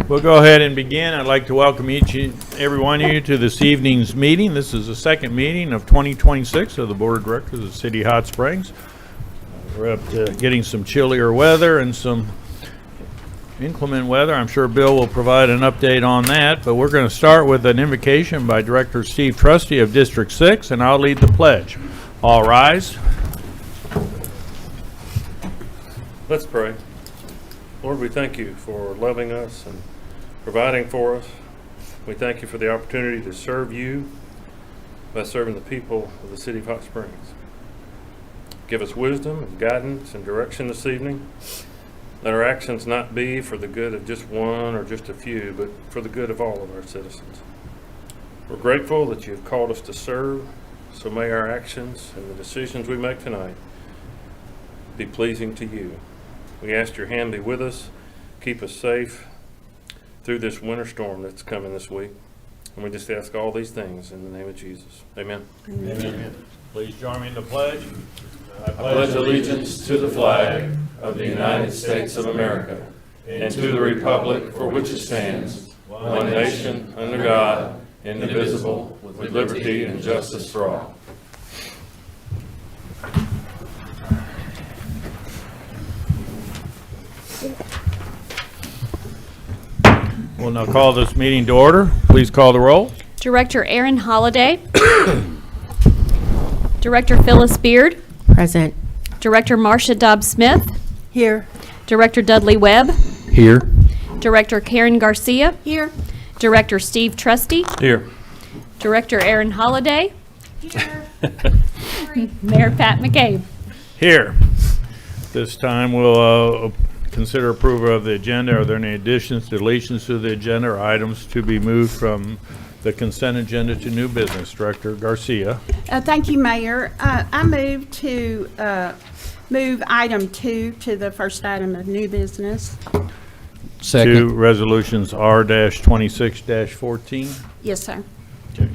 We'll go ahead and begin. I'd like to welcome each and every one of you to this evening's meeting. This is the second meeting of 2026 of the Board of Directors of City Hot Springs. We're up to getting some chillier weather and some inclement weather. I'm sure Bill will provide an update on that, but we're going to start with an invocation by Director Steve Trusty of District 6, and I'll lead the pledge. All rise. Let's pray. Lord, we thank you for loving us and providing for us. We thank you for the opportunity to serve you by serving the people of the City of Hot Springs. Give us wisdom and guidance and direction this evening. Let our actions not be for the good of just one or just a few, but for the good of all of our citizens. We're grateful that you've called us to serve, so may our actions and the decisions we make tonight be pleasing to you. We ask your hand be with us, keep us safe through this winter storm that's coming this week. And we just ask all these things in the name of Jesus. Amen. Amen. Please join me in the pledge. I pledge allegiance to the flag of the United States of America and to the republic for which it stands, one nation, under God, indivisible, with liberty and justice for all. We'll now call this meeting to order. Please call the roll. Director Aaron Holliday. Director Phyllis Beard. Present. Director Marcia Dobbs-Smith. Here. Director Dudley Webb. Here. Director Karen Garcia. Here. Director Steve Trusty. Here. Director Aaron Holliday. Here. Mayor Pat McCabe. Here. This time we'll consider approval of the agenda. Are there any additions, deletions to the agenda, or items to be moved from the consent agenda to new business? Director Garcia. Thank you, Mayor. I move to move item 2 to the first item of new business. Second. Two resolutions R-26-14. Yes, sir. Okay.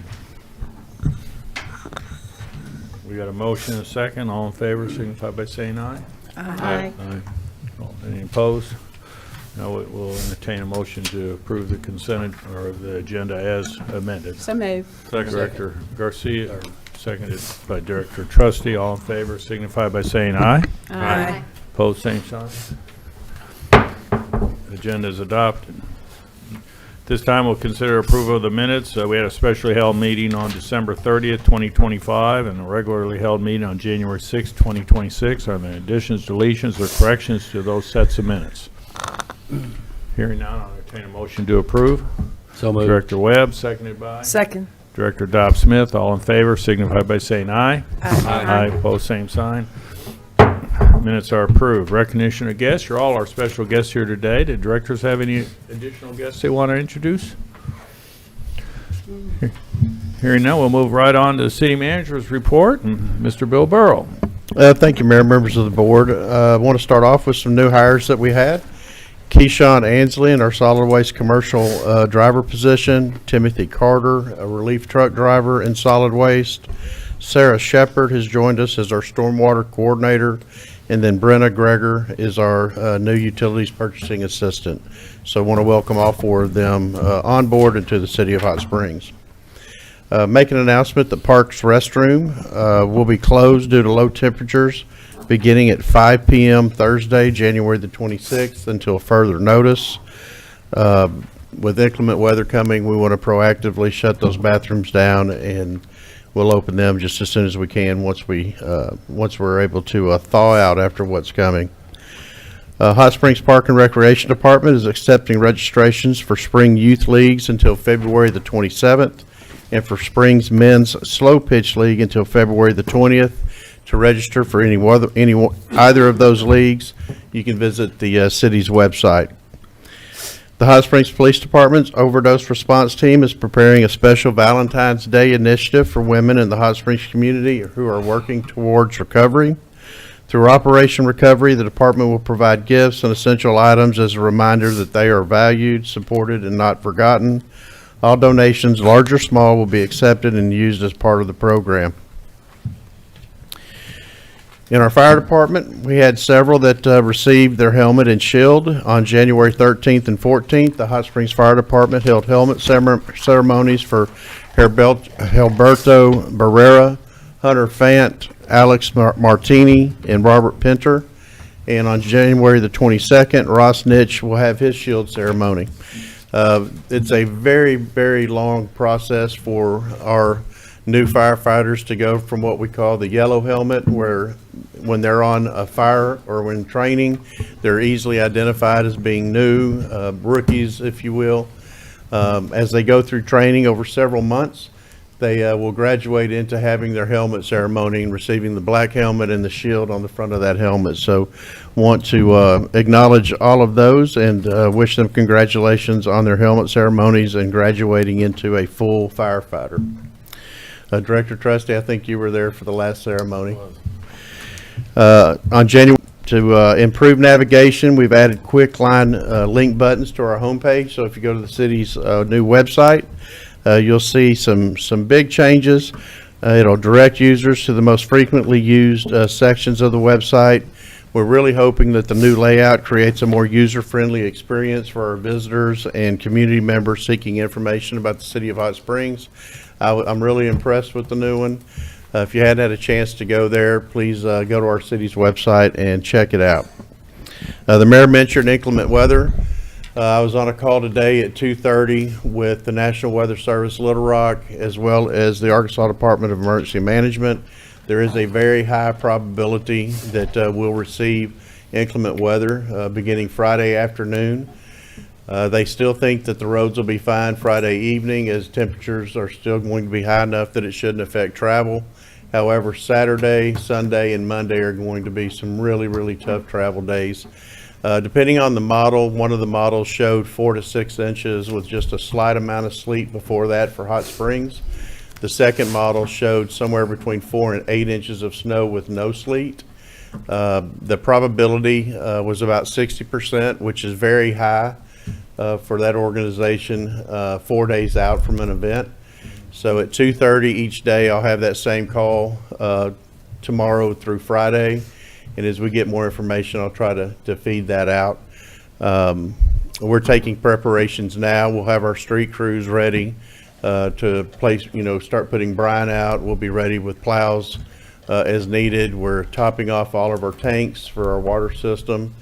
We got a motion and a second. All in favor signify by saying aye. Aye. Aye. Any opposed? No, it will entertain a motion to approve the consent or the agenda as amended. So move. Director Garcia, seconded by Director Trusty. All in favor signify by saying aye. Aye. Opposed, same sign. Agenda is adopted. This time we'll consider approval of the minutes. We had a specially held meeting on December 30th, 2025, and a regularly held meeting on January 6th, 2026. Are there additions, deletions, or corrections to those sets of minutes? Hearing none, I'll entertain a motion to approve. So moved. Director Webb, seconded by? Second. Director Dobbs-Smith. All in favor signify by saying aye. Aye. Aye. Opposed, same sign. Minutes are approved. Recognition of guests. You're all our special guests here today. Do directors have any additional guests they want to introduce? Hearing none, we'll move right on to the city manager's report. And Mr. Bill Burrow. Thank you, Mayor, members of the board. I want to start off with some new hires that we had. Keyshawn Ansley in our solid waste commercial driver position. Timothy Carter, a relief truck driver in solid waste. Sarah Shepard has joined us as our stormwater coordinator. And then Brenna Greger is our new utilities purchasing assistant. So I want to welcome all 4 of them on board into the city of Hot Springs. Make an announcement that Parks restroom will be closed due to low temperatures beginning at 5 p.m. Thursday, January the 26th until further notice. With inclement weather coming, we want to proactively shut those bathrooms down, and we'll open them just as soon as we can once we're able to thaw out after what's coming. Hot Springs Park and Recreation Department is accepting registrations for spring youth leagues until February the 27th, and for spring's men's slow pitch league until February the 20th. To register for either of those leagues, you can visit the city's website. The Hot Springs Police Department's overdose response team is preparing a special Valentine's Day initiative for women in the Hot Springs community who are working towards recovery. Through Operation Recovery, the department will provide gifts and essential items as a reminder that they are valued, supported, and not forgotten. All donations, large or small, will be accepted and used as part of the program. In our fire department, we had several that received their helmet and shield. On January 13th and 14th, the Hot Springs Fire Department held helmet ceremonies for Alberto Barrera, Hunter Fant, Alex Martini, and Robert Pinter. And on January the 22nd, Ross Nitch will have his shield ceremony. It's a very, very long process for our new firefighters to go from what we call the yellow helmet, where when they're on a fire or when training, they're easily identified as being new, rookies, if you will. As they go through training over several months, they will graduate into having their helmet ceremony and receiving the black helmet and the shield on the front of that helmet. So want to acknowledge all of those and wish them congratulations on their helmet ceremonies and graduating into a full firefighter. Director Trusty, I think you were there for the last ceremony. On January, to improve navigation, we've added quick line link buttons to our homepage. So if you go to the city's new website, you'll see some big changes. It'll direct users to the most frequently used sections of the website. We're really hoping that the new layout creates a more user-friendly experience for our visitors and community members seeking information about the city of Hot Springs. I'm really impressed with the new one. If you hadn't had a chance to go there, please go to our city's website and check it out. The mayor mentioned inclement weather. I was on a call today at 2:30 with the National Weather Service Little Rock as well as the Arkansas Department of Emergency Management. There is a very high probability that we'll receive inclement weather beginning Friday afternoon. They still think that the roads will be fine Friday evening as temperatures are still going to be high enough that it shouldn't affect travel. However, Saturday, Sunday, and Monday are going to be some really, really tough travel days. Depending on the model, one of the models showed 4 to 6 inches with just a slight amount of sleet before that for Hot Springs. The second model showed somewhere between 4 and 8 inches of snow with no sleet. The probability was about 60%, which is very high for that organization 4 days out from an event. So at 2:30 each day, I'll have that same call tomorrow through Friday. And as we get more information, I'll try to feed that out. We're taking preparations now. We'll have our street crews ready to place, start putting brine out. We'll be ready with plows as needed. We're topping off all of our tanks for our water system.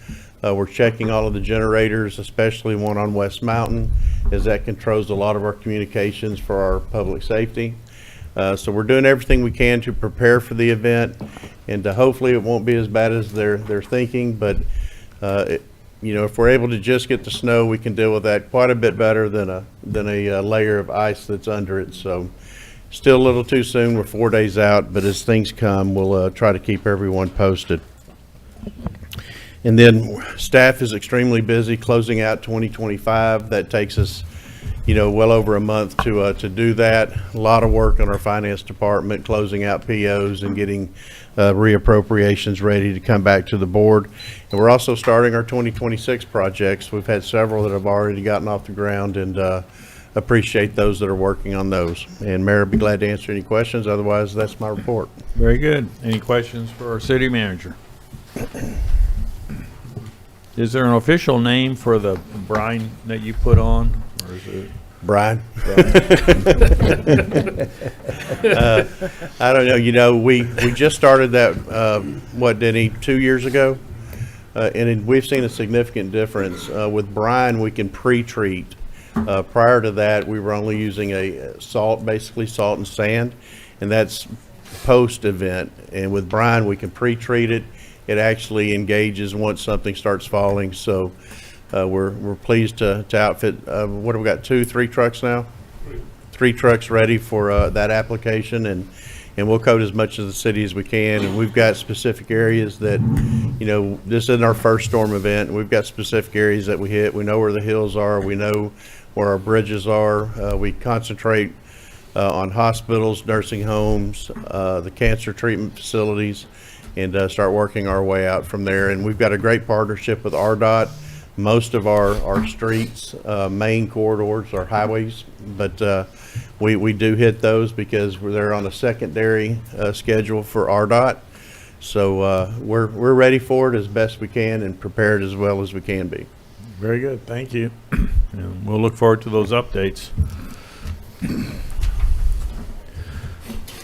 We're checking all of the generators, especially one on West Mountain, as that controls a lot of our communications for our public safety. So we're doing everything we can to prepare for the event, and hopefully it won't be as bad as they're thinking. But if we're able to just get the snow, we can deal with that quite a bit better than a layer of ice that's under it. So still a little too soon. We're 4 days out, but as things come, we'll try to keep everyone posted. And then staff is extremely busy closing out 2025. That takes us, well over a month to do that. A lot of work on our finance department, closing out POs and getting reappropriations ready to come back to the board. And we're also starting our 2026 projects. We've had several that have already gotten off the ground, and appreciate those that are working on those. And Mayor, I'd be glad to answer any questions. Otherwise, that's my report. Very good. Any questions for our city manager? Is there an official name for the brine that you put on, or is it? Brian? I don't know. We just started that, Denny, 2 years ago? And we've seen a significant difference. With brine, we can pre-treat. Prior to that, we were only using basically salt and sand, and that's post-event. And with brine, we can pre-treat it. It actually engages once something starts falling. So we're pleased to outfit, what have we got, 3 trucks now? 3 trucks ready for that application, and we'll coat as much of the city as we can. And we've got specific areas that, this isn't our first storm event. We've got specific areas that we hit. We know where the hills are. We know where our bridges are. We concentrate on hospitals, nursing homes, the cancer treatment facilities, and start working our way out from there. And we've got a great partnership with RDOT. Most of our streets, main corridors are highways, but we do hit those because they're on a secondary schedule for RDOT. So we're ready for it as best we can and prepared as well as we can be. Very good, thank you. And we'll look forward to those updates.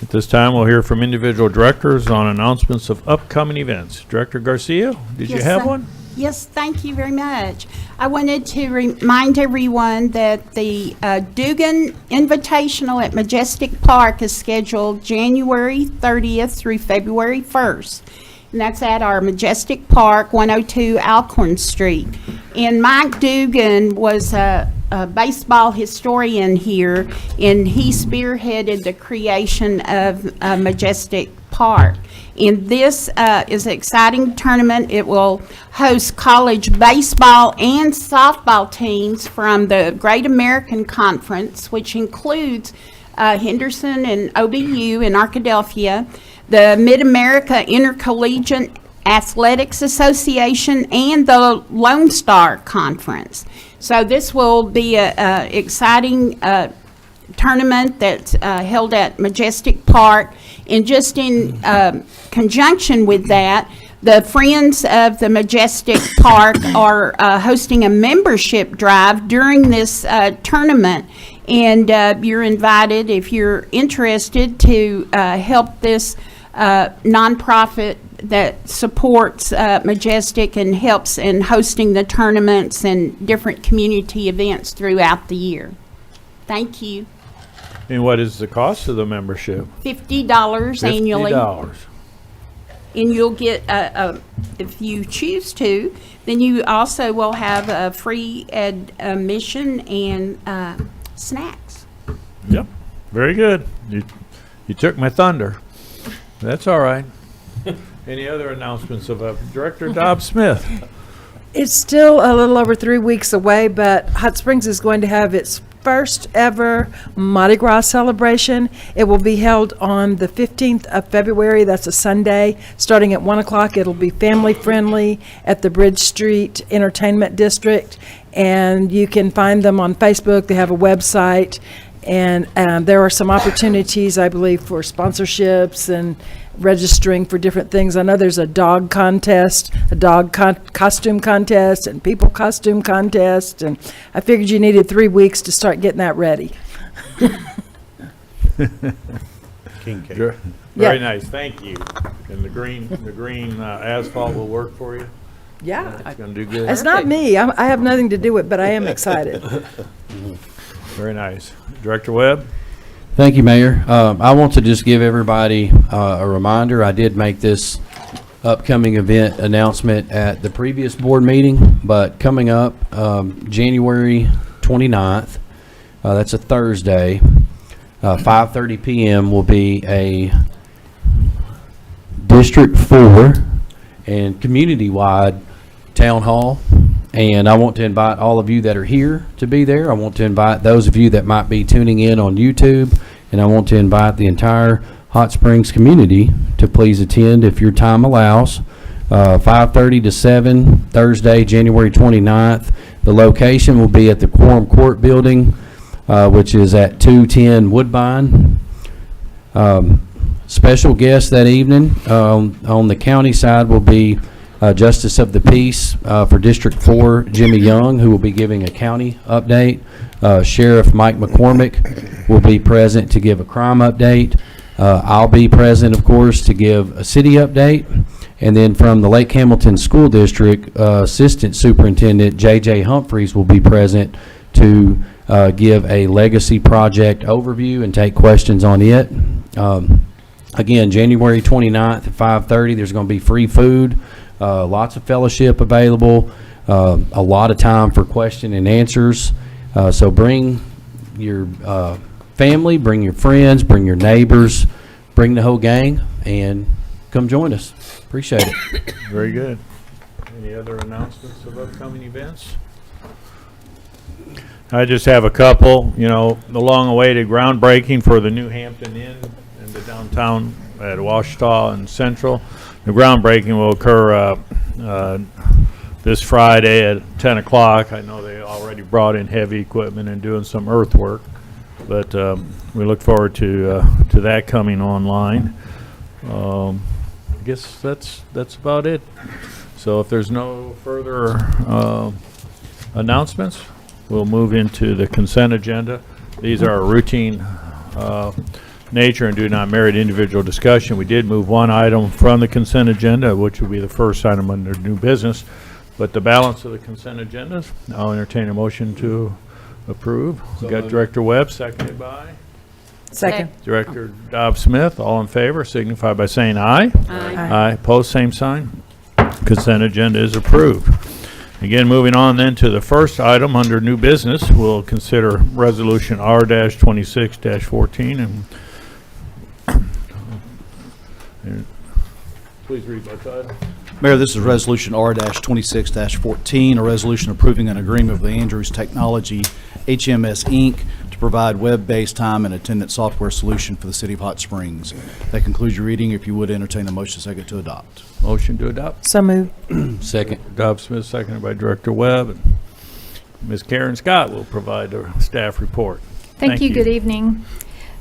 At this time, we'll hear from individual directors on announcements of upcoming events. Director Garcia, did you Yes, have sir. one? Yes, thank you very much. I wanted to remind everyone that the Dugan Invitational at Majestic Park is scheduled January 30th through February 1st. And that's at our Majestic Park, 102 Alcorn Street. And Mike Dugan was a baseball historian here, and he spearheaded the creation of Majestic Park. And this is an exciting tournament. It will host college baseball and softball teams from the Great American Conference, which includes Henderson and OBU in Arkadelphia, the Mid-America Intercollegiate Athletics Association, and the Lone Star Conference. So this will be an exciting tournament that's held at Majestic Park. And just in conjunction with that, the Friends of the Majestic Park are hosting a membership drive during this tournament. And you're invited, if you're interested, to help this nonprofit that supports Majestic and helps in hosting the tournaments and different community events throughout the year. Thank you. And what is the cost of the membership? $50 annually. $50. And you'll get, if you choose to, then you also will have a free admission and snacks. Yep, very good. You took my thunder. That's all right. Any other announcements of Director Dobbs Smith? It's still a little over 3 weeks away, but Hot Springs is going to have its first ever Mardi Gras celebration. It will be held on the 15th of February. That's a Sunday, starting at 1 o'clock. It'll be family friendly at the Bridge Street Entertainment District, and you can find them on Facebook. They have a website, and there are some opportunities, I believe, for sponsorships and registering for different things. I know there's a dog contest, a dog costume contest, and people costume contest, and I figured you needed 3 weeks to start getting that ready. King cake. Very Yeah. nice, thank you. And the green asphalt will work for you? Yeah. It's gonna do good? It's not me. I have nothing to do with it, but I am excited. Very nice. Director Webb? Thank you, Mayor. I want to just give everybody a reminder. I did make this upcoming event announcement at the previous board meeting, but coming up January 29th, that's a Thursday, 5:30 p.m. will be a District 4 and community-wide town hall. And I want to invite all of you that are here to be there. I want to invite those of you that might be tuning in on YouTube, and I want to invite the entire Hot Springs community to please attend if your time allows. 5:30 to 7, Thursday, January 29th. The location will be at the Quorum Court Building, which is at 210 Woodbine. Special guests that evening on the county side will be Justice of the Peace for District 4, Jimmy Young, who will be giving a county update. Sheriff Mike McCormick will be present to give a crime update. I'll be present, of course, to give a city update. And then from the Lake Hamilton School District, Assistant Superintendent J.J. Humphreys will be present to give a legacy project overview and take questions on it. Again, January 29th at 5:30, there's going to be free food. Lots of fellowship available, a lot of time for question and answers. So bring your family, bring your friends, bring your neighbors, bring the whole gang, and come join us. Appreciate it. Very good. Any other announcements of upcoming events? I just have a couple. You know, the long-awaited groundbreaking for the New Hampton Inn in the downtown at Washita and Central. The groundbreaking will occur this Friday at 10 o'clock. I know they already brought in heavy equipment and doing some earthwork, but we look forward to that coming online. I guess that's about it. So if there's no further announcements, we'll move into the consent agenda. These are routine nature and do not merit individual discussion. We did move one item from the consent agenda, which will be the first item under new business. But the balance of the consent agendas, I'll entertain a motion to approve. We got Director Webb, seconded by Second. Director Dobb Smith. All in favor, signify by saying aye. Aye. Opposed, same sign. Consent agenda is approved. Again, moving on then to the first item under new business, we'll consider Resolution R-26-14 and please read by title. Mayor, this is Resolution R-26-14, a resolution approving an agreement with Andrews Technology, HMS, Inc., to provide web-based time and attendance software solution for the city of Hot Springs. That concludes your reading. If you would entertain a motion second to adopt. Motion to adopt. So moved. Second. Dobb Smith, seconded by Director Webb. And Ms. Karen Scott will provide a staff report. Thank you. Good evening.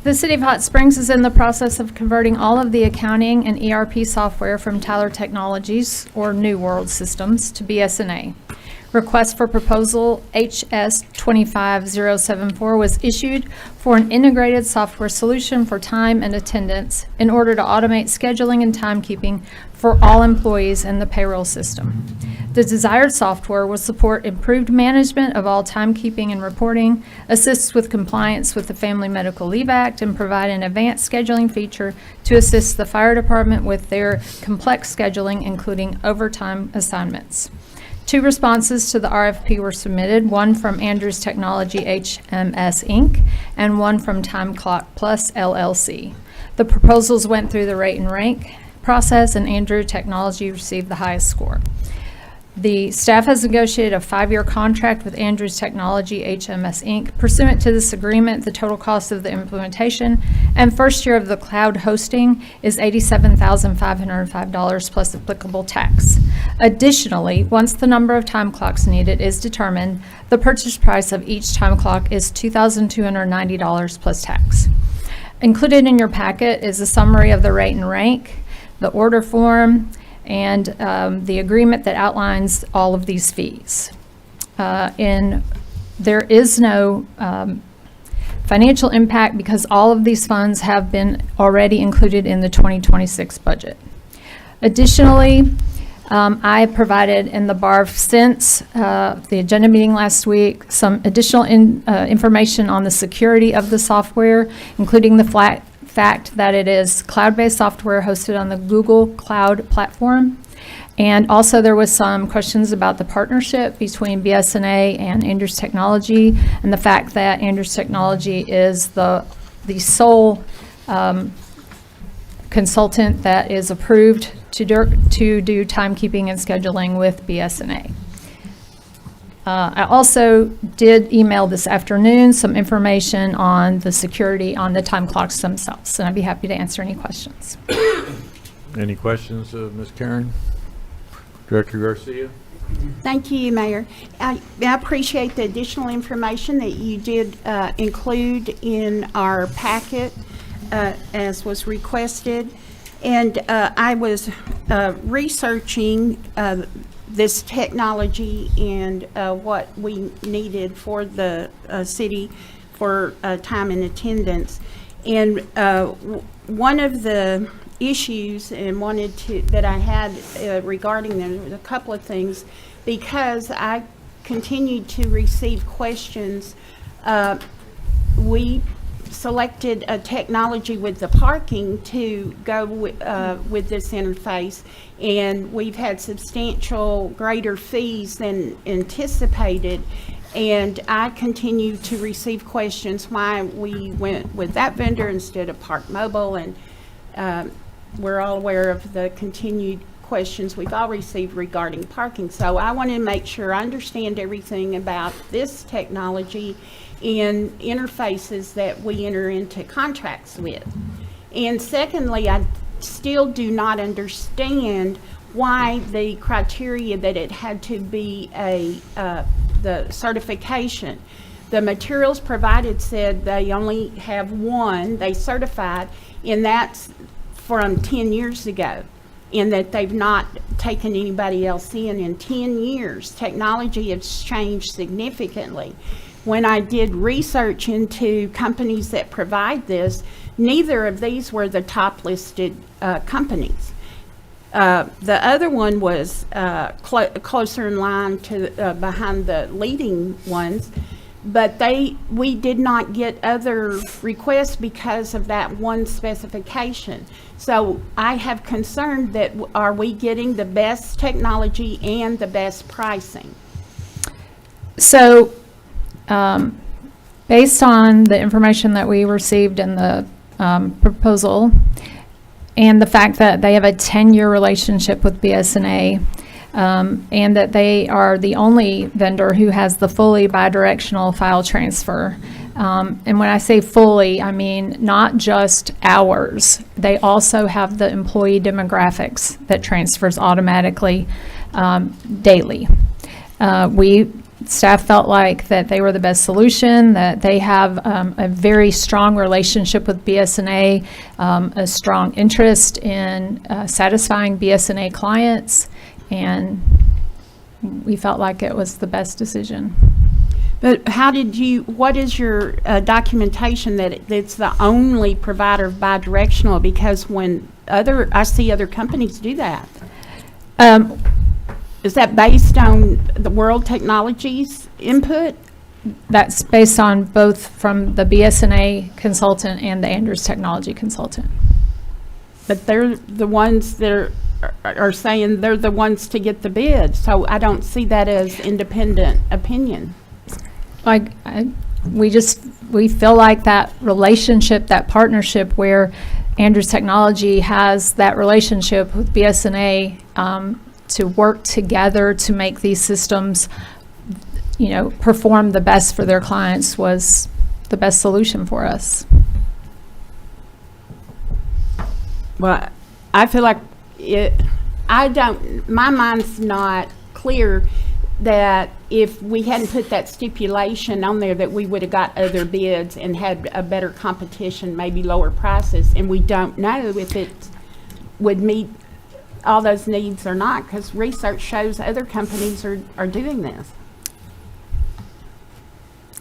The City of Hot Springs is in the process of converting all of the accounting and ERP software from Tyler Technologies, or New World Systems, to BSNA. Request for proposal HS 25074 was issued for an integrated software solution for time and attendance in order to automate scheduling and timekeeping for all employees in the payroll system. The desired software will support improved management of all timekeeping and reporting, assists with compliance with the Family Medical Leave Act, and provide an advanced scheduling feature to assist the fire department with their complex scheduling, including overtime assignments. 2 responses to the RFP were submitted, one from Andrews Technology HMS Inc. and one from Time Clock Plus LLC. The proposals went through the rate and rank process, and Andrews Technology received the highest score. The staff has negotiated a 5-year contract with Andrews Technology HMS Inc. Pursuant to this agreement, the total cost of the implementation and first year of the cloud hosting is $87,505 plus applicable tax. Additionally, once the number of time clocks needed is determined, the purchase price of each time clock is $2,290 plus tax. Included in your packet is a summary of the rate and rank, the order form, and the agreement that outlines all of these fees. There is no financial impact because all of these funds have been already included in the 2026 budget. Additionally, I provided in the BARF since the agenda meeting last week some additional information on the security of the software, including the fact that it is cloud-based software hosted on the Google Cloud platform. And also there was some questions about the partnership between BSNA and Andrews Technology, and the fact that Andrews Technology is the sole consultant that is approved to do timekeeping and scheduling with BSNA. I also did email this afternoon some information on the security on the time clocks themselves, and I'd be happy to answer any questions. Any questions of Ms. Karen? Director Garcia? Thank you, Mayor. I appreciate the additional information that you did include in our packet as was requested. And I was researching this technology and what we needed for the city for time and attendance. And one of the issues and that I had regarding them, there was a couple of things, because I continued to receive questions. We selected a technology with the parking to go with this interface, and we've had substantial greater fees than anticipated, and I continue to receive questions why we went with that vendor instead of Park Mobile, and we're all aware of the continued questions we've all received regarding parking. So I want to make sure I understand everything about this technology and interfaces that we enter into contracts with. And secondly, I still do not understand why the criteria that it had to be the certification. The materials provided said they only have one, they certified, and that's from 10 years ago. in that they've not taken anybody else in 10 years. Technology has changed significantly. When I did research into companies that provide this, neither of these were the top listed companies. The other one was closer in line to behind the leading ones, but we did not get other requests because of that one specification. So I have concern that are we getting the best technology and the best pricing? So, based on the information that we received in the proposal, and the fact that they have a 10-year relationship with BSNA, and that they are the only vendor who has the fully bidirectional file transfer. And when I say fully, I mean not just hours. They also have the employee demographics that transfers automatically daily. Staff felt like that they were the best solution, that they have a very strong relationship with BSNA, a strong interest in satisfying BSNA clients, and we felt like it was the best decision. But what is your documentation that it's the only provider of bidirectional? Because I see other companies do that. Is that based on the World Technologies input? That's based on both from the BSNA consultant and the Andrews Technology consultant. But they're the ones that are saying they're the ones to get the bid. So I don't see that as independent opinion. We feel like that relationship, that partnership where Andrews Technology has that relationship with BSNA to work together to make these systems, perform the best for their clients was the best solution for us. Well, I feel like my mind's not clear that if we hadn't put that stipulation on there that we would have got other bids and had a better competition, maybe lower prices, and we don't know if it would meet all those needs or not, because research shows other companies are doing this.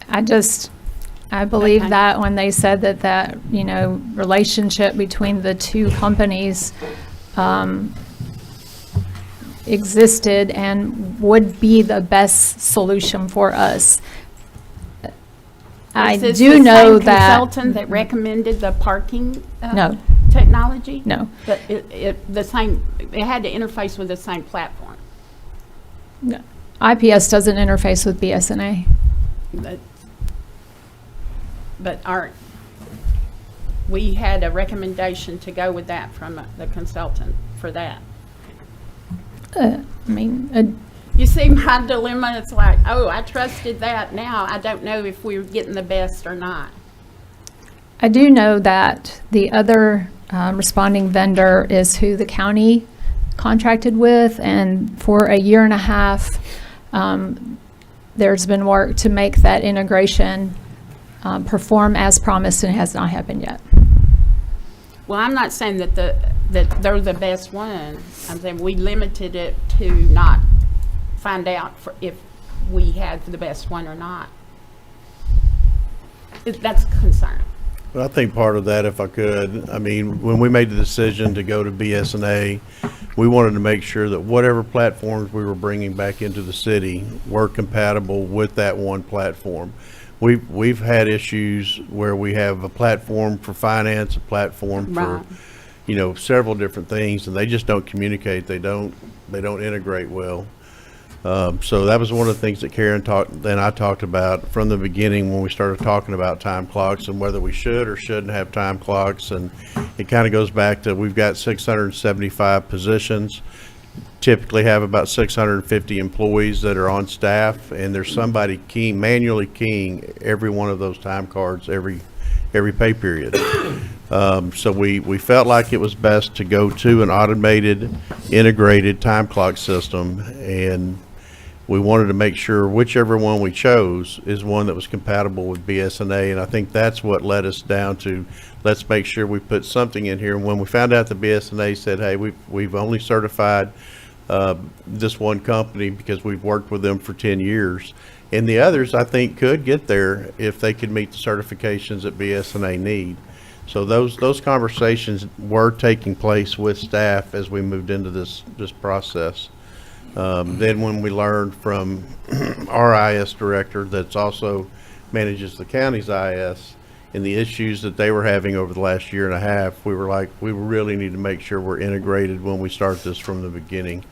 I believe Okay. that when they said that relationship between the two companies existed and would be the best solution for us. I Is this do the know same that. consultant that recommended the parking No. technology? No. But it had to interface with the same platform. No. IPS doesn't interface with BSNA. But we had a recommendation to go with that from the consultant for that. You see my dilemma? It's like, I trusted that. Now I don't know if we're getting the best or not. I do know that the other responding vendor is who the county contracted with, and for a year and a half, there's been work to make that integration perform as promised, and it has not happened yet. Well, I'm not saying that they're the best one. I'm saying we limited it to not find out if we had the best one or not. That's a concern. But I think part of that, if I could, when we made the decision to go to BSNA, we wanted to make sure that whatever platforms we were bringing back into the city were compatible with that one platform. We've had issues where we have a platform for finance, a platform for, several different things, and they just don't communicate. They don't integrate well. So that was one of the things that Karen and I talked about from the beginning when we started talking about time clocks and whether we should or shouldn't have time clocks. And it kind of goes back to, we've got 675 positions, typically have about 650 employees that are on staff, and there's somebody manually keying every one of those time cards every pay period. So we felt like it was best to go to an automated, integrated time clock system, and we wanted to make sure whichever one we chose is one that was compatible with BSNA, and I think that's what led us down to, let's make sure we put something in here. And when we found out the BSNA said, hey, we've only certified this one company because we've worked with them for 10 years, and the others, I think, could get there if they could meet the certifications that BSNA need. So those conversations were taking place with staff as we moved into this process. Then when we learned from our IS director that's also manages the county's IS and the issues that they were having over the last year and a half, we were like, we really need to make sure we're integrated when we start this from the beginning.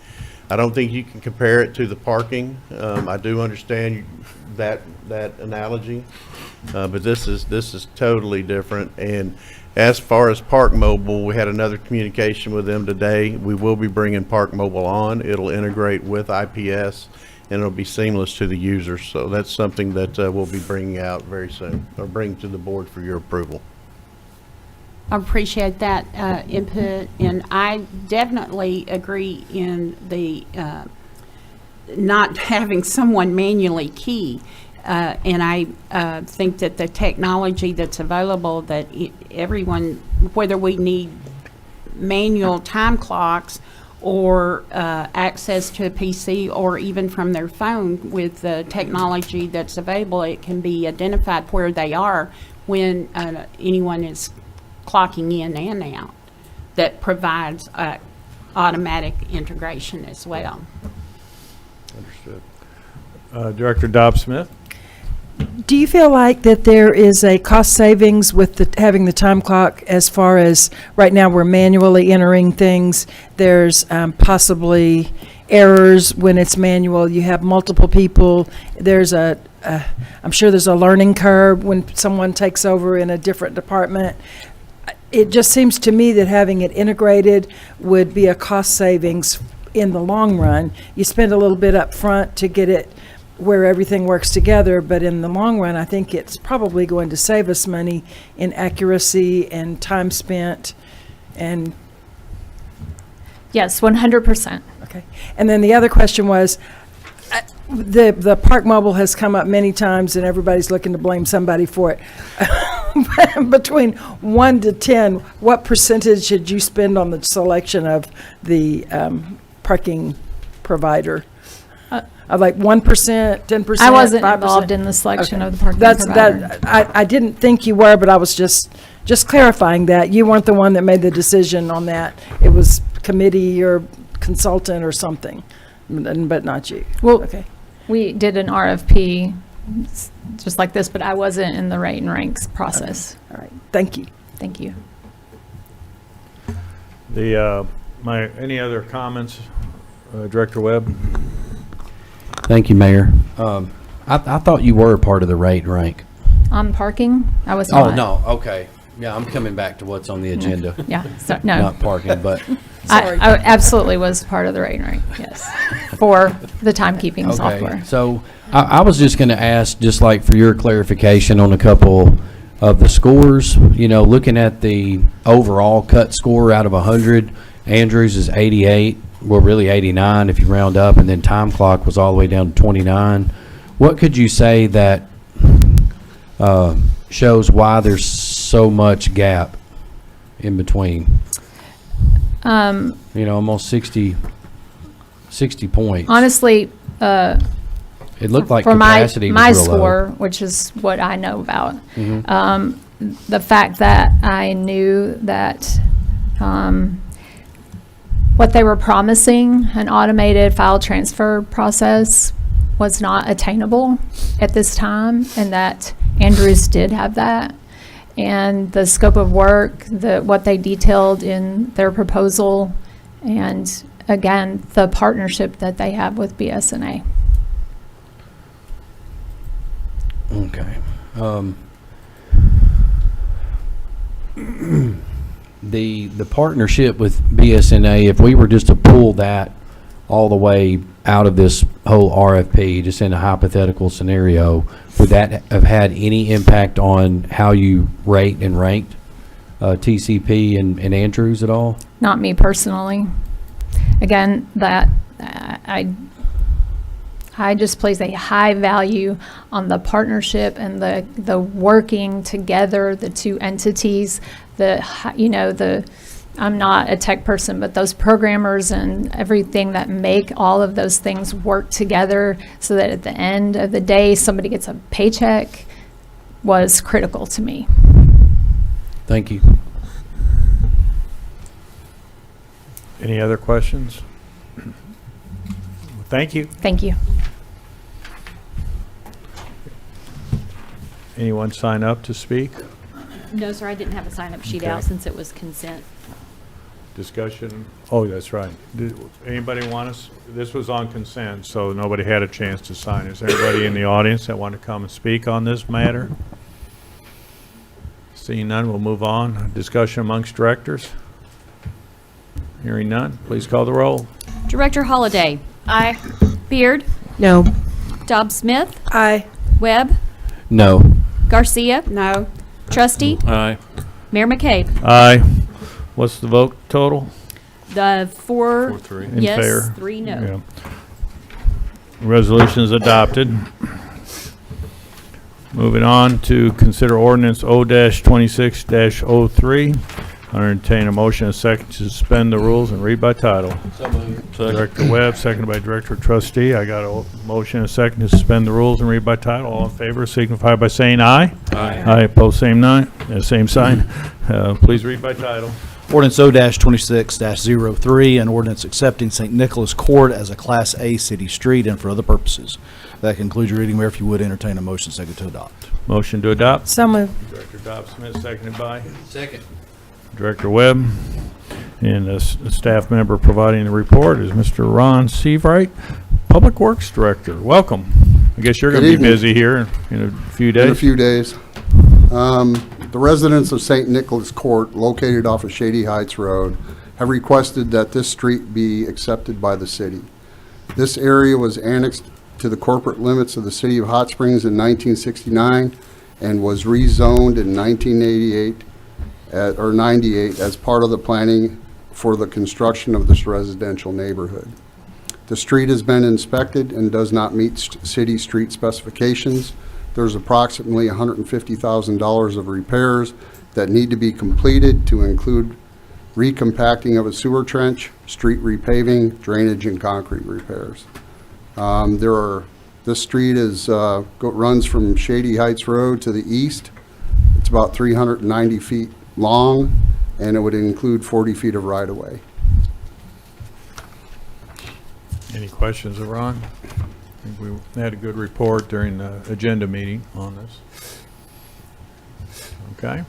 I don't think you can compare it to the parking. I do understand that analogy, but this is totally different. And as far as Park Mobile, we had another communication with them today. We will be bringing Park Mobile on. It'll integrate with IPS, and it'll be seamless to the users. So that's something that we'll be bringing out very soon, or bring to the board for your approval. I appreciate that input, and I definitely agree in the not having someone manually key. And I think that the technology that's available, that everyone, whether we need manual time clocks or access to a PC or even from their phone, with the technology that's available, it can be identified where they are when anyone is clocking in and out. That provides automatic integration as well. Understood. Director Dobbs-Smith? Do you feel like that there is a cost savings with having the time clock, as far as right now we're manually entering things? There's possibly errors when it's manual. You have multiple people. There's I'm sure there's a learning curve when someone takes over in a different department. It just seems to me that having it integrated would be a cost savings in the long run. You spend a little bit up front to get it where everything works together, but in the long run, I think it's probably going to save us money in accuracy and time spent. And Yes, 100%. okay, and then the other question was, the Park Mobile has come up many times, and everybody's looking to blame somebody for it. Between 1 to 10, what percentage did you spend on the selection of the parking provider? Like 1%, 10%? I wasn't 5%? involved in the selection Okay. of the parking That's provider. that. I didn't think you were, but I was just clarifying that you weren't the one that made the decision on that. It was committee or consultant or something, but not you. Well, Okay. we did an RFP just like this, but I wasn't in the rate and ranks process. All right. Thank you. Thank you. Any other comments, Director Webb? Thank you, Mayor. I thought you were part of the rate and rank. On parking, I was Oh, not. no, okay. Yeah, I'm coming back to what's on the agenda, Yeah, so, no. not parking, but, I absolutely was part of the rate and rank, yes, for the timekeeping okay. software. So I was just going to ask, just like for your clarification on a couple of the scores, you know, looking at the overall cut score out of 100, Andrews is 88, well, really 89 if you round up, and then time clock was all the way down to 29. What could you say that shows why there's so much gap in between? You know, almost 60 points. Honestly, It looked like for my capacity was real low. score, which is what I know about, Mhm. the fact that I knew that what they were promising, an automated file transfer process, was not attainable at this time, and that Andrews did have that. And the scope of work, what they detailed in their proposal, and again, the partnership that they have with BSNA. Okay. The partnership with BSNA, if we were just to pull that all the way out of this whole RFP, just in a hypothetical scenario, would that have had any impact on how you rate and ranked TCP and Andrews at all? Not me personally. Again, that I I just place a high value on the partnership and the working together, the two entities, I'm not a tech person, but those programmers and everything that make all of those things work together so that at the end of the day, somebody gets a paycheck was critical to me. Thank you. Any other questions? Thank you. Thank you. Anyone sign up to speak? No, sir, I didn't have a sign-up sheet Okay. out since it was consent. Discussion? Oh, that's right. Did anybody want us, this was on consent, so nobody had a chance to sign. Is there anybody in the audience that want to come and speak on this matter? Seeing none, we'll move on. Discussion amongst directors? Hearing none, please call the roll. Director Holliday. Aye. Beard. No. Dobbs Smith. Aye. Webb. No. Garcia. No. Trustee. Aye. Mayor McCabe. Aye. What's the vote total? The 4 4-3. In yes, favor? 3 no. Yeah. Resolution is adopted. Moving on to consider ordinance O-26-03. I entertain a motion and a second to suspend the rules and read by title. Director Webb, seconded by Director Trustee. I got a motion and a second to suspend the rules and read by title. All in favor signify by saying aye. Aye. Aye, opposed, same sign. Please read by title. Ordinance O-26-03, an ordinance accepting St. Nicholas Court as a Class A city street and for other purposes. That concludes your reading, Mayor. If you would entertain a motion second to adopt. Motion to adopt. So moved. Director Dobbs Smith, seconded by Second. Director Webb. And the staff member providing the report is Mr. Ron Seavright, Public Works Director. Welcome. I guess you're going to Good be evening. busy here in a few days. In a few days. The residents of St. Nicholas Court, located off of Shady Heights Road, have requested that this street be accepted by the city. This area was annexed to the corporate limits of the city of Hot Springs in 1969 and was rezoned in 1998 or 98 as part of the planning for the construction of this residential neighborhood. The street has been inspected and does not meet city street specifications. There's approximately $150,000 of repairs that need to be completed to include recompacting of a sewer trench, street repaving, drainage, and concrete repairs. This street runs from Shady Heights Road to the east. It's about 390 feet long, and it would include 40 feet of right-of-way. Any questions of Ron? I think we had a good report during the agenda meeting on this. Okay.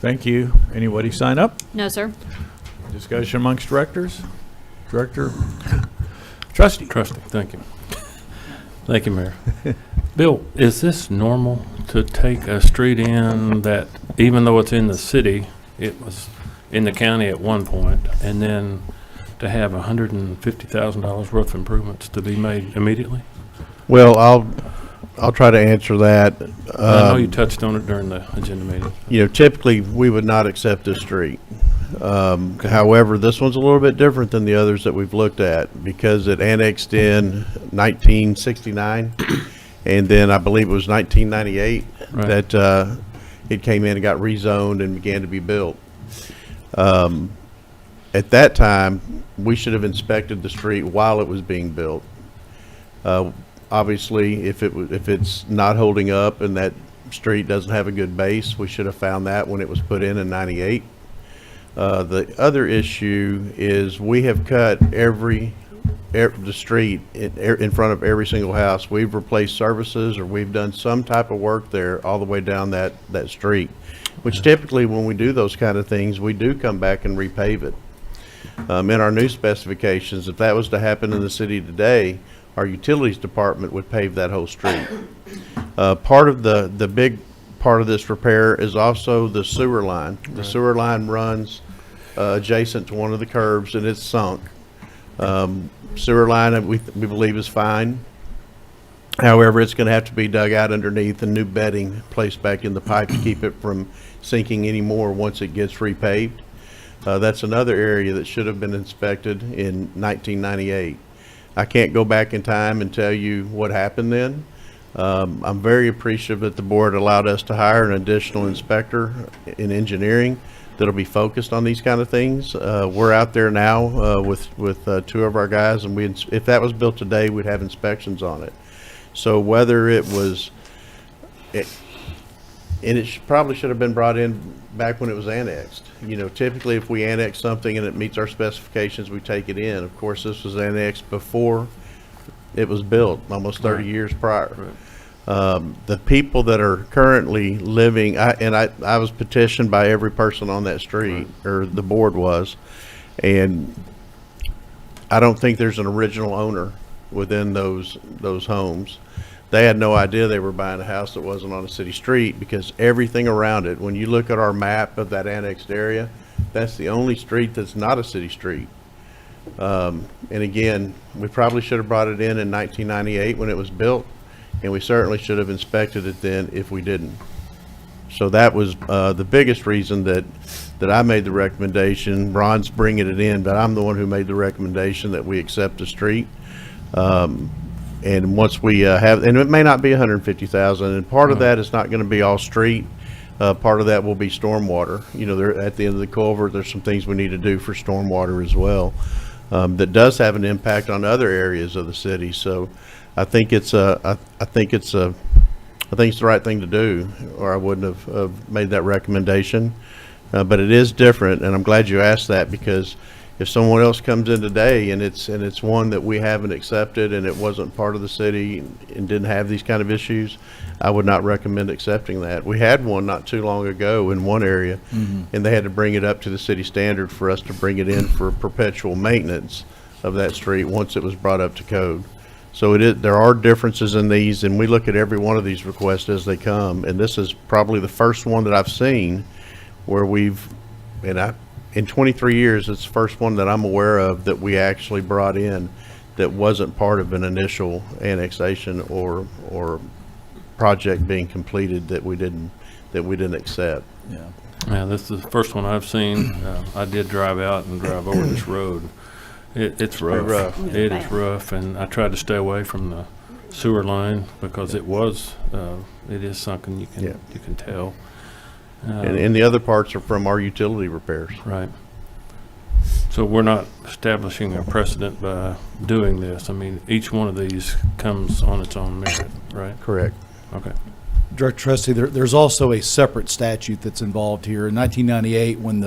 Thank you. Anybody sign up? No, sir. Discussion amongst directors? Director? Trustee? Trustee, thank you. Thank you, Mayor. Bill, is this normal to take a street in that, even though it's in the city, it was in the county at one point, and then to have $150,000 worth of improvements to be made immediately? Well, I'll try to answer that. I know you touched on it during the agenda meeting. Typically, we would not accept this street. However, this one's a little bit different than the others that we've looked at because it annexed in 1969, and then I believe it was 1998 Right. that it came in and got rezoned and began to be built. At that time, we should have inspected the street while it was being built. Obviously, if it's not holding up and that street doesn't have a good base, we should have found that when it was put in 98. The other issue is we have cut the street in front of every single house. We've replaced services or we've done some type of work there all the way down that street, which typically when we do those kind of things, we do come back and repave it. In our new specifications, if that was to happen in the city today, our utilities department would pave that whole street. Part of the big part of this repair is also the sewer line. The sewer line runs adjacent to one of the curbs and it's sunk. Sewer line we believe is fine. However, it's going to have to be dug out underneath and new bedding placed back in the pipe to keep it from sinking anymore once it gets repaved. That's another area that should have been inspected in 1998. I can't go back in time and tell you what happened then. I'm very appreciative that the board allowed us to hire an additional inspector in engineering that'll be focused on these kind of things. We're out there now with two of our guys, and if that was built today, we'd have inspections on it. So whether it was, probably should have been brought in back when it was annexed. You know, typically if we annex something and it meets our specifications, we take it in. Of course, this was annexed before it was built, almost 30 years prior. The people that are currently living, I was petitioned by every person on that street, or the board was, and I don't think there's an original owner within those homes. They had no idea they were buying a house that wasn't on a city street, because everything around it, when you look at our map of that annexed area, that's the only street that's not a city street. And again, we probably should have brought it in 1998 when it was built, and we certainly should have inspected it then if we didn't. So that was the biggest reason that I made the recommendation. Ron's bringing it in, but I'm the one who made the recommendation that we accept the street. And once we have, and it may not be 150,000, and part of that is not going to be all street. Part of that will be stormwater. You know, there at the end of the culvert, there's some things we need to do for stormwater as well. That does have an impact on other areas of the city. So I think it's the right thing to do, or I wouldn't have made that recommendation. But it is different, and I'm glad you asked that, because if someone else comes in today and it's one that we haven't accepted and it wasn't part of the city and didn't have these kind of issues, I would not recommend accepting that. We had one not too long ago in one area, and they had to bring it up to the city standard for us to bring it in for perpetual maintenance of that street once it was brought up to code. So there are differences in these, and we look at every one of these requests as they come, and this is probably the first one that I've seen where in 23 years, it's the first one that I'm aware of that we actually brought in that wasn't part of an initial annexation or project being completed that we didn't accept. Yeah, this is the first one I've seen. I did drive out and drive over this road. It's rough. It is rough, and I tried to stay away from the sewer line because it is sunken. You can tell. And the other parts are from our utility repairs. Right. So we're not establishing a precedent by doing this. I mean, each one of these comes on its own merit, right? Correct. Okay. Director Trustee, there's also a separate statute that's involved here. In 1998, when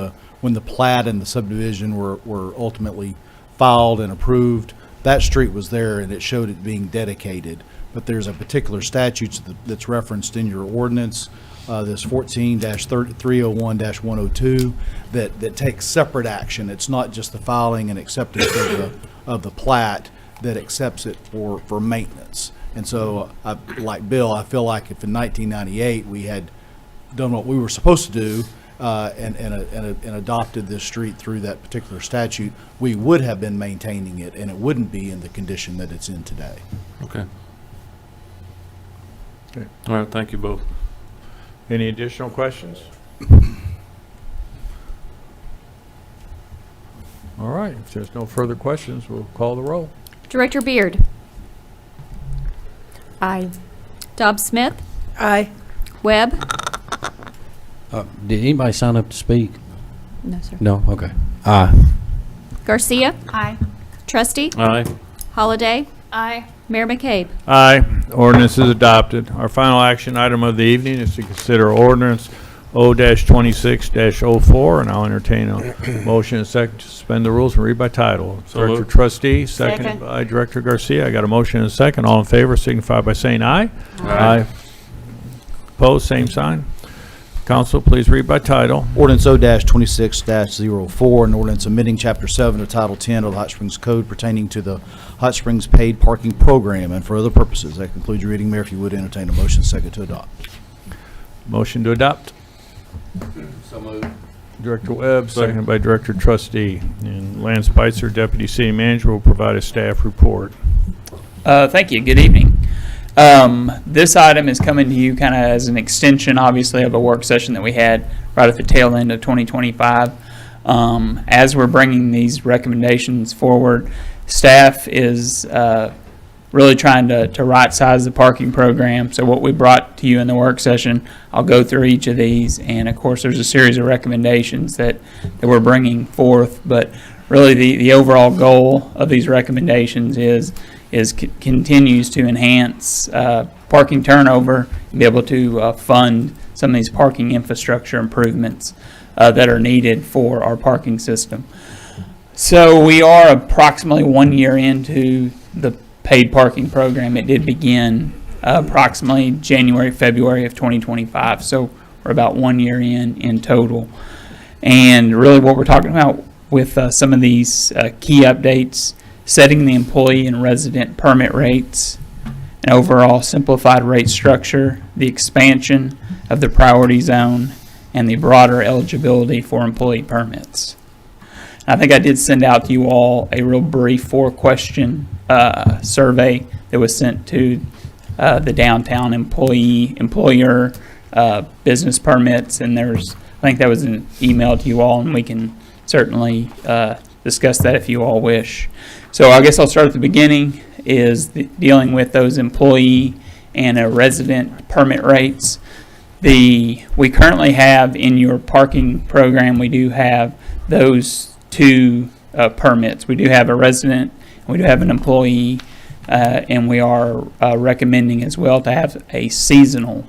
the plat and the subdivision were ultimately filed and approved, that street was there and it showed it being dedicated. But there's a particular statute that's referenced in your ordinance, this 14-301-102, that takes separate action. It's not just the filing and acceptance of the plat that accepts it for maintenance. And so, like Bill, I feel like if in 1998 we had done what we were supposed to do and adopted this street through that particular statute, we would have been maintaining it, and it wouldn't be in the condition that it's in today. Okay. All right. Thank you both. Any additional questions? All right, if there's no further questions, we'll call the roll. Director Beard. Aye. Dobbs Smith. Aye. Webb. Did anybody sign up to speak? No, sir. No? Okay. Aye. Garcia. Aye. Trustee. Aye. Holiday. Aye. Mayor McCabe. Aye. Ordinance is adopted. Our final action item of the evening is to consider ordinance O-26-04, and I'll entertain a motion and a second to suspend the rules and read by title. So Director moved. Trustee, second Second. by Director Garcia. I got a motion and a second. All in favor signify by saying aye. Aye. Opposed, same sign. Council, please read by title. Ordinance O-26-04, an ordinance amending Chapter 7 of Title 10 of the Hot Springs Code pertaining to the Hot Springs Paid Parking Program and for other purposes. That concludes your reading, Mayor. If you would entertain a motion, second to adopt. Motion to adopt. So moved. Director Webb, seconded by Director Trustee. And Lance Spitzer, Deputy City Manager, will provide a staff report. Thank you. Good evening. This item is coming to you kind of as an extension, obviously, of a work session that we had right at the tail end of 2025. As we're bringing these recommendations forward, staff is really trying to right-size the parking program. So what we brought to you in the work session, I'll go through each of these, and of course, there's a series of recommendations that we're bringing forth, but really the overall goal of these recommendations continues to enhance parking turnover, and be able to fund some of these parking infrastructure improvements that are needed for our parking system. So we are approximately 1 year into the paid parking program. It did begin approximately January, February of 2025. So we're about 1 year in total. And really what we're talking about with some of these key updates, setting the employee and resident permit rates, an overall simplified rate structure, the expansion of the priority zone, and the broader eligibility for employee permits. I think I did send out to you all a real brief 4-question survey that was sent to the downtown employer business permits, and I think that was an email to you all, and we can certainly discuss that if you all wish. So I guess I'll start at the beginning, is dealing with those employee and resident permit rates. We currently have in your parking program, we do have those two permits. We do have a resident, and we do have an employee, and we are recommending as well to have a seasonal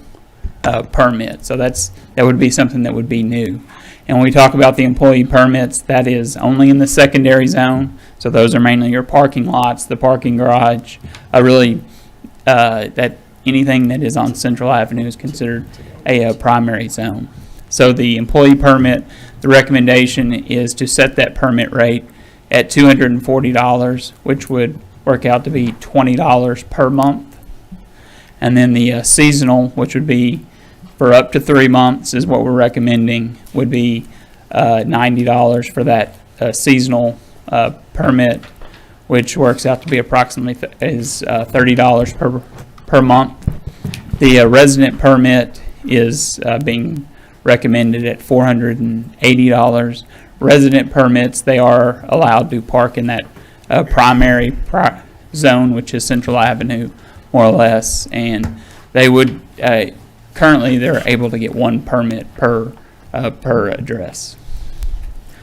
permit. So that would be something that would be new. And when we talk about the employee permits, that is only in the secondary zone. So those are mainly your parking lots, the parking garage, that anything that is on Central Avenue is considered a primary zone. So the employee permit, the recommendation is to set that permit rate at $240, which would work out to be $20 per month. And then the seasonal, which would be for up to 3 months, is what we're recommending, would be $90 for that seasonal permit, which works out to be approximately $30 per month. The resident permit is being recommended at $480. Resident permits, they are allowed to park in that primary zone, which is Central Avenue, more or less, and they would currently they're able to get 1 permit per address.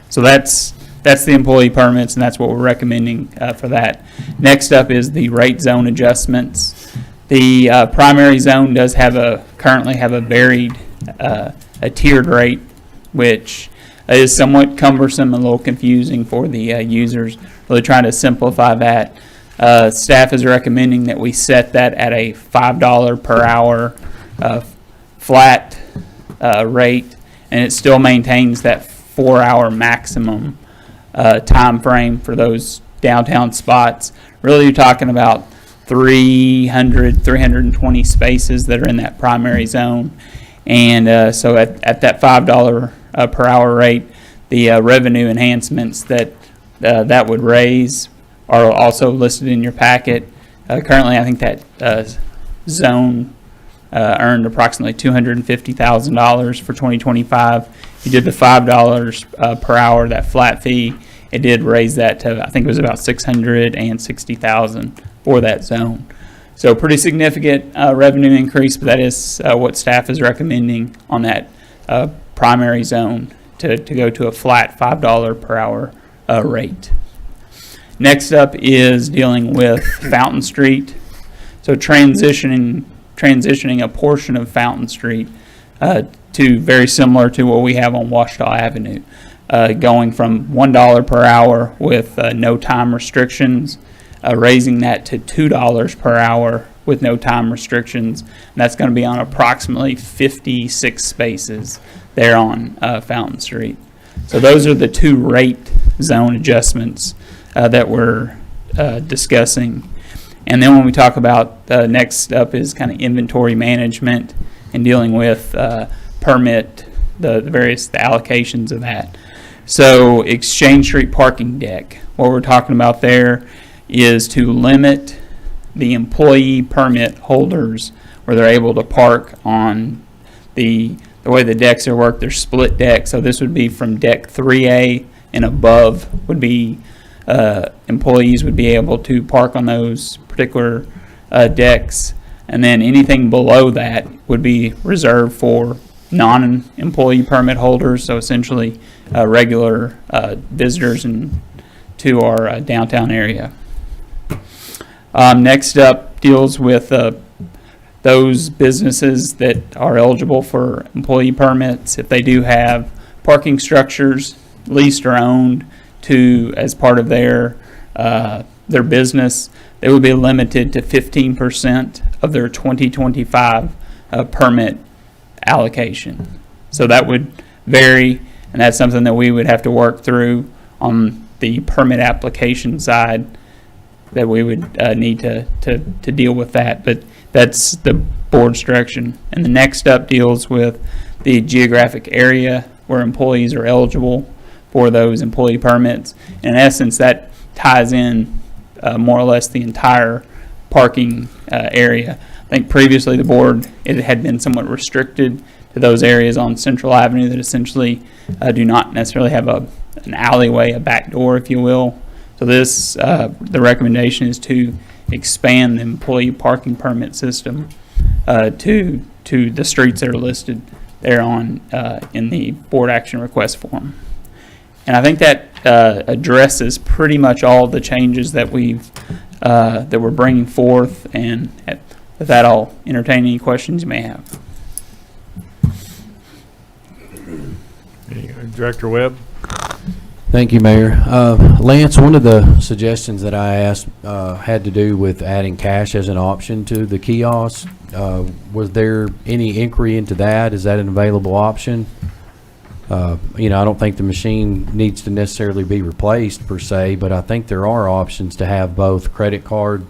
So that's the employee permits, and that's what we're recommending for that. Next up is the rate zone adjustments. The primary zone does currently have a varied a tiered rate, which is somewhat cumbersome and a little confusing for the users. Really trying to simplify that. Staff is recommending that we set that at a $5 per hour flat rate, and it still maintains that 4-hour maximum time frame for those downtown spots. Really, you're talking about 320 spaces that are in that primary zone. And so at that $5 per hour rate, the revenue enhancements that would raise are also listed in your packet. Currently, I think that zone earned approximately $250,000 for 2025. If you did the $5 per hour, that flat fee, it did raise that to, I think it was about $660,000 for that zone. So pretty significant revenue increase, but that is what staff is recommending on that primary zone to go to a flat $5 per hour rate. Next up is dealing with Fountain Street. So transitioning a portion of Fountain Street to very similar to what we have on Washita Avenue, going from $1 per hour with no time restrictions, raising that to $2 per hour with no time restrictions. And that's going to be on approximately 56 spaces there on Fountain Street. So those are the 2 rate zone adjustments that we're discussing. And then when we talk about next up is kind of inventory management and dealing with permit, the allocations of that. So Exchange Street parking deck, what we're talking about there is to limit the employee permit holders where they're able to park on the way the decks are worked. They're split decks, so this would be from deck 3A and above would be employees would be able to park on those particular decks. And then anything below that would be reserved for non-employee permit holders, so essentially regular visitors to our downtown area. Next up deals with those businesses that are eligible for employee permits. If they do have parking structures leased or owned as part of their business, they would be limited to 15% of their 2025 permit allocation. So that would vary, and that's something that we would have to work through on the permit application side, that we would need to deal with that. But that's the board's direction. And the next up deals with the geographic area where employees are eligible for those employee permits. In essence, that ties in more or less the entire parking area. I think previously the board, it had been somewhat restricted to those areas on Central Avenue that essentially do not necessarily have an alleyway, a back door, if you will. So this, the recommendation is to expand the employee parking permit system to the streets that are listed there on in the board action request form. And I think that addresses pretty much all the changes that that we're bringing forth. And with that, I'll entertain any questions you may have. Director Webb? Thank you, Mayor. Lance, one of the suggestions that I asked had to do with adding cash as an option to the kiosk. Was there any inquiry into that? Is that an available option? I don't think the machine needs to necessarily be replaced per se, but I think there are options to have both credit card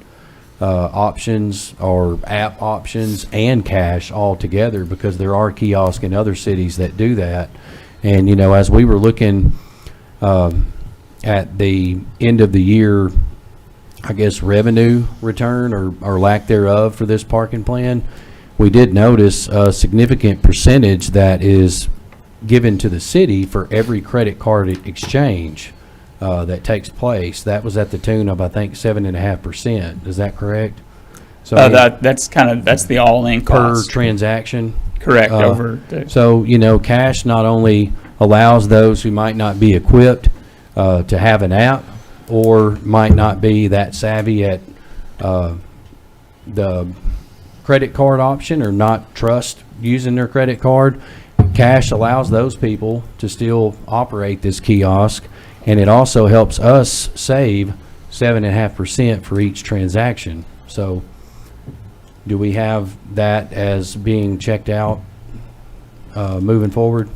options or app options and cash all together, because there are kiosks in other cities that do that. And, as we were looking at the end of the year, I guess, revenue return or lack thereof for this parking plan, we did notice a significant percentage that is given to the city for every credit card exchange that takes place. That was at the tune of, I think, 7.5%. Is that correct? So That's the all-in per cost. transaction. Correct. So, cash not only allows those who might not be equipped to have an app or might not be that savvy at the credit card option or not trust using their credit card, cash allows those people to still operate this kiosk, and it also helps us save 7.5% for each transaction. So do we have that as being checked out moving forward?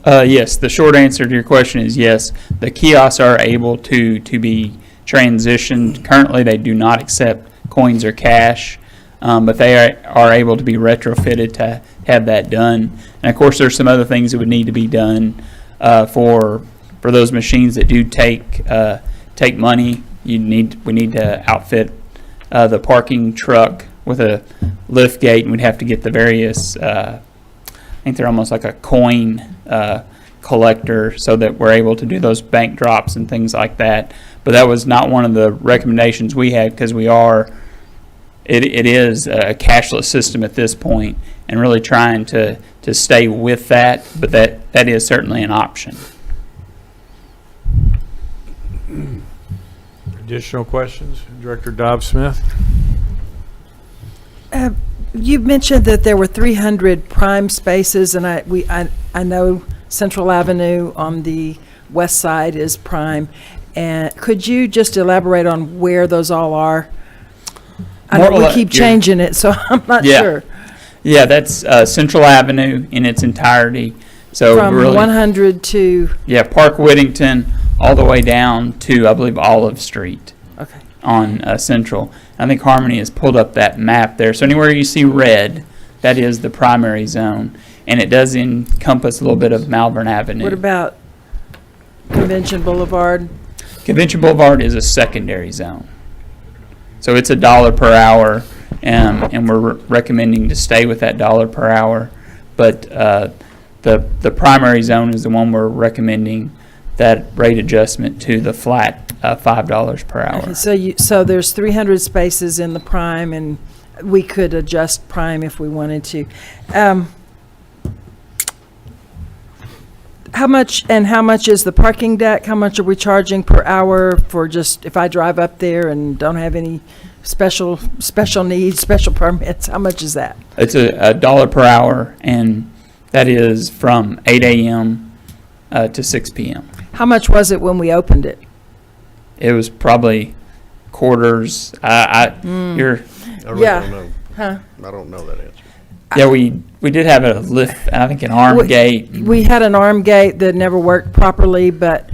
Yes, the short answer to your question is yes. The kiosks are able to be transitioned. Currently, they do not accept coins or cash, but they are able to be retrofitted to have that done. And of course, there's some other things that would need to be done for those machines that do take money. We need to outfit the parking truck with a lift gate, and we'd have to get the various. I think they're almost like a coin collector, so that we're able to do those bank drops and things like that. But that was not one of the recommendations we had, because it is a cashless system at this point, and really trying to stay with that. But that is certainly an option. Additional questions? Director Dobbs-Smith? You mentioned that there were 300 prime spaces, and I know Central Avenue on the west side is prime. And could you just elaborate on where those all are? I know we keep changing it, so I'm not sure. Yeah, that's Central Avenue in its entirety. So from really, 100 to Park Whittington all the way down to, I believe, Olive Street. Okay. On Central. I think Harmony has pulled up that map there. So anywhere you see red, that is the primary zone, and it does encompass a little bit of Malvern Avenue. What about Convention Boulevard? Convention Boulevard is a secondary zone. So it's $1 per hour, and we're recommending to stay with that $1 per hour. But the primary zone is the one we're recommending that rate adjustment to the flat $5 per hour. So there's 300 spaces in the prime, and we could adjust prime if we wanted to. How much is the parking deck? How much are we charging per hour for just, if I drive up there and don't have any special needs, special permits? How much is that? It's a dollar per hour, and that is from 8 a.m. To 6 p.m. How much was it when we opened it? It was probably quarters. I really Yeah. don't know. Huh? I don't know that answer. Yeah, we did have a lift, I think an arm gate. We had an arm gate that never worked properly, but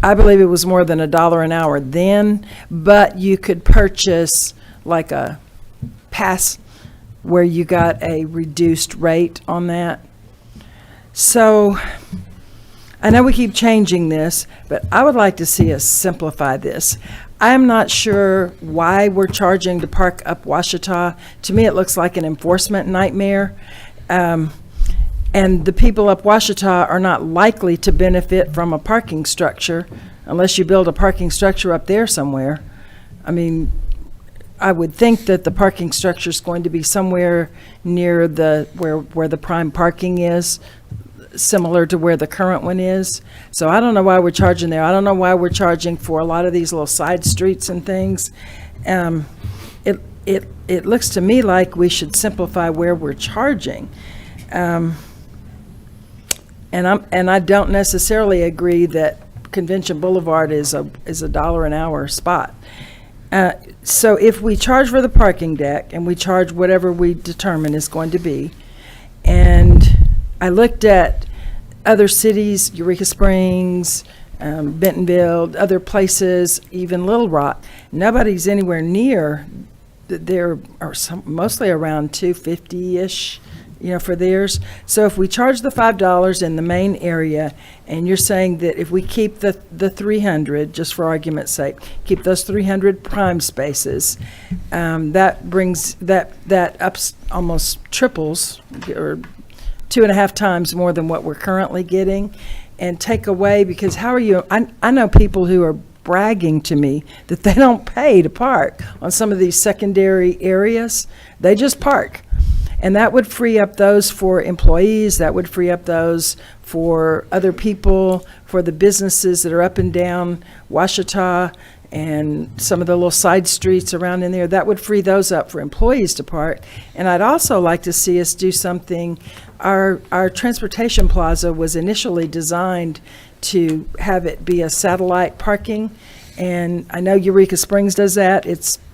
I believe it was more than $1 an hour then. But you could purchase like a pass where you got a reduced rate on that. So I know we keep changing this, but I would like to see us simplify this. I'm not sure why we're charging to park up Washita. To me, it looks like an enforcement nightmare. And the people up Washita are not likely to benefit from a parking structure unless you build a parking structure up there somewhere. I mean, I would think that the parking structure is going to be somewhere near where the prime parking is, similar to where the current one is. So I don't know why we're charging there. I don't know why we're charging for a lot of these little side streets and things. It looks to me like we should simplify where we're charging. And I don't necessarily agree that Convention Boulevard is a $1 an hour spot. So if we charge for the parking deck and we charge whatever we determine is going to be, and I looked at other cities, Eureka Springs, Bentonville, other places, even Little Rock. Nobody's anywhere near. There are mostly around $250-ish, for theirs. So if we charge the $5 in the main area, and you're saying that if we keep the 300, just for argument's sake, keep those 300 prime spaces, that brings that up almost triples or 2.5 times more than what we're currently getting, and take away, because how are you, I know people who are bragging to me that they don't pay to park on some of these secondary areas. They just park. And that would free up those for employees, that would free up those for other people, for the businesses that are up and down Washita and some of the little side streets around in there. That would free those up for employees to park. And I'd also like to see us do something. Our transportation plaza was initially designed to have it be a satellite parking. And I know Eureka Springs does that.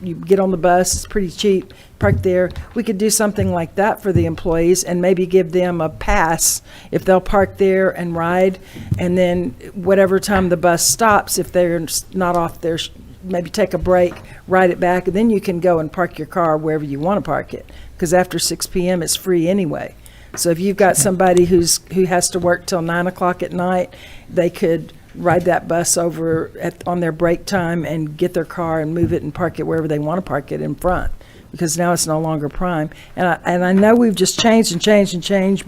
You get on the bus, it's pretty cheap, park there. We could do something like that for the employees and maybe give them a pass if they'll park there and ride. And then whatever time the bus stops, if they're not off there, maybe take a break, ride it back, and then you can go and park your car wherever you want to park it. Because after 6 p.m. it's free anyway. So if you've got somebody who has to work till 9 o'clock at night, they could ride that bus over on their break time and get their car and move it and park it wherever they want to park it in front, because now it's no longer prime. And I know we've just changed,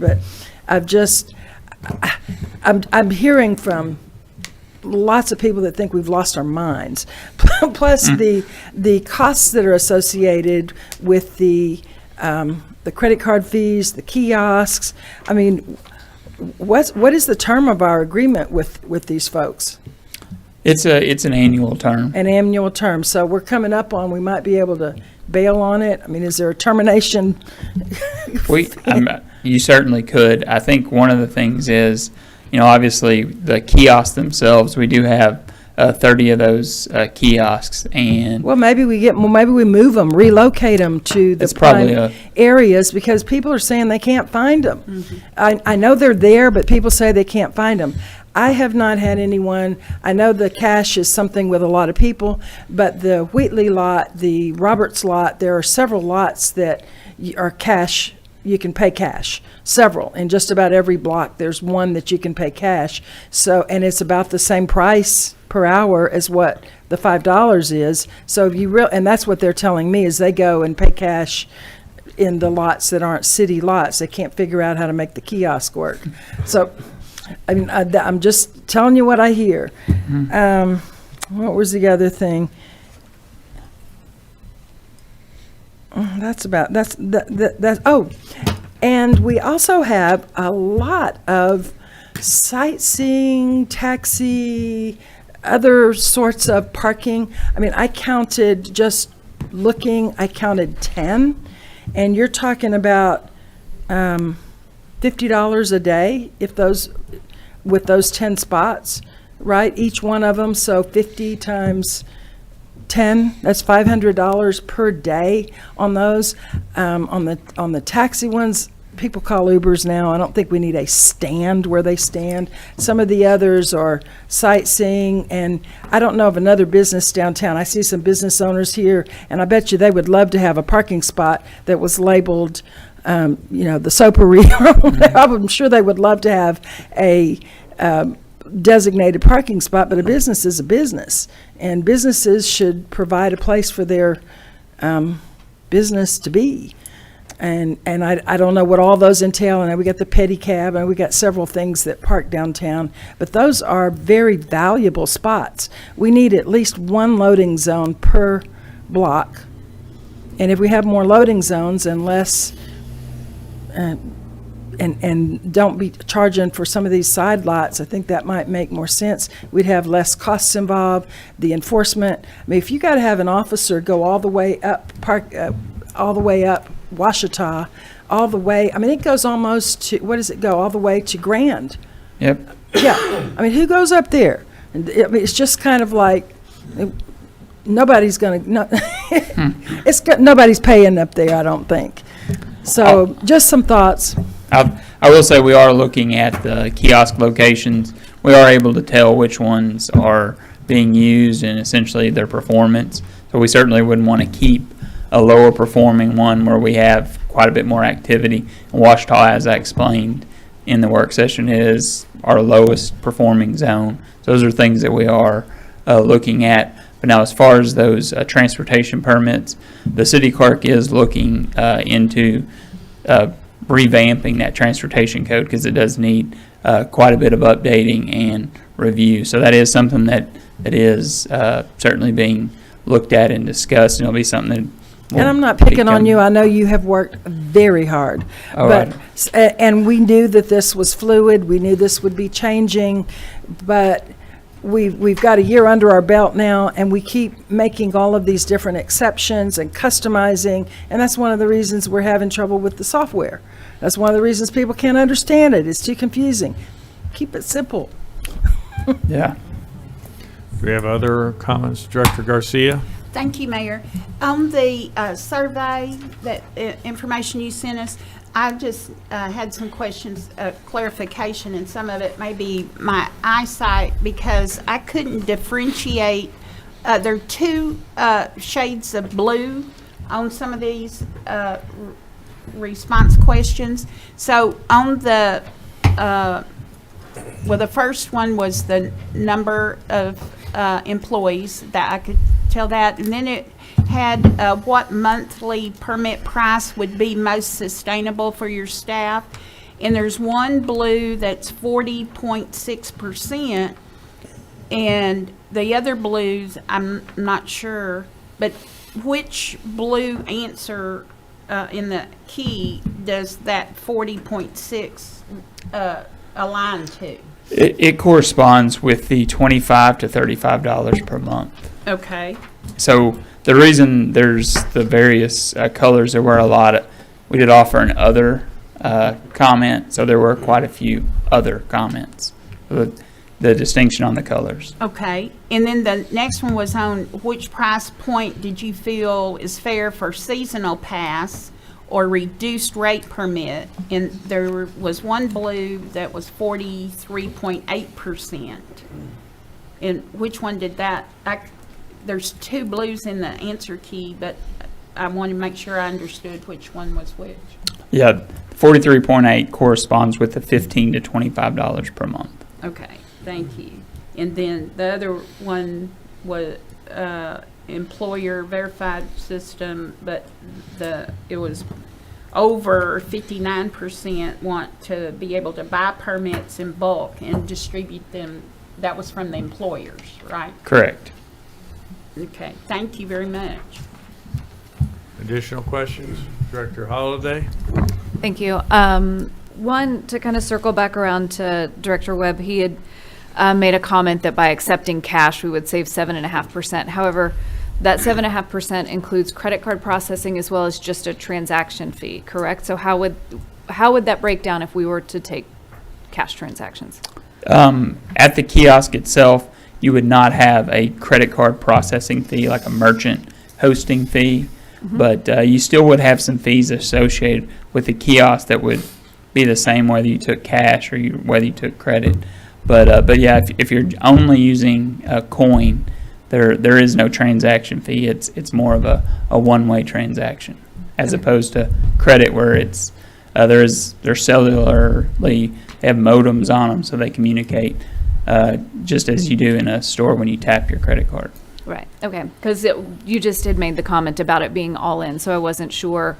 but I'm hearing from lots of people that think we've lost our minds. Plus the costs that are associated with the credit card fees, the kiosks. I mean, what is the term of our agreement with these folks? It's an annual term. An annual term. So we're coming up on, we might be able to bail on it. I mean, is there a termination? You certainly could. I think one of the things is, obviously the kiosks themselves, we do have 30 of those kiosks, and well, maybe we move them, relocate them to the prime areas, because people are saying they can't find them. Mm-hmm. I know they're there, but people say they can't find them. I have not had anyone. I know the cash is something with a lot of people, but the Wheatley lot, the Roberts lot, there are several lots that are cash. You can pay cash. Several. In just about every block, there's one that you can pay cash. So, and it's about the same price per hour as what the $5 is. So and that's what they're telling me, is they go and pay cash in the lots that aren't city lots. They can't figure out how to make the kiosk work. So I mean, I'm just telling you what I hear. What was the other thing? Oh, and we also have a lot of sightseeing, taxi, other sorts of parking. I mean, I counted, just looking, I counted 10, and you're talking about $50 a day with those 10 spots, right? Each one of them, so 50 times 10, that's $500 per day on those. On the taxi ones, people call Ubers now. I don't think we need a stand where they stand. Some of the others are sightseeing, and I don't know of another business downtown. I see some business owners here, and I bet you they would love to have a parking spot that was labeled, the Soapery. I'm sure they would love to have a designated parking spot, but a business is a business, and businesses should provide a place for their business to be. And I don't know what all those entail. And we got the pedicab, and we got several things that park downtown, but those are very valuable spots. We need at least one loading zone per block, and if we have more loading zones and less, and don't be charging for some of these side lots, I think that might make more sense. We'd have less costs involved. The enforcement, I mean, if you got to have an officer go all the way up Washita, all the way, I mean, it goes almost to, what does it go, all the way to Grand? Yep. Yeah, I mean, who goes up there? And it's just kind of like, nobody's gonna, nobody's paying up there, I don't think. So, just some thoughts. I will say we are looking at the kiosk locations. We are able to tell which ones are being used and essentially their performance. So we certainly wouldn't want to keep a lower performing one where we have quite a bit more activity. And Washita, as I explained in the work session, is our lowest performing zone. So those are things that we are looking at. But now as far as those transportation permits, the city clerk is looking into revamping that transportation code because it does need quite a bit of updating and review. So that is something that is certainly being looked at and discussed, and it'll be something that and I'm not picking on you. I know you have worked very hard. And we knew that this was fluid. We knew this would be changing. But we've got a year under our belt now, and we keep making all of these different exceptions and customizing. And that's one of the reasons we're having trouble with the software. That's one of the reasons people can't understand it. It's too confusing. Keep it simple. Yeah. Do we have other comments, Director Garcia? Thank you, Mayor. On the survey, that information you sent us, I just had some questions, clarification, and some of it may be my eyesight because I couldn't differentiate. There are two shades of blue on some of these response questions. So on the, the first one was the number of employees, that I could tell that, and then it had what monthly permit price would be most sustainable for your staff, and there's one blue that's 40.6%, and the other blues I'm not sure, but which blue answer in the key does that 40.6 align to? It corresponds with the $25 to $35 per month. Okay. So the reason there's the various colors, there were a lot of, we did offer an other comment, so there were quite a few other comments. The distinction on the colors. Okay, and then the next one was on which price point did you feel is fair for seasonal pass or reduced rate permit? And there was one blue that was 43.8%. And which one did that? There's two blues in the answer key, but I wanted to make sure I understood which one was which. Yeah, 43.8 corresponds with the $15 to $25 per month. Okay, thank you. And then the other one was employer verified system, but it was over 59% want to be able to buy permits in bulk and distribute them. That was from the employers, right? Correct. Okay, thank you very much. Additional questions? Director Holliday? Thank you. One, to kind of circle back around to Director Webb, he had made a comment that by accepting cash, we would save 7.5%. However, that 7.5% includes credit card processing as well as just a transaction fee, correct? So how would that break down if we were to take cash transactions? At the kiosk itself, you would not have a credit card processing fee like a merchant hosting fee, but you still would have some fees associated with the kiosk that would be the same whether you took cash or whether you took credit. But yeah, if you're only using a coin, there is no transaction fee. It's more of a one-way transaction as opposed to credit where it's they're cellularly, they have modems on them so they communicate just as you do in a store when you tap your credit card. Right, okay, because you just had made the comment about it being all in, so I wasn't sure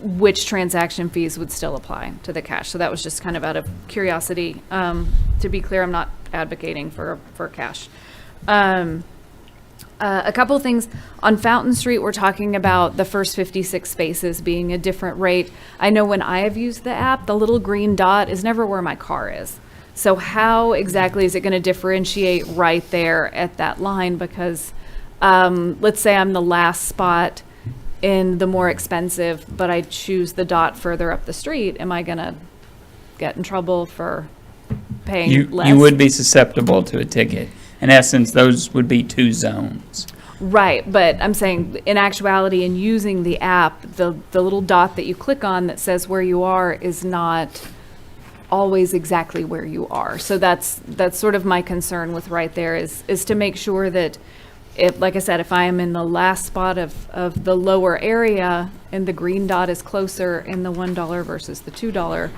which transaction fees would still apply to the cash. So that was just kind of out of curiosity. To be clear, I'm not advocating for cash. A couple things. On Fountain Street, we're talking about the first 56 spaces being a different rate. I know when I have used the app, the little green dot is never where my car is. So how exactly is it going to differentiate right there at that line? Because let's say I'm the last spot in the more expensive, but I choose the dot further up the street. Am I going to get in trouble for paying less? You would be susceptible to a ticket. In essence, those would be two zones. Right, but I'm saying in actuality, in using the app, the little dot that you click on that says where you are is not always exactly where you are. So that's sort of my concern with right there is to make sure that if, like I said, if I am in the last spot of the lower area and the green dot is closer in the $1 versus the $2,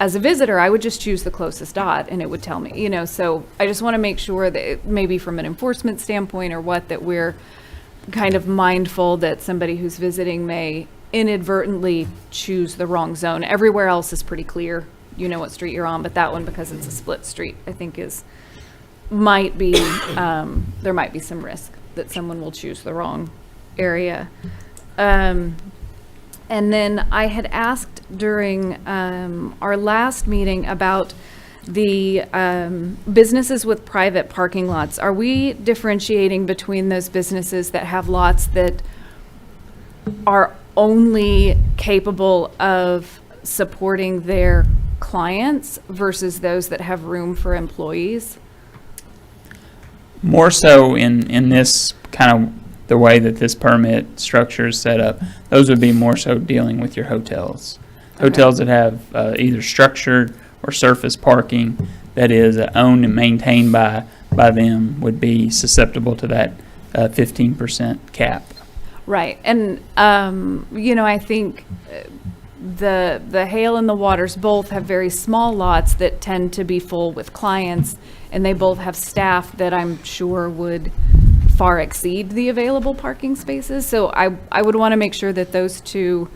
as a visitor, I would just choose the closest dot and it would tell me, so I just want to make sure that maybe from an enforcement standpoint or what, that we're kind of mindful that somebody who's visiting may inadvertently choose the wrong zone. Everywhere else is pretty clear. You know what street you're on, but that one, because it's a split street, I think might be, there might be some risk that someone will choose the wrong area. And then I had asked during our last meeting about the businesses with private parking lots. Are we differentiating between those businesses that have lots that are only capable of supporting their clients versus those that have room for employees? More so in this kind of the way that this permit structure is set up, those would be more so dealing with your hotels. Hotels that have either structured or surface parking that is owned and maintained by them would be susceptible to that 15% cap. Right, and I think the Hale and the Waters both have very small lots that tend to be full with clients, and they both have staff that I'm sure would far exceed the available parking spaces. So I would want to make sure that those two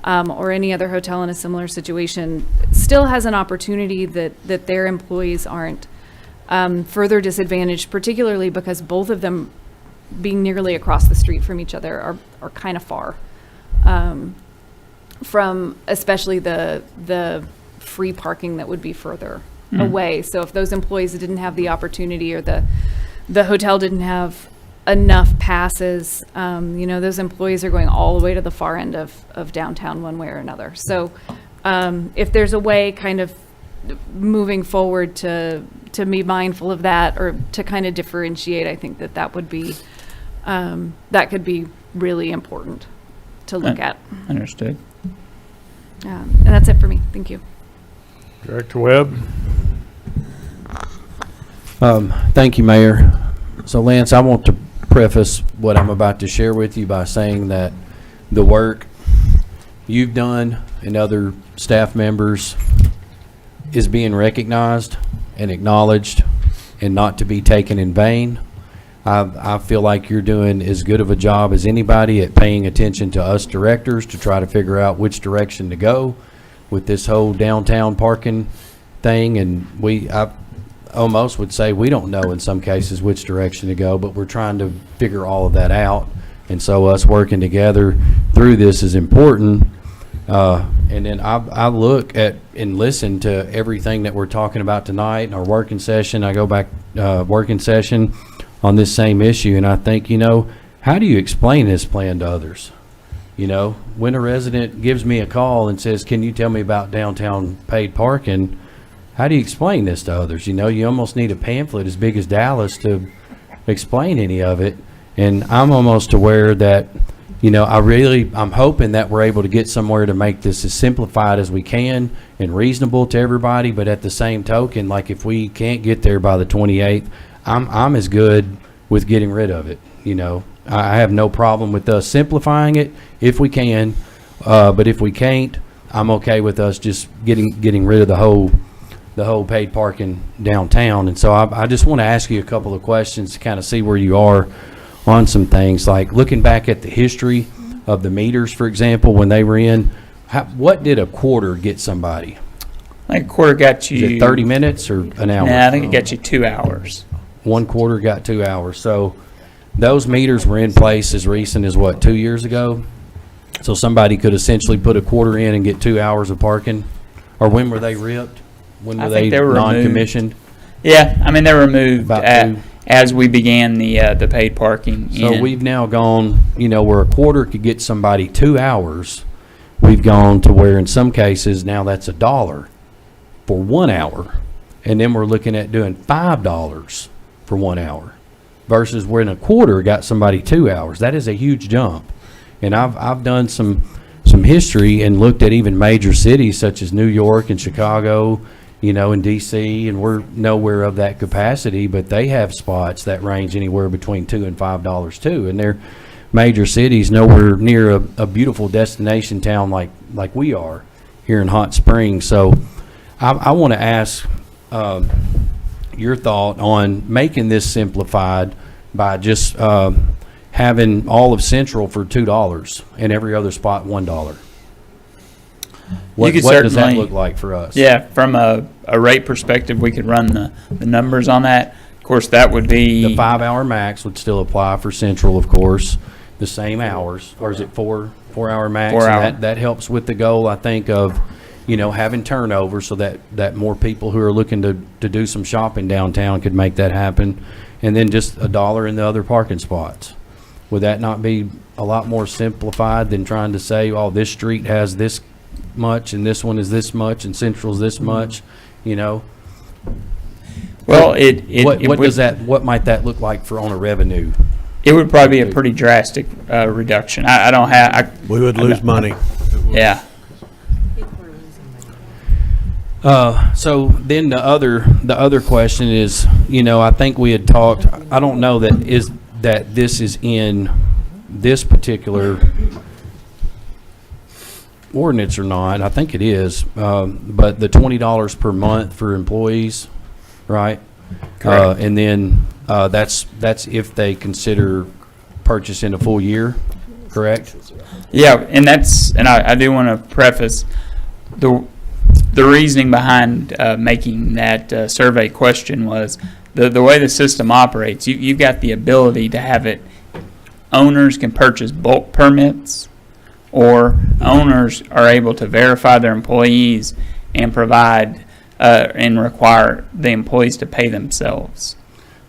or any other hotel in a similar situation still has an opportunity that their employees aren't further disadvantaged, particularly because both of them being nearly across the street from each other are kind of far from especially the free parking that would be further away. So if those employees didn't have the opportunity or the hotel didn't have enough passes, those employees are going all the way to the far end of downtown one way or another. So if there's a way kind of moving forward to be mindful of that or to kind of differentiate, I think that would be, that could be really important to look at. Understood. And that's it for me. Thank you. Director Webb? Thank you, Mayor. So Lance, I want to preface what I'm about to share with you by saying that the work you've done and other staff members is being recognized and acknowledged and not to be taken in vain. I feel like you're doing as good of a job as anybody at paying attention to us directors to try to figure out which direction to go with this whole downtown parking thing. And I almost would say we don't know in some cases which direction to go, but we're trying to figure all of that out. And so us working together through this is important. And then I look at and listen to everything that we're talking about tonight in our working session. I go back working session on this same issue, and I think, how do you explain this plan to others? When a resident gives me a call and says, can you tell me about downtown paid parking? How do you explain this to others? You almost need a pamphlet as big as Dallas to explain any of it. And I'm almost aware that, I'm hoping that we're able to get somewhere to make this as simplified as we can and reasonable to everybody. But at the same token, like if we can't get there by the 28th, I'm as good with getting rid of it. I have no problem with us simplifying it if we can. But if we can't, I'm okay with us just getting rid of the whole paid parking downtown. And so I just want to ask you a couple of questions to kind of see where you are on some things, like looking back at the history of the meters, for example, when they were in. What did a quarter get somebody? I think a quarter got you. Is it 30 minutes or an hour? Nah, I think it got you 2 hours. 1 quarter got 2 hours. So those meters were in place as recent as 2 years ago? So somebody could essentially put a quarter in and get 2 hours of parking? Or when were they ripped? When were they non-commissioned? Yeah, I mean, they were removed About as we began the paid parking. So we've now gone, where a quarter could get somebody 2 hours, we've gone to where in some cases now that's $1 for 1 hour. And then we're looking at doing $5 for 1 hour versus when a quarter got somebody 2 hours. That is a huge jump. And I've done some history and looked at even major cities such as New York and Chicago, and DC, and we're nowhere of that capacity, but they have spots that range anywhere between $2 and $5 too. And they're major cities, nowhere near a beautiful destination town like we are here in Hot Springs. So I want to ask your thought on making this simplified by just having all of Central for $2 and every other spot $1. What does that look like for us? Yeah, from a rate perspective, we could run the numbers on that. Of course, that would be... The 5-hour max would still apply for Central, of course, the same hours. Or is it 4-hour max? 4 hour. And that helps with the goal, I think, of, having turnover so that more people who are looking to do some shopping downtown could make that happen. And then just $1 in the other parking spots. Would that not be a lot more simplified than trying to say, oh, this street has this much and this one is this much and Central's this much, Well, what might that look like on a revenue? It would probably be a pretty drastic reduction. I don't have. We would lose money. Yeah. So then the other question is, I think we had talked. I don't know that this is in this particular ordinance or not. I think it is, but the $20 per month for employees, right? Correct. And then that's if they consider purchasing a full year, correct? Yeah, and I do want to preface the reasoning behind making that survey question was the way the system operates. You've got the ability to have it. Owners can purchase bulk permits, or owners are able to verify their employees and provide and require the employees to pay themselves.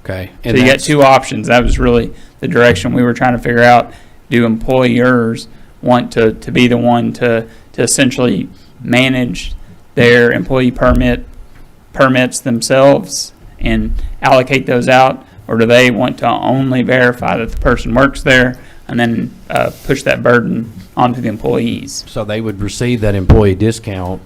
Okay. So you got two options. That was really the direction we were trying to figure out. Do employers want to be the one to essentially manage their employee permits themselves and allocate those out, or do they want to only verify that the person works there and then push that burden onto the employees? So they would receive that employee discount,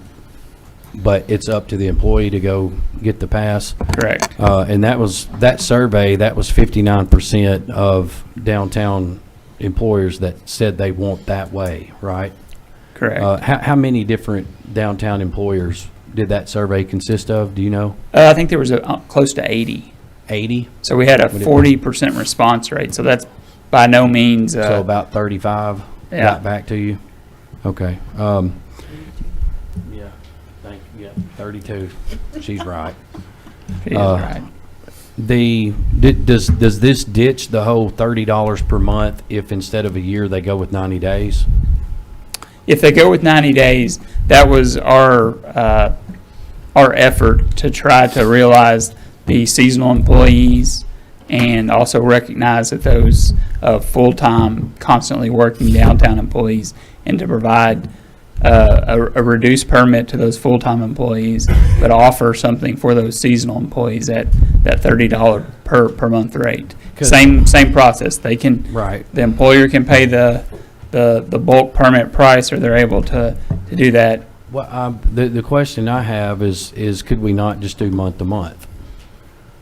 but it's up to the employee to go get the pass. Correct. And that survey, that was 59% of downtown employers that said they want that way, right? Correct. How many different downtown employers did that survey consist of? Do you know? I think there was close to 80. 80? So we had a Would it be- 40% response rate, so that's by no means, So about 35 yeah. got back to you? Okay. Yeah, 32. She's right. is right. Does this ditch the whole $30 per month if instead of a year they go with 90 days? If they go with 90 days, that was our effort to try to realize the seasonal employees and also recognize that those full-time, constantly working downtown employees, and to provide a reduced permit to those full-time employees, but offer something for those seasonal employees at that $30 per month rate. Same process. They can, Right. the employer can pay the bulk permit price, or they're able to do that. Well, the question I have is could we not just do month to month?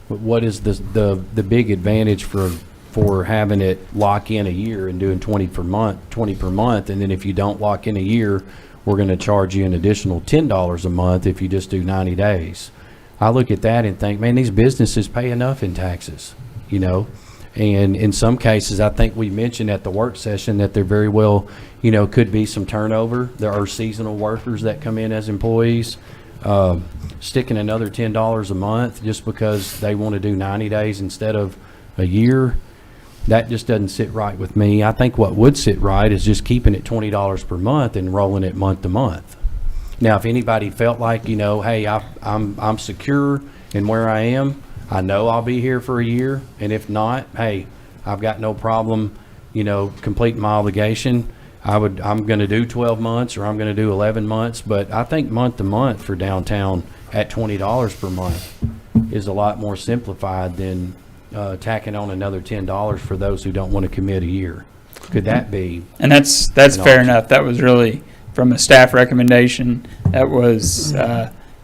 What is the big advantage for having it lock in a year and doing 20 per month, and then if you don't lock in a year, we're going to charge you an additional $10 a month if you just do 90 days. I look at that and think, man, these businesses pay enough in taxes, you know? And in some cases, I think we mentioned at the work session that there very well, you know, could be some turnover. There are seasonal workers that come in as employees. Sticking another $10 a month just because they want to do 90 days instead of a year, that just doesn't sit right with me. I think what would sit right is just keeping it $20 per month and rolling it month to month. Now, if anybody felt like, you know, hey, I'm secure in where I am, I know I'll be here for a year, and if not, hey, I've got no problem, you know, completing my obligation. I'm going to do 12 months or I'm going to do 11 months, but I think month to month for downtown at $20 per month is a lot more simplified than tacking on another $10 for those who don't want to commit a year. Could that be? And that's fair enough. That was really from a staff recommendation. That was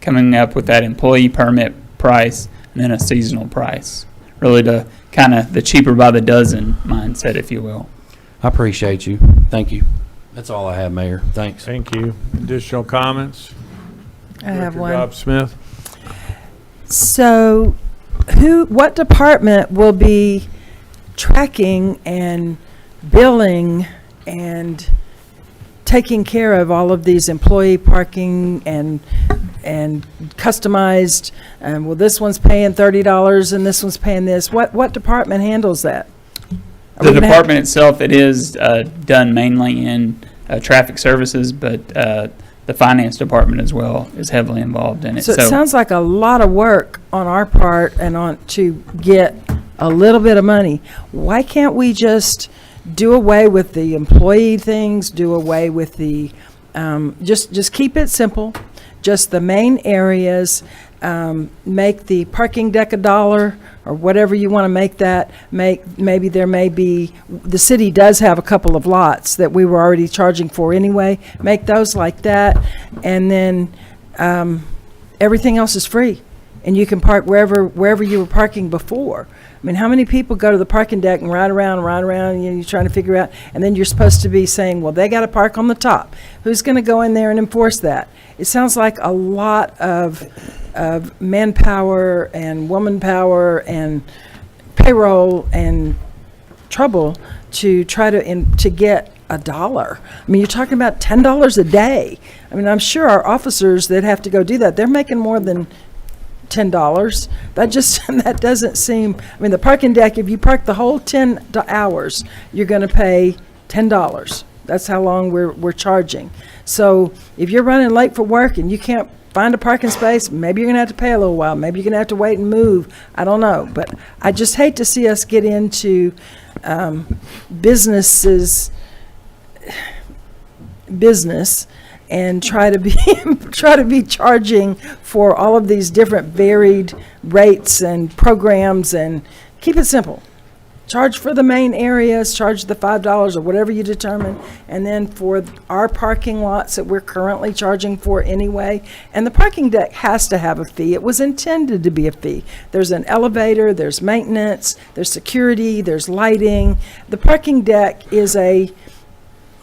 coming up with that employee permit price and then a seasonal price. Really to kind of the cheaper by the dozen mindset, if you will. I appreciate you. Thank you. That's all I have, Mayor. Thanks. Thank you. Additional comments? I have Director one. Dobb Smith? So, what department will be tracking and billing and taking care of all of these employee parking and customized? Well, this one's paying $30 and this one's paying this. What department handles that? Are The we gonna have- department itself, it is done mainly in traffic services, but the finance department as well is heavily involved in it. So it sounds like a lot of work on our part and on to get a little bit of money. Why can't we just do away with the employee things, do away with the, just keep it simple, just the main areas, make the parking deck $1 or whatever you want to make that, maybe there may be, the city does have a couple of lots that we were already charging for anyway, make those like that, and then everything else is free. And you can park wherever you were parking before. I mean, how many people go to the parking deck and ride around, you know, you're trying to figure out, and then you're supposed to be saying, well, they got to park on the top. Who's going to go in there and enforce that? It sounds like a lot of manpower and woman power and payroll and trouble to try to get $1. I mean, you're talking about $10 a day. I mean, I'm sure our officers that have to go do that, they're making more than $10. That doesn't seem, I mean, the parking deck, if you park the whole 10 hours, you're going to pay $10. That's how long we're charging. So if you're running late for work and you can't find a parking space, maybe you're going to have to pay a little while. Maybe you're going to have to wait and move. I don't know. But I just hate to see us get into business and try to be charging for all of these different varied rates and programs, and keep it simple. Charge for the main areas, charge the $5 or whatever you determine, and then for our parking lots that we're currently charging for anyway. And the parking deck has to have a fee. It was intended to be a fee. There's an elevator, there's maintenance, there's security, there's lighting. The parking deck is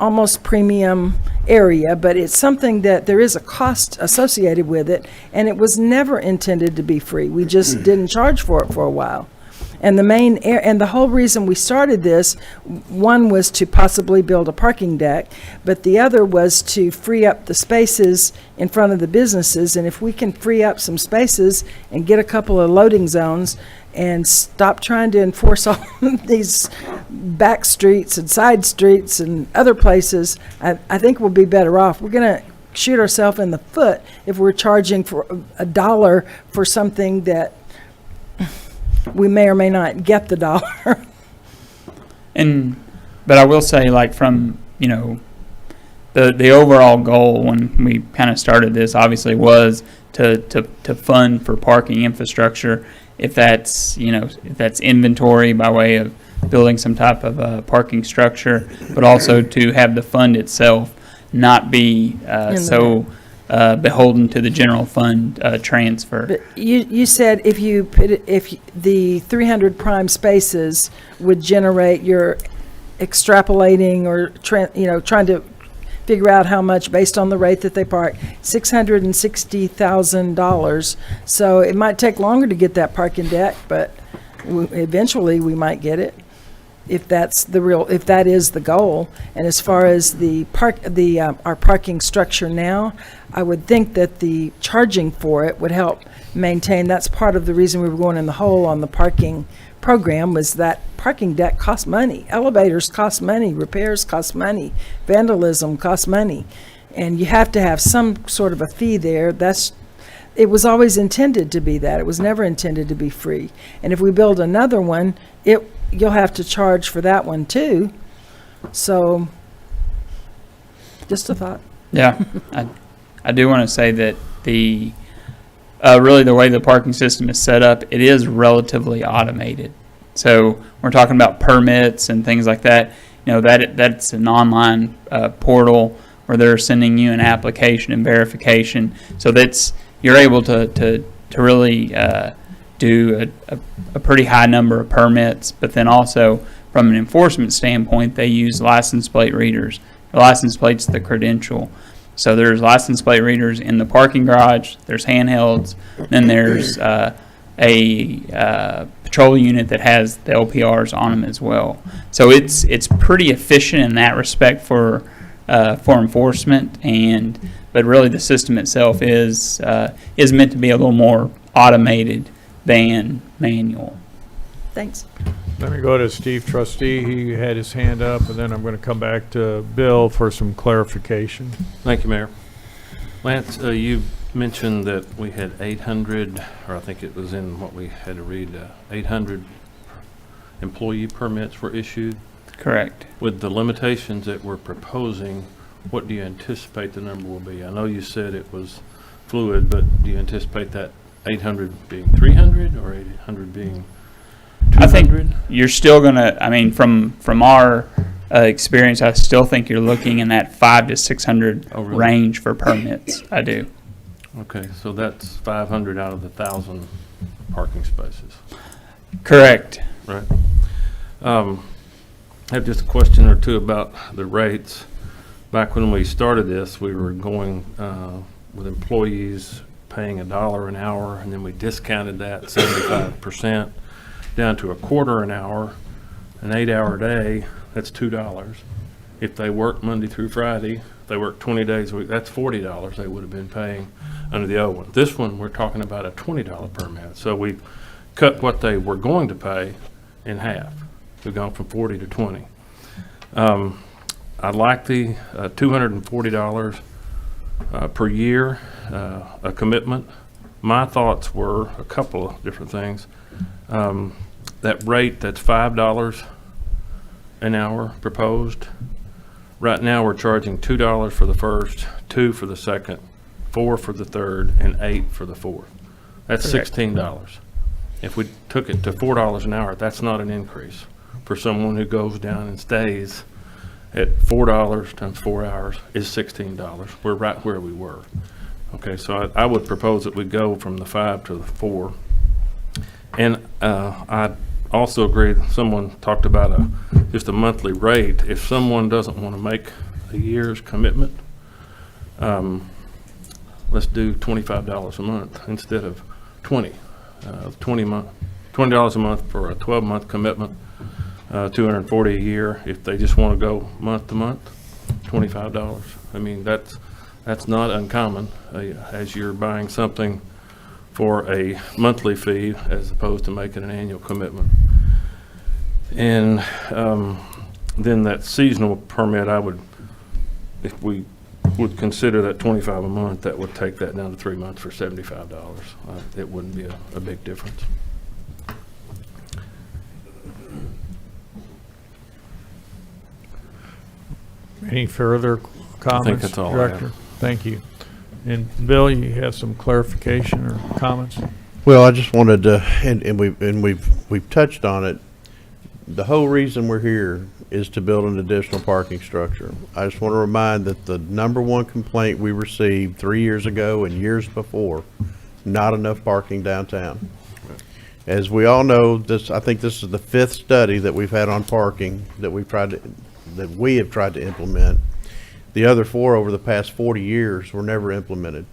almost premium area, but it's something that there is a cost associated with it, and it was never intended to be free. We just didn't charge for it for a while. And the whole reason we started this, one was to possibly build a parking deck, but the other was to free up the spaces in front of the businesses. And if we can free up some spaces and get a couple of loading zones and stop trying to enforce all these back streets and side streets and other places, I think we'll be better off. We're going to shoot ourselves in the foot if we're charging for $1 for something that we may or may not get the dollar. But I will say, like, from, you know, the overall goal when we kind of started this obviously was to fund for parking infrastructure, if that's, you know, if that's inventory by way of building some type of parking structure, but also to have the fund itself not be beholden to the general fund transfer. But you said if the 300 prime spaces would generate, your extrapolating or trying to figure out how much based on the rate that they park, $660,000. So it might take longer to get that parking deck, but eventually we might get it. If that is the goal. And as far as our parking structure now, I would think that the charging for it would help maintain. That's part of the reason we were going in the hole on the parking program, was that parking deck costs money. Elevators cost money, repairs cost money, vandalism costs money. And you have to have some sort of a fee there. It was always intended to be that. It was never intended to be free. And if we build another one, you'll have to charge for that one too. So, just a thought. Yeah, I do want to say that really the way the parking system is set up, it is relatively automated. So we're talking about permits and things like that. You know, that's an online portal where they're sending you an application and verification. So you're able to really do a pretty high number of permits, but then also from an enforcement standpoint, they use license plate readers. The license plate's the credential. So there's license plate readers in the parking garage, there's handhelds, then there's a patrol unit that has the LPRs on them as well. So it's pretty efficient in that respect for enforcement, but really the system itself is meant to be a little more automated than manual. Thanks. Let me go to Steve Trustee. He had his hand up, and then I'm going to come back to Bill for some clarification. Thank you, Mayor. Lance, you mentioned that we had 800, or I think it was in what we had to read, 800 employee permits were issued. Correct. With the limitations that we're proposing, what do you anticipate the number will be? I know you said it was fluid, but do you anticipate that 800 being 300 or 800 being 200? I think you're still going to, I mean, from our experience, I still think you're looking in that 500 to 600 really? range for permits. I do. Okay, so that's 500 out of the 1,000 parking spaces. Correct. Right. I have just a question or two about the rates. Back when we started this, we were going with employees paying $1 an hour, and then we discounted that 75% down to $0.25 an hour, an 8-hour day, that's $2. If they work Monday through Friday, if they work 20 days a week, that's $40 they would have been paying under the old one. This one, we're talking about a $20 permit. So we cut what they were going to pay in half. We've gone from 40 to 20. I like the $240 per year, a commitment. My thoughts were a couple of different things. That rate that's $5 an hour proposed. Right now we're charging $2 for the first, $2 for the second, $4 for the third, and $8 for the fourth. That's Correct. $16. If we took it to $4 an hour, that's not an increase. For someone who goes down and stays at $4 times 4 hours is $16. We're right where we were. Okay, so I would propose that we go from the 5 to the 4. And I also agree, someone talked about just a monthly rate. If someone doesn't want to make a year's commitment. Let's do $25 a month instead of $20 a month for a 12-month commitment, $240 a year. If they just want to go month to month, $25. I mean, that's not uncommon as you're buying something for a monthly fee as opposed to making an annual commitment. And then that seasonal permit, if we would consider that 25 a month, that would take that down to 3 months for $75. It wouldn't be a big difference. Any further comments, that's all I Director? have. Thank you. And Bill, you have some clarification or comments? Well, I just wanted to, and we've touched on it. The whole reason we're here is to build an additional parking structure. I just want to remind that the #1 complaint we received 3 years ago and years before, not enough parking downtown. As we all know, I think this is the 5th study that we've had on parking that we have tried to implement. The other 4 over the past 40 years were never implemented.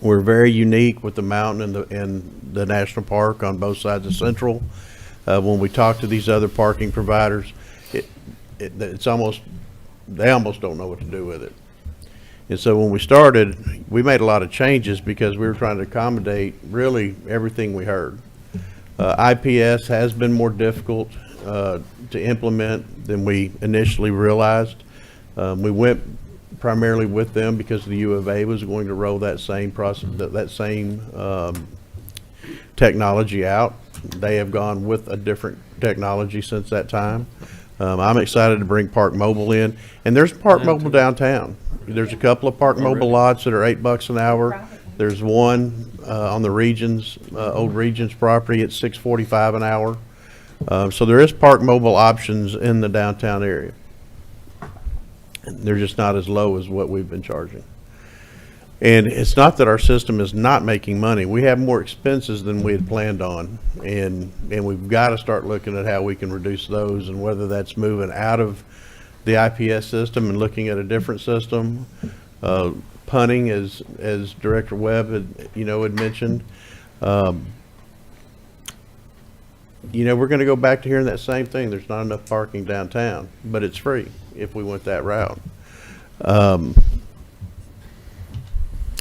We're very unique with the mountain and the national park on both sides of Central. When we talk to these other parking providers, they almost don't know what to do with it. And so when we started, we made a lot of changes because we were trying to accommodate really everything we heard. IPS has been more difficult to implement than we initially realized. We went primarily with them because the U of A was going to roll that same process, that same technology out. They have gone with a different technology since that time. I'm excited to bring Park Mobile in, and there's Park Mobile downtown. There's a couple of Park Mobile lots that are $8 an hour. There's one on the Regions, old Regions property at $6.45 an hour. So there is Park Mobile options in the downtown area. They're just not as low as what we've been charging. And it's not that our system is not making money. We have more expenses than we had planned on. And we've got to start looking at how we can reduce those, and whether that's moving out of the IPS system and looking at a different system. Punting, as Director Webb had mentioned. We're going to go back to hearing that same thing. There's not enough parking downtown, but it's free if we went that route.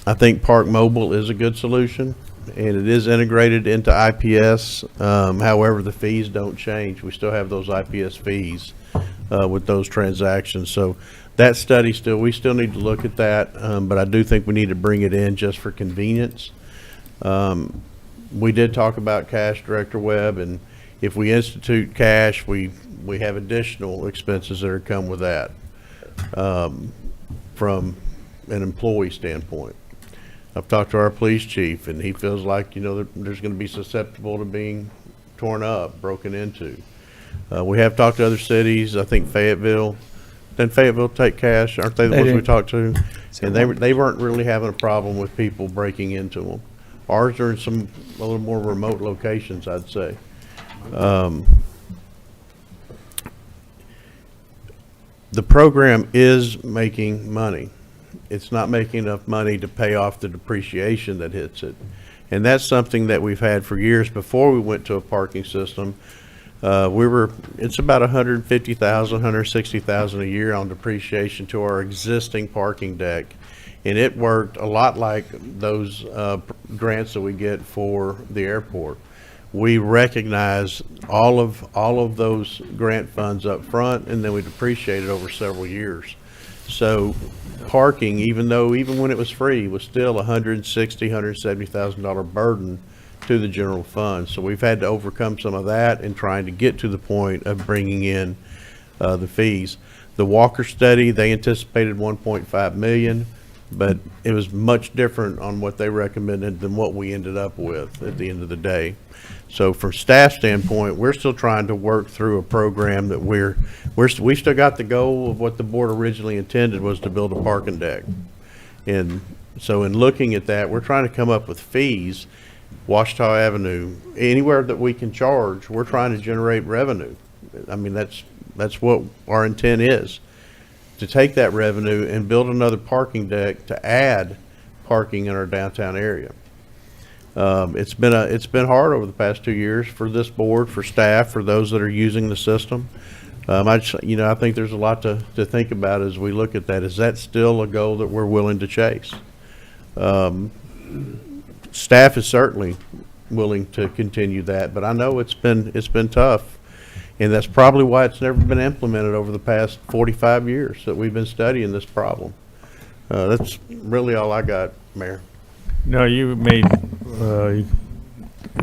I think Park Mobile is a good solution, and it is integrated into IPS. However, the fees don't change. We still have those IPS fees with those transactions. So that study we still need to look at that, but I do think we need to bring it in just for convenience. We did talk about cash, Director Webb, and if we institute cash, we have additional expenses that are come with that from an employee standpoint. I've talked to our police chief, and he feels like, there's going to be susceptible to being torn up, broken into. We have talked to other cities. I think Fayetteville. Didn't Fayetteville take cash? Aren't they the ones we talked to? And they weren't really having a problem with people breaking into them. Ours are in a little more remote locations, I'd say. The program is making money. It's not making enough money to pay off the depreciation that hits it. And that's something that we've had for years before we went to a parking system. It's about $150,000, $160,000 a year on depreciation to our existing parking deck. And it worked a lot like those grants that we get for the airport. We recognize all of those grant funds up front, and then we depreciate it over several years. So parking, even when it was free, was still $160,000, $170,000 burden to the general fund. So we've had to overcome some of that in trying to get to the point of bringing in the fees. The Walker study, they anticipated $1.5 million, but it was much different on what they recommended than what we ended up with at the end of the day. So from staff standpoint, we're still trying to work through a program that we still got the goal of what the board originally intended was to build a parking deck. And so in looking at that, we're trying to come up with fees, Washita Avenue, anywhere that we can charge, we're trying to generate revenue. I mean, that's what our intent is, to take that revenue and build another parking deck to add parking in our downtown area. It's been hard over the past 2 years for this board, for staff, for those that are using the system. I think there's a lot to think about as we look at that. Is that still a goal that we're willing to chase? Staff is certainly willing to continue that, but I know it's been tough, and that's probably why it's never been implemented over the past 45 years that we've been studying this problem. That's really all I got, Mayor. No, you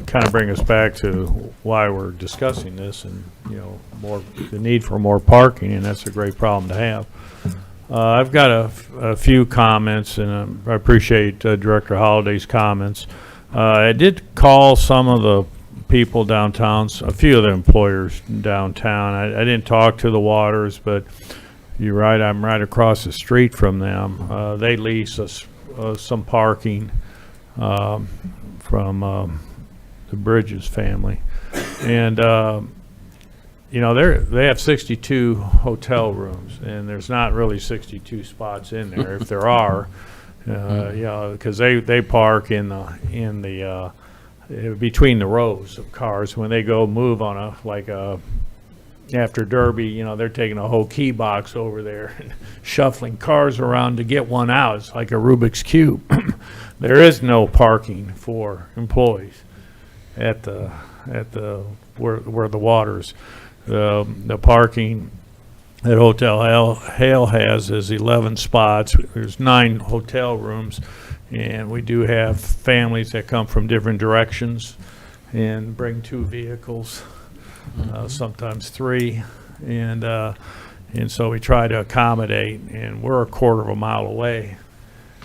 kind of bring us back to why we're discussing this, and the need for more parking, and that's a great problem to have. I've got a few comments, and I appreciate Director Holliday's comments. I did call some of the people downtown, a few of the employers downtown. I didn't talk to the Waters, but you're right, I'm right across the street from them. They lease us some parking from the Bridges family, and they have 62 hotel rooms, and there's not really 62 spots in there. If there are, because they park in the between the rows of cars when they go move on after Derby. They're taking a whole key box over there and shuffling cars around to get one out. It's like a Rubik's Cube. There is no parking for employees at where the Waters. The parking that Hotel Hale has is 11 spots. There's 9 hotel rooms, and we do have families that come from different directions and bring 2 vehicles, sometimes 3, and so we try to accommodate. And we're a quarter of a mile away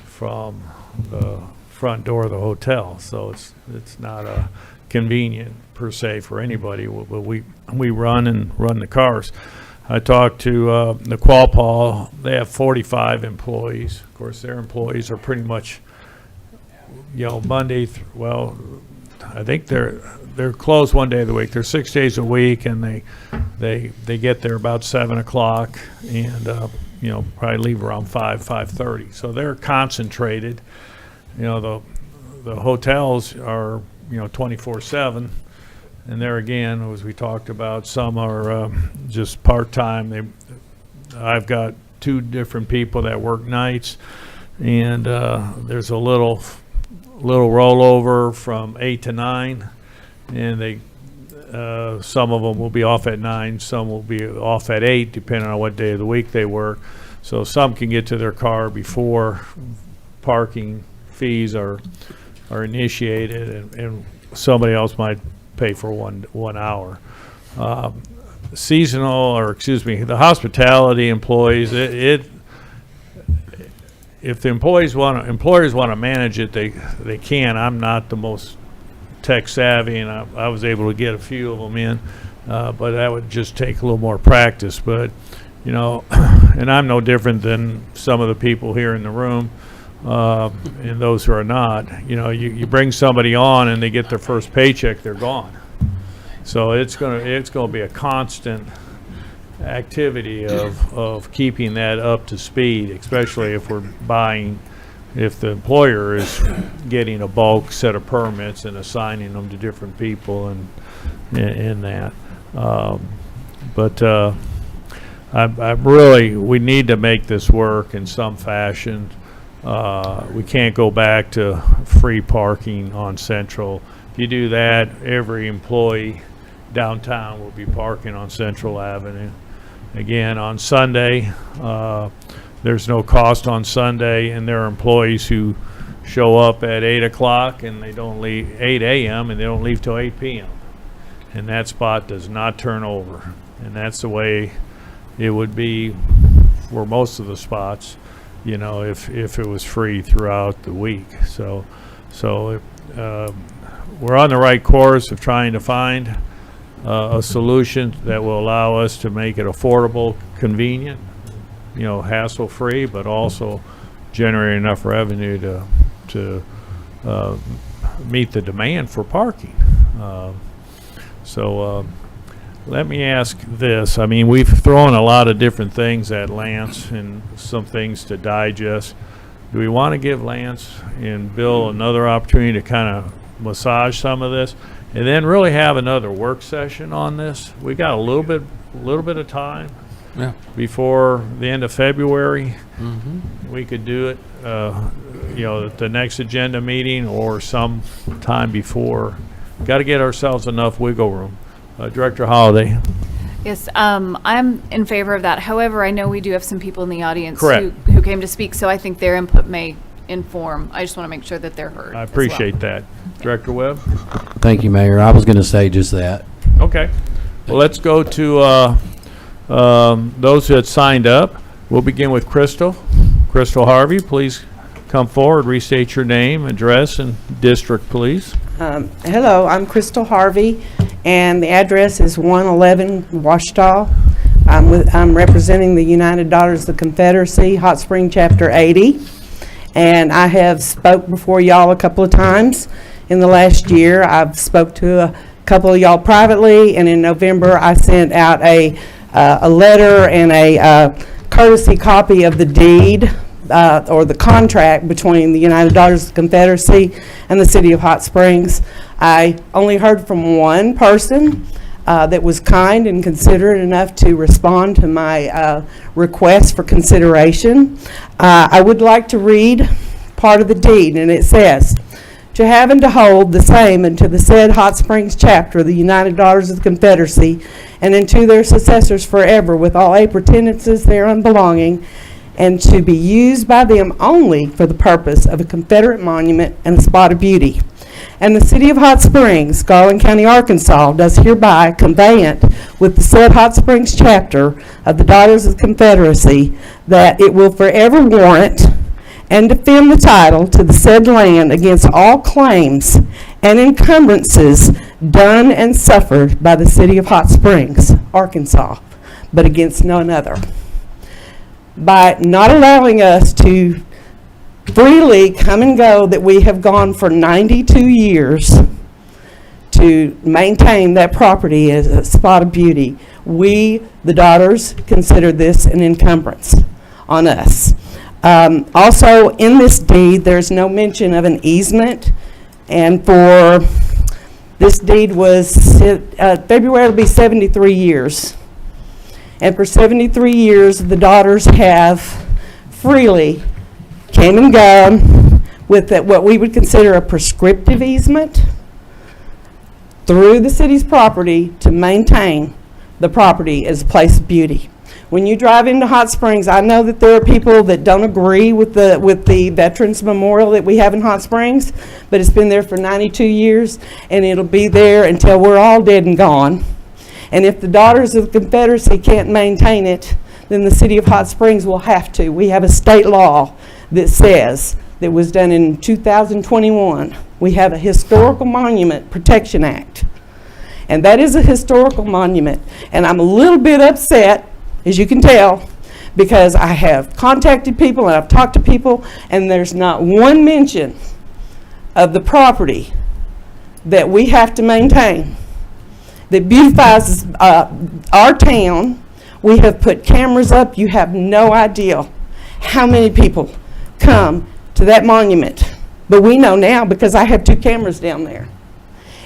from the front door of the hotel, so it's not convenient per se for anybody, but we run the cars. I talked to the Qualpah. They have 45 employees. Of course, their employees are pretty much, Monday. I think they're closed one day of the week. They're 6 days a week, and they get there about 7 o'clock, and probably leave around 5:30. So they're concentrated. The hotels are 24/7. And there again, as we talked about, some are just part-time. I've got 2 different people that work nights, and there's a little rollover from 8 to 9, and some of them will be off at 9, some will be off at 8, depending on what day of the week they work. So some can get to their car before parking fees are initiated, and somebody else might pay for one hour. The hospitality employees, if the employers want to manage it, they can. I'm not the most tech savvy, and I was able to get a few of them in, but that would just take a little more practice. But and I'm no different than some of the people here in the room. And those who are not, you bring somebody on and they get their first paycheck, they're gone. So it's gonna be a constant activity of keeping that up to speed, especially if if the employer is getting a bulk set of permits and assigning them to different people and in that. We need to make this work in some fashion. We can't go back to free parking on Central. If you do that, every employee downtown will be parking on Central Avenue. Again, on Sunday, there's no cost on Sunday, and there are employees who show up at 8 o'clock and they don't leave 8 a.m. and they don't leave till 8 p.m. And that spot does not turn over. And that's the way it would be for most of the spots, if it was free throughout the week. So we're on the right course of trying to find a solution that will allow us to make it affordable, convenient, hassle-free, but also generate enough revenue to meet the demand for parking. let me ask this. I mean, we've thrown a lot of different things at Lance and some things to digest. Do we want to give Lance and Bill another opportunity to kind of massage some of this and then really have another work session on this? We got a little bit of time before the end of February. We could do it, at the next agenda meeting or some time before. Got to get ourselves enough wiggle room. Director Holliday. Yes, I'm in favor of that. However, I know we do have some people in the audience Correct. who came to speak, so I think their input may inform. I just want to make sure that they're heard. I as well. appreciate that. Director Webb? Thank you, Mayor. I was going to say just that. Okay. Well, let's go to those who had signed up. We'll begin with Crystal. Crystal Harvey, please come forward, restate your name, address, and district, please. Hello, I'm Crystal Harvey, and the address is 111 Washita. I'm representing the United Daughters of the Confederacy, Hot Spring Chapter 80, and I have spoke before y'all a couple of times in the last year. I've spoke to a couple of y'all privately, and in November I sent out a letter and a courtesy copy of the deed or the contract between the United Daughters of the Confederacy and the City of Hot Springs. I only heard from one person that was kind and considerate enough to respond to my request for consideration. I would like to read part of the deed, and it says, "To have and to hold the same unto the said Hot Springs chapter of the United Daughters of the Confederacy, and unto their successors forever, with all appurtenances thereon belonging, and to be used by them only for the purpose of a Confederate monument and a spot of beauty. And the City of Hot Springs, Garland County, Arkansas, does hereby conveyant with the said Hot Springs chapter of the Daughters of the Confederacy that it will forever warrant and defend the title to the said land against all claims and encumbrances done and suffered by the City of Hot Springs, Arkansas, but against none other." By not allowing us to freely come and go that we have gone for 92 years to maintain that property as a spot of beauty, we, the daughters, consider this an encumbrance on us. Also, in this deed, there's no mention of an easement, and for this deed was, February will be 73 years. And for 73 years, the daughters have freely came and gone with what we would consider a prescriptive easement through the city's property to maintain the property as a place of beauty. When you drive into Hot Springs, I know that there are people that don't agree with the Veterans Memorial that we have in Hot Springs, but it's been there for 92 years, and it'll be there until we're all dead and gone. And if the Daughters of the Confederacy can't maintain it, then the City of Hot Springs will have to. We have a state law that says, that was done in 2021, we have a Historical Monument Protection Act. And that is a historical monument. And I'm a little bit upset, as you can tell, because I have contacted people and I've talked to people, and there's not one mention of the property that we have to maintain that beautifies our town. We have put cameras up. You have no idea how many people come to that monument. But we know now because I have 2 cameras down there.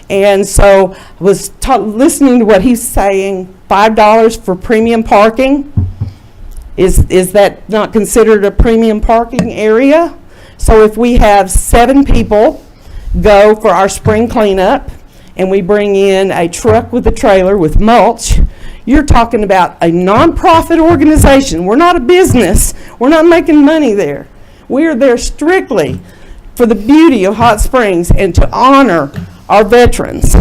And so I was listening to what he's saying, $5 for premium parking. Is that not considered a premium parking area? So if we have 7 people go for our spring cleanup, and we bring in a truck with a trailer with mulch, you're talking about a nonprofit organization. We're not a business. We're not making money there. We are there strictly for the beauty of Hot Springs and to honor our veterans.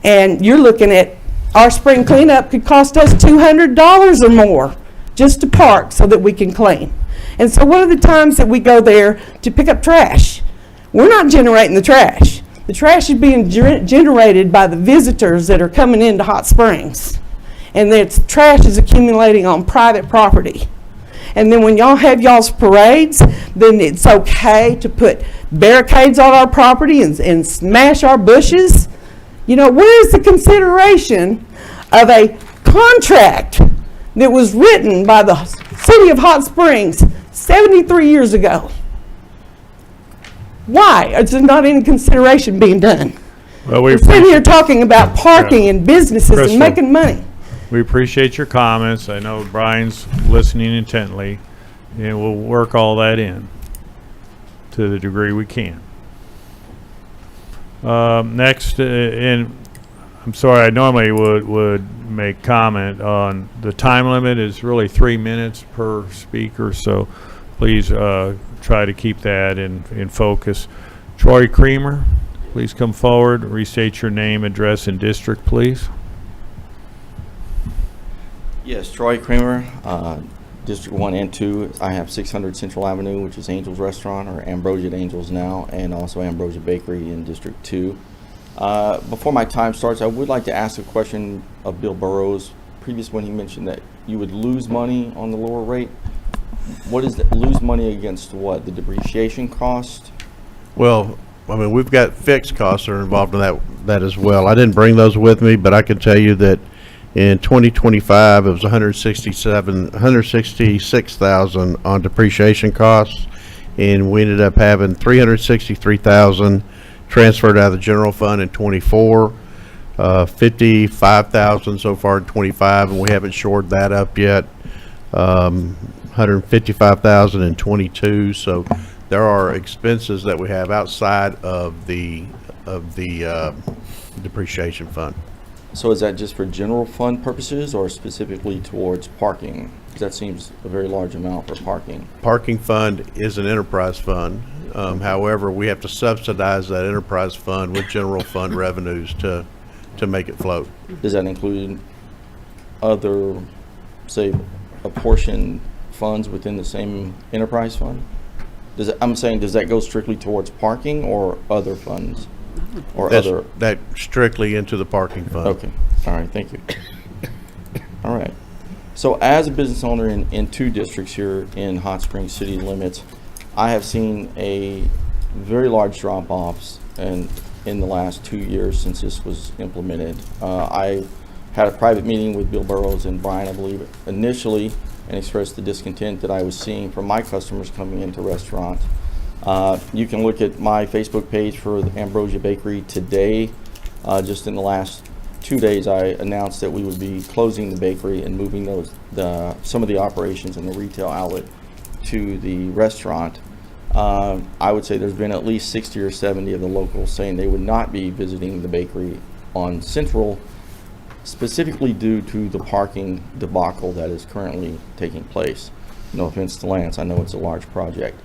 And you're looking at our spring cleanup could cost us $200 or more just to park so that we can clean. And so what are the times that we go there to pick up trash? We're not generating the trash. The trash is being generated by the visitors that are coming into Hot Springs. And the trash is accumulating on private property. And then when y'all have y'all's parades, then it's okay to put barricades on our property and smash our bushes. You know, where is the consideration of a contract that was written by the city of Hot Springs 73 years ago. Why is there not any consideration being done? Well, we We're sitting here appreciate, talking about parking and businesses Crystal. and making money. we appreciate your comments. I know Brian's listening intently, and we'll work all that in to the degree we can. Next, and I'm sorry, I normally would make comment on the time limit is really 3 minutes per speaker, so please try to keep that in focus. Troy Creamer, please come forward, restate your name, address, and district, please. Yes, Troy Creamer, District 1 and 2. I have 600 Central Avenue, which is Angel's Restaurant, or Ambrosia at Angel's now, and also Ambrosia Bakery in District 2. Before my time starts, I would like to ask a question of Bill Burrows. Previous when he mentioned that you would lose money on the lower rate. What is that? Lose money against what? The depreciation cost? Well, I mean, we've got fixed costs that are involved in that as well. I didn't bring those with me, but I can tell you that in 2025, it was 166,000 on depreciation costs, and we ended up having 363,000 transferred out of the general fund in 24, 55,000 so far in 25, and we haven't shored that up yet. 155,000 in 22. So there are expenses that we have outside of the depreciation fund. So is that just for general fund purposes or specifically towards parking? 'Cause that seems a very large amount for parking. Parking fund is an enterprise fund. However, we have to subsidize that enterprise fund with general fund revenues to make it float. Does that include other, say, apportioned funds within the same enterprise fund? I'm saying, does that go strictly towards parking or other funds? Or other? That strictly into the parking fund. Okay, all right, thank you. All right. So as a business owner in 2 districts here in Hot Springs city limits, I have seen a very large drop-offs in the last 2 years since this was implemented. I had a private meeting with Bill Burrows and Brian, I believe, initially, and expressed the discontent that I was seeing from my customers coming into restaurants. You can look at my Facebook page for the Ambrosia Bakery today. Just in the last 2 days, I announced that we would be closing the bakery and moving some of the operations in the retail outlet to the restaurant. I would say there's been at least 60 or 70 of the locals saying they would not be visiting the bakery on Central, specifically due to the parking debacle that is currently taking place. No offense to Lance, I know it's a large project.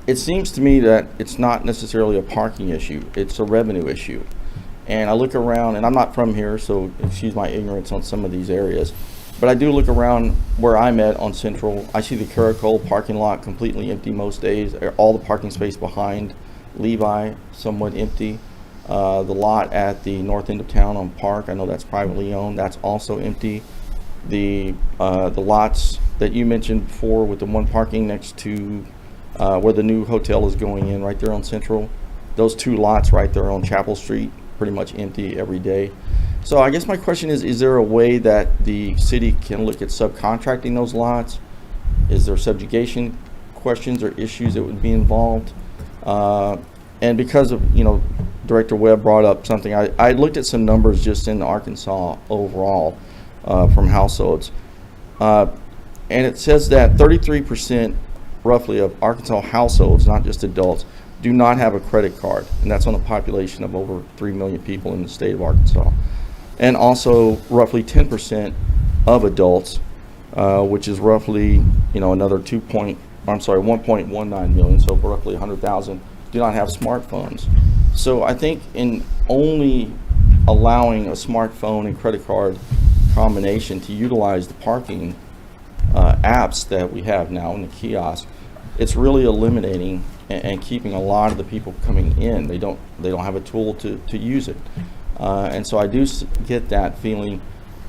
It seems to me that it's not necessarily a parking issue, it's a revenue issue. And I look around, and I'm not from here, so excuse my ignorance on some of these areas, but I do look around where I'm at on Central. I see the Caracol parking lot completely empty most days, all the parking space behind Levi somewhat empty. The lot at the north end of town on Park, I know that's privately owned, that's also empty. The lots that you mentioned before with the one parking next to where the new hotel is going in right there on Central, those 2 lots right there on Chapel Street, pretty much empty every day. So I guess my question is there a way that the city can look at subcontracting those lots? Is there subjugation questions or issues that would be involved? And because of, Director Webb brought up something, I looked at some numbers just in Arkansas overall from households. And it says that 33% roughly of Arkansas households, not just adults, do not have a credit card. And that's on a population of over 3 million people in the state of Arkansas. And also roughly 10% of adults, which is roughly, another 1.19 million, so roughly 100,000, do not have smartphones. So I think in only allowing a smartphone and credit card combination to utilize the parking apps that we have now in the kiosk, it's really eliminating and keeping a lot of the people coming in. They don't have a tool to use it. And so I do get that feeling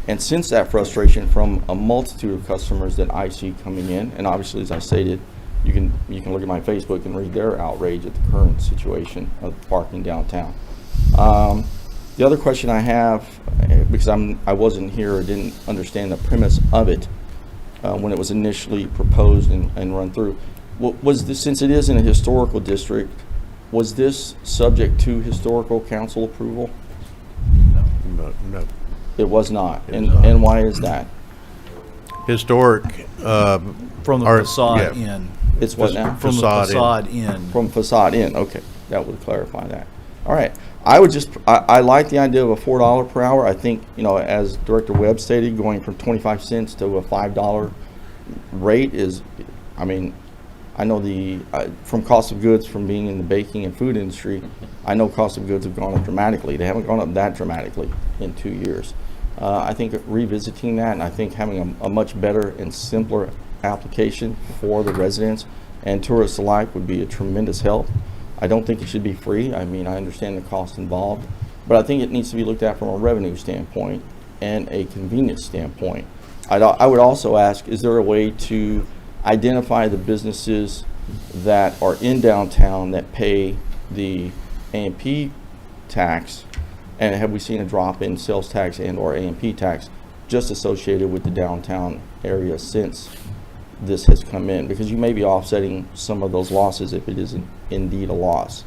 and sense that frustration from a multitude of customers that I see coming in. And obviously, as I stated, you can look at my Facebook and read their outrage at the current situation of parking downtown. The other question I have, because I wasn't here or didn't understand the premise of it when it was initially proposed and run through, was this, since it is in a historical district, was this subject to historical council approval? No. It was not. It was not. And why is that? Historic, From the Or- facade yeah. in. It's what now? From the Facade in. facade in. From facade in, okay, that would clarify that. All right, I like the idea of a $4 per hour. I think, as Director Webb stated, going from 25 cents to a $5 rate is, I know from cost of goods, from being in the baking and food industry, I know cost of goods have gone up dramatically. They haven't gone up that dramatically in 2 years. I think revisiting that, and I think having a much better and simpler application for the residents and tourists alike would be a tremendous help. I don't think it should be free. I understand the cost involved, but I think it needs to be looked at from a revenue standpoint and a convenience standpoint. I would also ask, is there a way to identify the businesses that are in downtown that pay the A&P tax, and have we seen a drop in sales tax and or A&P tax just associated with the downtown area since this has come in? Because you may be offsetting some of those losses if it isn't indeed a loss.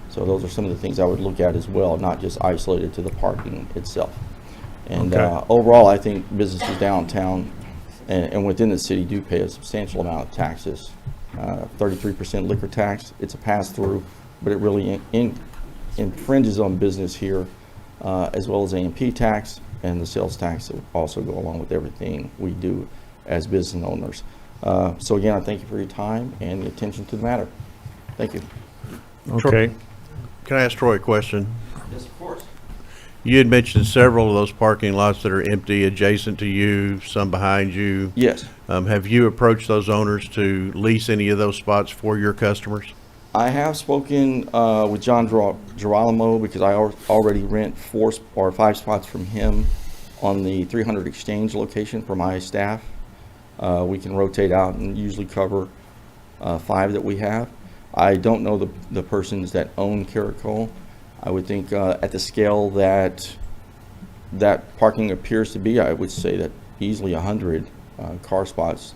So those are some of the things I would look at as well, not just isolated to the parking itself. And Okay. Overall, I think businesses downtown and within the city do pay a substantial amount of taxes. 33% liquor tax, it's a pass-through, but it really infringes on business here, as well as A&P tax and the sales tax that also go along with everything we do as business owners. So again, I thank you for your time and the attention to the matter. Thank you. Okay. Can I ask Troy a question? Yes, of course. You had mentioned several of those parking lots that are empty adjacent to you, some behind you. Yes. Have you approached those owners to lease any of those spots for your customers? I have spoken with John Girolamo because I already rent 4 or 5 spots from him on the 300 Exchange location for my staff. We can rotate out and usually cover 5 that we have. I don't know the persons that own Caracol. I would think at the scale that parking appears to be, I would say that easily 100 car spots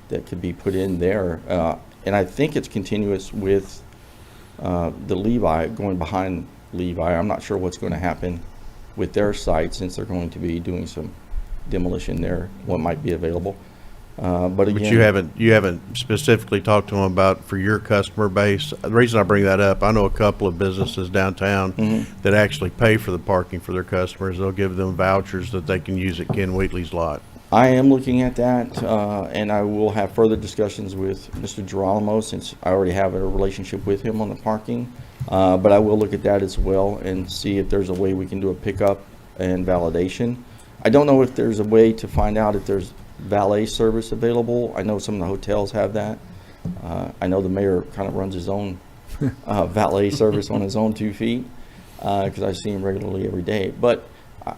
that could be put in there. And I think it's continuous with the Levi, going behind Levi. I'm not sure what's going to happen with their site since they're going to be doing some demolition there, what might be available. But again, But you haven't specifically talked to them about for your customer base. The reason I bring that up, I know a couple of businesses downtown that actually pay for the parking for their customers. They'll give them vouchers that they can use at Ken Wheatley's lot. I am looking at that, and I will have further discussions with Mr. Girolamo since I already have a relationship with him on the parking. But I will look at that as well and see if there's a way we can do a pickup and validation. I don't know if there's a way to find out if there's valet service available. I know some of the hotels have that. I know the mayor kind of runs his own valet service on his own 2 feet because I see him regularly every day. But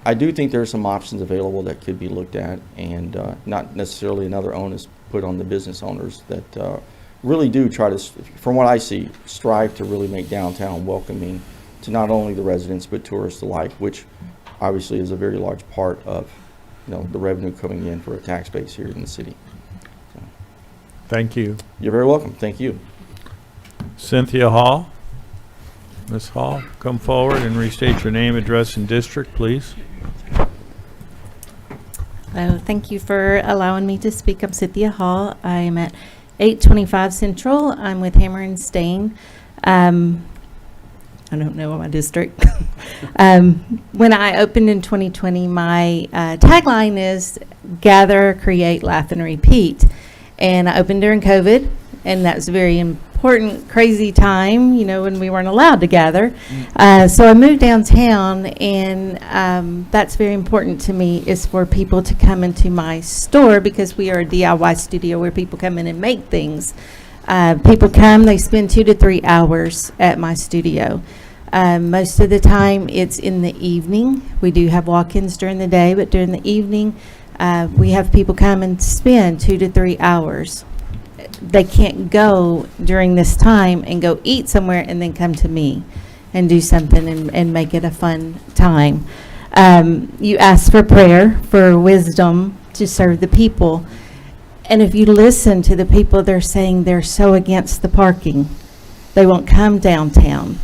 I do think there are some options available that could be looked at, and not necessarily another onus put on the business owners that really do try to, from what I see, strive to really make downtown welcoming to not only the residents but tourists alike, which obviously is a very large part of the revenue coming in for a tax base here in the city. So, Thank you. you're very welcome. Thank you. Cynthia Hall. Ms. Hall, come forward and restate your name, address, and district, please. Hello, thank you for allowing me to speak. I'm Cynthia Hall. I am at 825 Central. I'm with Hammer and Stain. I don't know my district. When I opened in 2020, my tagline is gather, create, laugh, and repeat. And I opened during COVID, and that was a very important, crazy time, when we weren't allowed to gather. So I moved downtown, and that's very important to me, is for people to come into my store because we are a DIY studio where people come in and make things. People come, they spend 2 to 3 hours at my studio. Most of the time it's in the evening. We do have walk-ins during the day, but during the evening we have people come and spend 2 to 3 hours. They can't go during this time and go eat somewhere and then come to me. and do something and make it a fun time. You asked for prayer, for wisdom to serve the people. And if you listen to the people, they're saying they're so against the parking. They won't come downtown.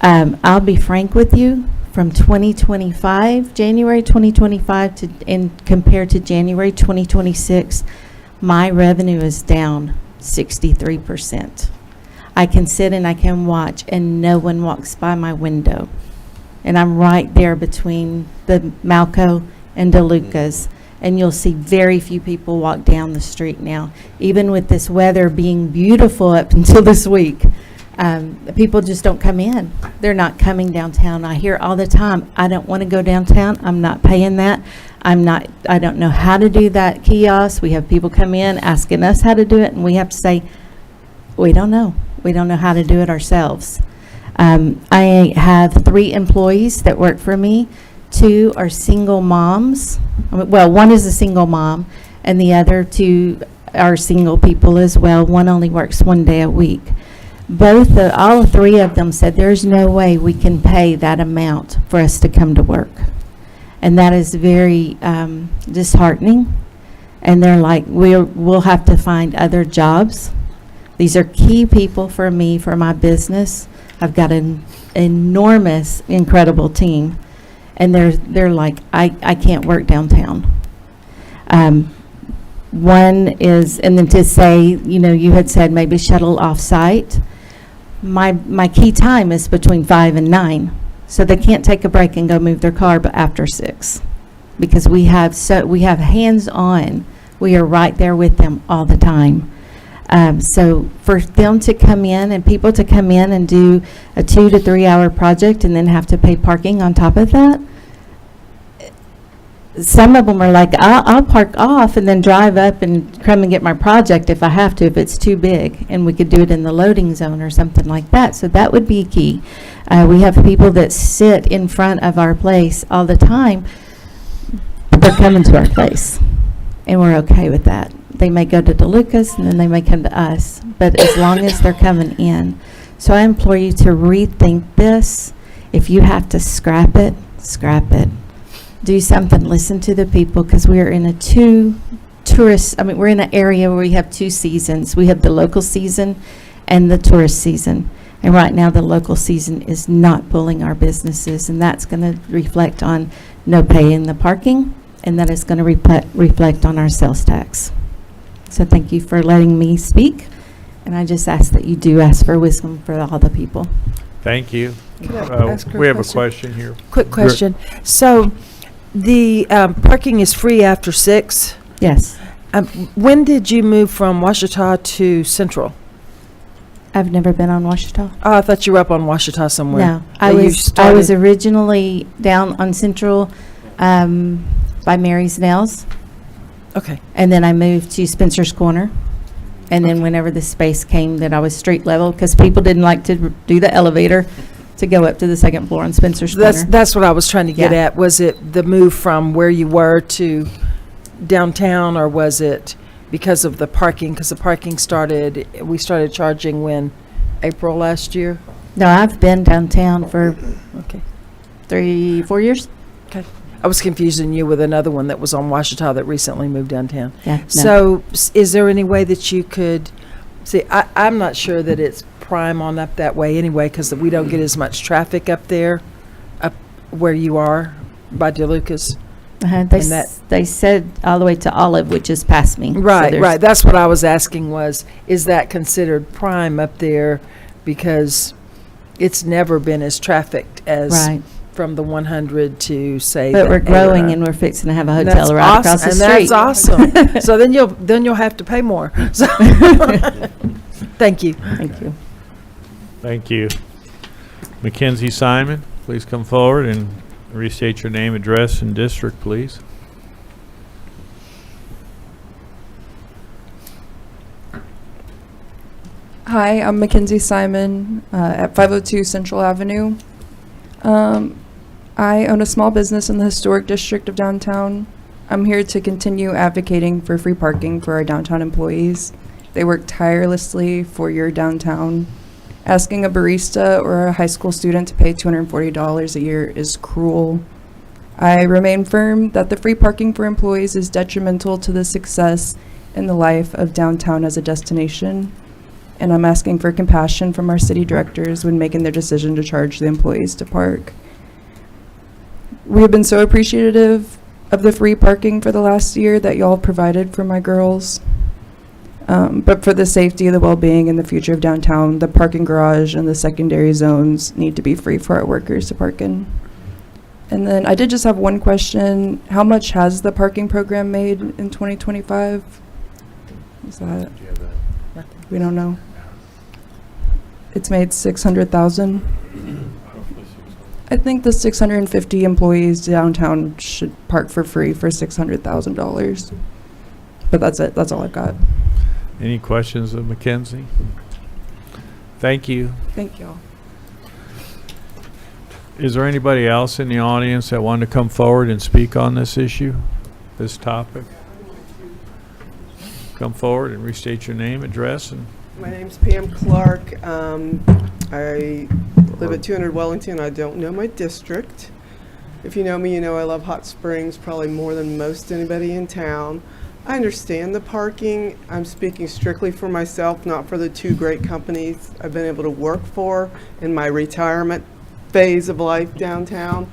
I'll be frank with you, from 2025, January 2025 and compared to January 2026, my revenue is down 63%. I can sit and I can watch and no one walks by my window. And I'm right there between the Malco and DeLucas. And you'll see very few people walk down the street now. Even with this weather being beautiful up until this week, people just don't come in. They're not coming downtown. I hear all the time, I don't want to go downtown. I'm not paying that. I don't know how to do that kiosk. We have people come in asking us how to do it, and we have to say, we don't know. We don't know how to do it ourselves. I have 3 employees that work for me. 2 are single moms. Well, one is a single mom, and the other 2 are single people as well. One only works 1 day a week. All 3 of them said there's no way we can pay that amount for us to come to work. And that is very disheartening. And they're like, we'll have to find other jobs. These are key people for me, for my business. I've got an enormous, incredible team. And they're like, I can't work downtown. One is, and then to say, you had said maybe shuttle off-site. My key time is between 5 and 9. So they can't take a break and go move their car but after 6. Because we have hands-on. We are right there with them all the time. So for them to come in and people to come in and do a 2 to 3 hour project and then have to pay parking on top of that, some of them are like, I'll park off and then drive up and come and get my project if I have to, if it's too big, and we could do it in the loading zone or something like that. So that would be key. We have people that sit in front of our place all the time, but they're coming to our place, and we're okay with that. They may go to DeLucas and then they may come to us, but as long as they're coming in. So I implore you to rethink this. If you have to scrap it, scrap it. Do something, listen to the people, because we're in we're in an area where we have 2 seasons. We have the local season and the tourist season. And right now the local season is not pulling our businesses, and that's going to reflect on no pay in the parking, and that is going to reflect on our sales tax. So thank you for letting me speak, and I just ask that you do ask for wisdom for all the people. Thank you. Can I ask her We have a question? question here. Quick question. So the parking is free after 6? Yes. When did you move from Washita to Central? I've never been on Washita. Oh, I thought you were up on Washita somewhere. No, I was originally down on Central by Mary's Nails. Okay. And then I moved to Spencer's Corner. And then whenever the space came that I was street level, because people didn't like to do the elevator to go up to the 2nd floor on Spencer's Corner. That's what I was trying to get Yeah. at. Was it the move from where you were to downtown, or was it because of the parking? Because the parking we started charging when? April last year? No, I've been downtown for Okay. 3-4 years. Okay. I was confusing you with another one that was on Washita that recently moved downtown. Yeah, no. So is there any way that you could, see, I'm not sure that it's prime on up that way anyway, because we don't get as much traffic up there, up where you are by DeLucas. They said all the way to Olive, which is past me. So Right, there's- right. That's what I was asking was, is that considered prime up there? Because it's never been as trafficked as Right. from the 100 to, say, But the we're growing ARA. and we're fixing to have a That's hotel right across the awesome, street. and that's awesome. So then you'll have to pay more. So thank you. Thank you. Thank you. Mackenzie Simon, please come forward and restate your name, address, and district, please. Hi, I'm Mackenzie Simon at 502 Central Avenue. I own a small business in the historic district of downtown. I'm here to continue advocating for free parking for our downtown employees. They work tirelessly for your downtown, Asking a barista or a high school student to pay $240 a year is cruel. I remain firm that the free parking for employees is detrimental to the success and the life of downtown as a destination, and I'm asking for compassion from our city directors when making their decision to charge the employees to park. We have been so appreciative of the free parking for the last year that y'all provided for my girls. But for the safety, the well-being, and the future of downtown, the parking garage and the secondary zones need to be free for our workers to park in. And then I did just have one question. How much has the parking program made in 2025? Is that? We don't know. It's made 600,000. I think the 650 employees downtown should park for free for $600,000. But that's it. That's all I've got. Any questions of Mackenzie? Thank you. Thank y'all. Is there anybody else in the audience that wanted to come forward and speak on this issue, this topic? Come forward and restate your name, address, and My name's Pam Clark. I live at 200 Wellington. I don't know my district. If you know me, you know I love Hot Springs probably more than most anybody in town. I understand the parking. I'm speaking strictly for myself, not for the two great companies I've been able to work for in my retirement phase of life downtown.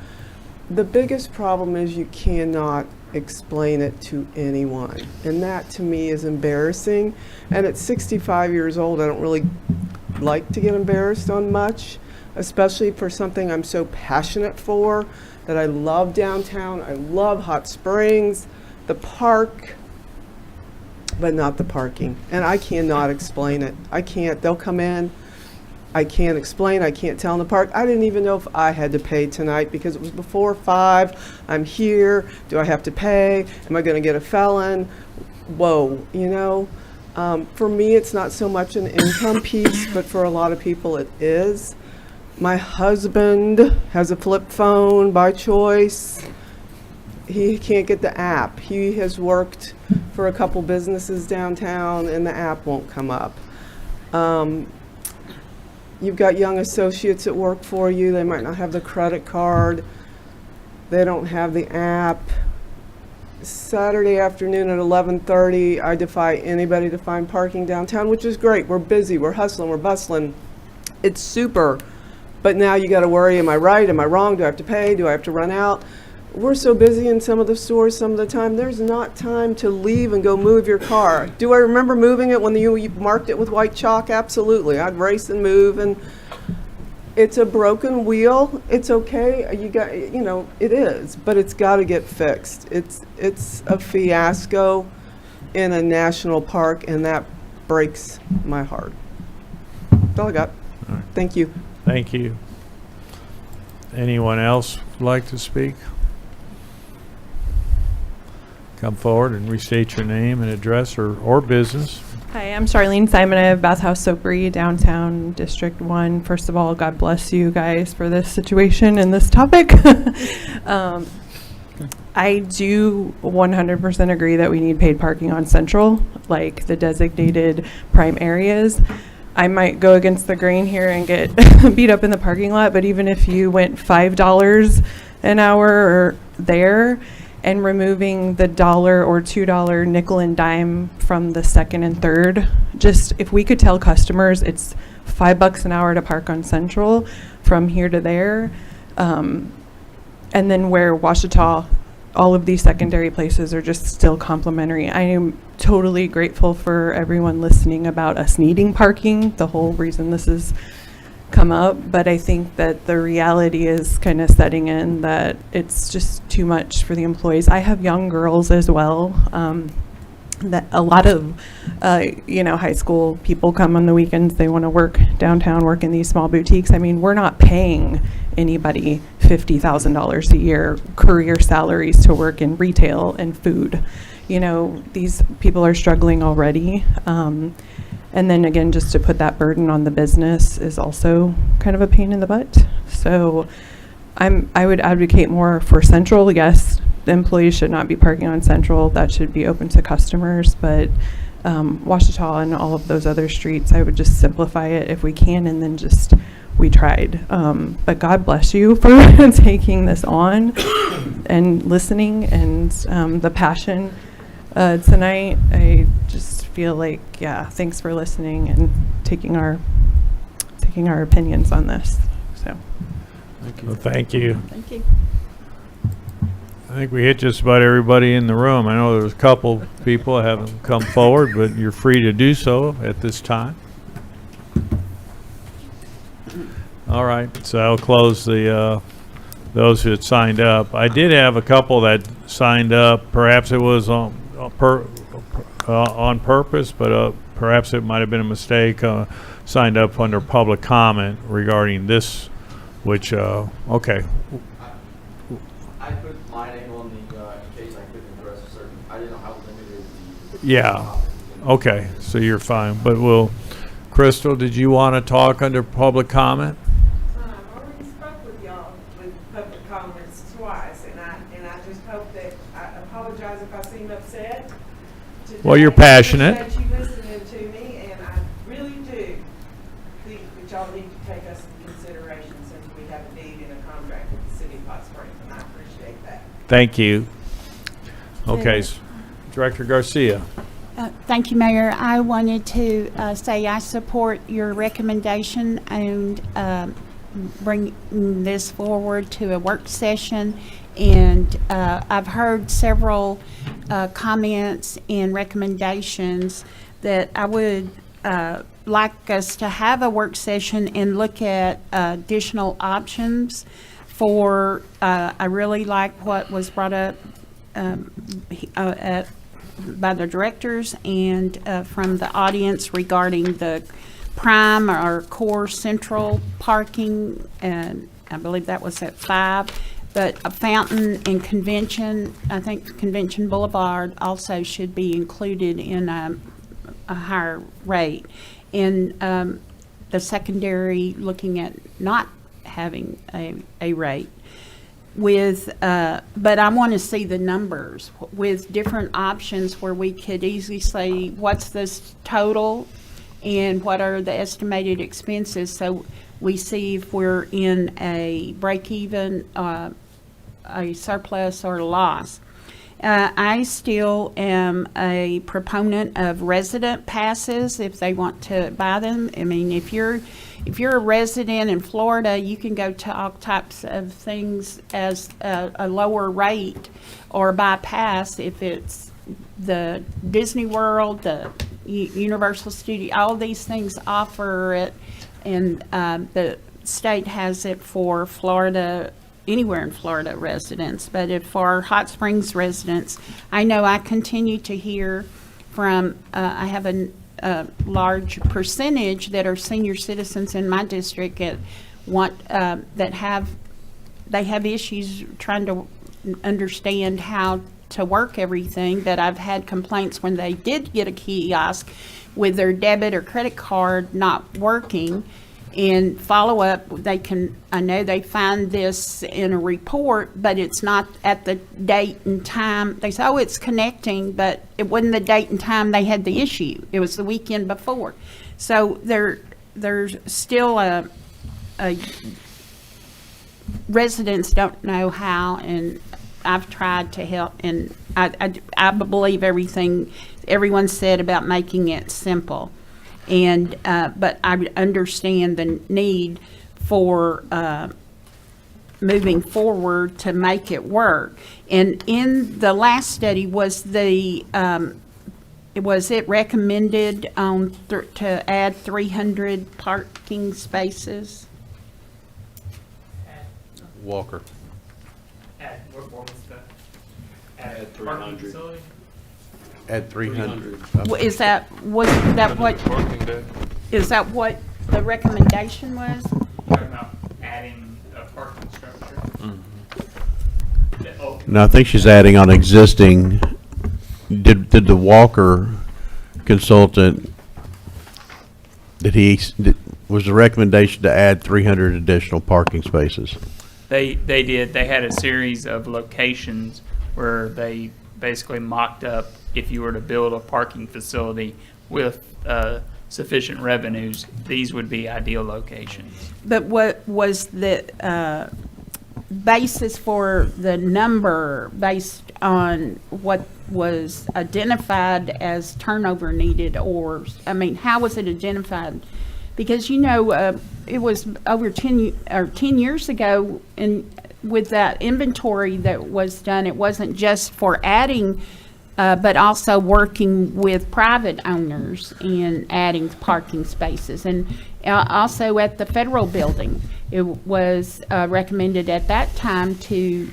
The biggest problem is you cannot explain it to anyone, and that to me is embarrassing. And at 65 years old, I don't really like to get embarrassed on much, especially for something I'm so passionate for, that I love downtown. I love Hot Springs, the park, but not the parking. And I cannot explain it. I can't. They'll come in. I can't explain. I can't tell in the park. I didn't even know if I had to pay tonight because it was before 5. I'm here. Do I have to pay? Am I going to get a felon? Whoa, you know. For me, it's not so much an income piece, but for a lot of people it is. My husband has a flip phone by choice. He can't get the app. He has worked for a couple businesses downtown and the app won't come up. You've got young associates that work for you. They might not have the credit card. They don't have the app. Saturday afternoon at 11:30, I defy anybody to find parking downtown, which is great. We're busy. We're hustling. We're bustling. It's super. But now you got to worry, am I right? Am I wrong? Do I have to pay? Do I have to run out? We're so busy in some of the stores some of the time, there's not time to leave and go move your car. Do I remember moving it when you marked it with white chalk? Absolutely. I'd race and move, and it's a broken wheel. It's okay. It is, but it's got to get fixed. It's a fiasco in a national park, and that breaks my heart. That's all I got. All right. Thank you. Thank you. Anyone else like to speak? Come forward and restate your name and address or business. Hi, I'm Charlene Simon. I have Bathhouse Soapery, downtown District 1. First of all, God bless you guys for this situation and this topic. I do 100% agree that we need paid parking on Central, like the designated prime areas. I might go against the grain here and get beat up in the parking lot, but even if you went $5 an hour there, and removing the $1 or $2 nickel and dime from the second and third, just if we could tell customers it's $5 an hour to park on Central from here to there, and then where Washita, all of these secondary places are just still complimentary. I am totally grateful for everyone listening about us needing parking, the whole reason this is come up, but I think that the reality is kind of setting in that it's just too much for the employees. I have young girls as well. That a lot of high school people come on the weekends. They want to work downtown, work in these small boutiques. I mean, we're not paying anybody $50,000 a year career salaries to work in retail and food. These people are struggling already. And then again, just to put that burden on the business is also kind of a pain in the butt. So I would advocate more for Central. Yes, the employees should not be parking on Central. That should be open to customers. But Washita and all of those other streets. I would just simplify it if we can, and then just, we tried. But God bless you for taking this on and listening, and the passion tonight. I just feel like, yeah, thanks for listening and taking our opinions on this. So, Well, thank you. Thank you. I think we hit just about everybody in the room. I know there's a couple people that haven't come forward, but you're free to do so at this time. All right, so I'll close the those who had signed up. I did have a couple that signed up. Perhaps it was on purpose, but perhaps it might have been a mistake. Signed up under public comment regarding this, which okay. I put my name on the, in case I couldn't address a certain, I didn't know how limited the. Yeah. Okay, so you're fine. But Crystal, did you want to talk under public comment? I already spoke with y'all with public comments twice, and I just hope that, I apologize if I seem upset. Well, you're passionate. I appreciate you listening to me, and I really do think that y'all need to take us into consideration since we have a deed and a contract with the city of Hot Springs, and I appreciate that. Thank you. Okay, Director Garcia. Thank you, Mayor. I wanted to say I support your recommendation and bring this forward to a work session. And I've heard several comments and recommendations that I would like us to have a work session and look at additional options for, I really like what was brought up by the directors and from the audience regarding the prime or core central parking, and I believe that was at 5. But a Fountain and Convention, I think Convention Boulevard also should be included in a higher rate. In the secondary, looking at not having a rate. With, but I want to see the numbers with different options where we could easily say, what's this total and what are the estimated expenses, so we see if we're in a break even, a surplus or loss. I still am a proponent of resident passes if they want to buy them. I mean, if you're a resident in Florida, you can go to all types of things as a lower rate or buy pass if it's the Disney World, the Universal Studio, all these things offer it, and the state has it for Florida, anywhere in Florida residents. But if for Hot Springs residents, I know I continue to hear from, I have a large percentage that are senior citizens in my district that want, that have issues trying to understand how to work everything, that I've had complaints when they did get a kiosk with their debit or credit card not working. In follow-up, I know they find this in a report, but it's not at the date and time. They say, oh, it's connecting, but it wasn't the date and time they had the issue. It was the weekend before. So there's still a residents don't know how, and I've tried to help, and I believe everyone said about making it simple. And but I understand the need for moving forward to make it work. And in the last study, was it recommended to add 300 parking spaces? Walker. What was that? Add 300. At 300. Is that what the recommendation was? Talking about adding a parking structure. No, I think she's adding on existing. Did the Walker consultant, was the recommendation to add 300 additional parking spaces? They did. They had a series of locations where they basically mocked up if you were to build a parking facility with sufficient revenues, these would be ideal locations. But what was the basis for the number based on what was identified as turnover needed? Or, I mean, how was it identified? Because, you know, it was over 10 years ago, and with that inventory that was done, it wasn't just for adding, but also working with private owners and adding parking spaces. And also at the federal building, it was recommended at that time to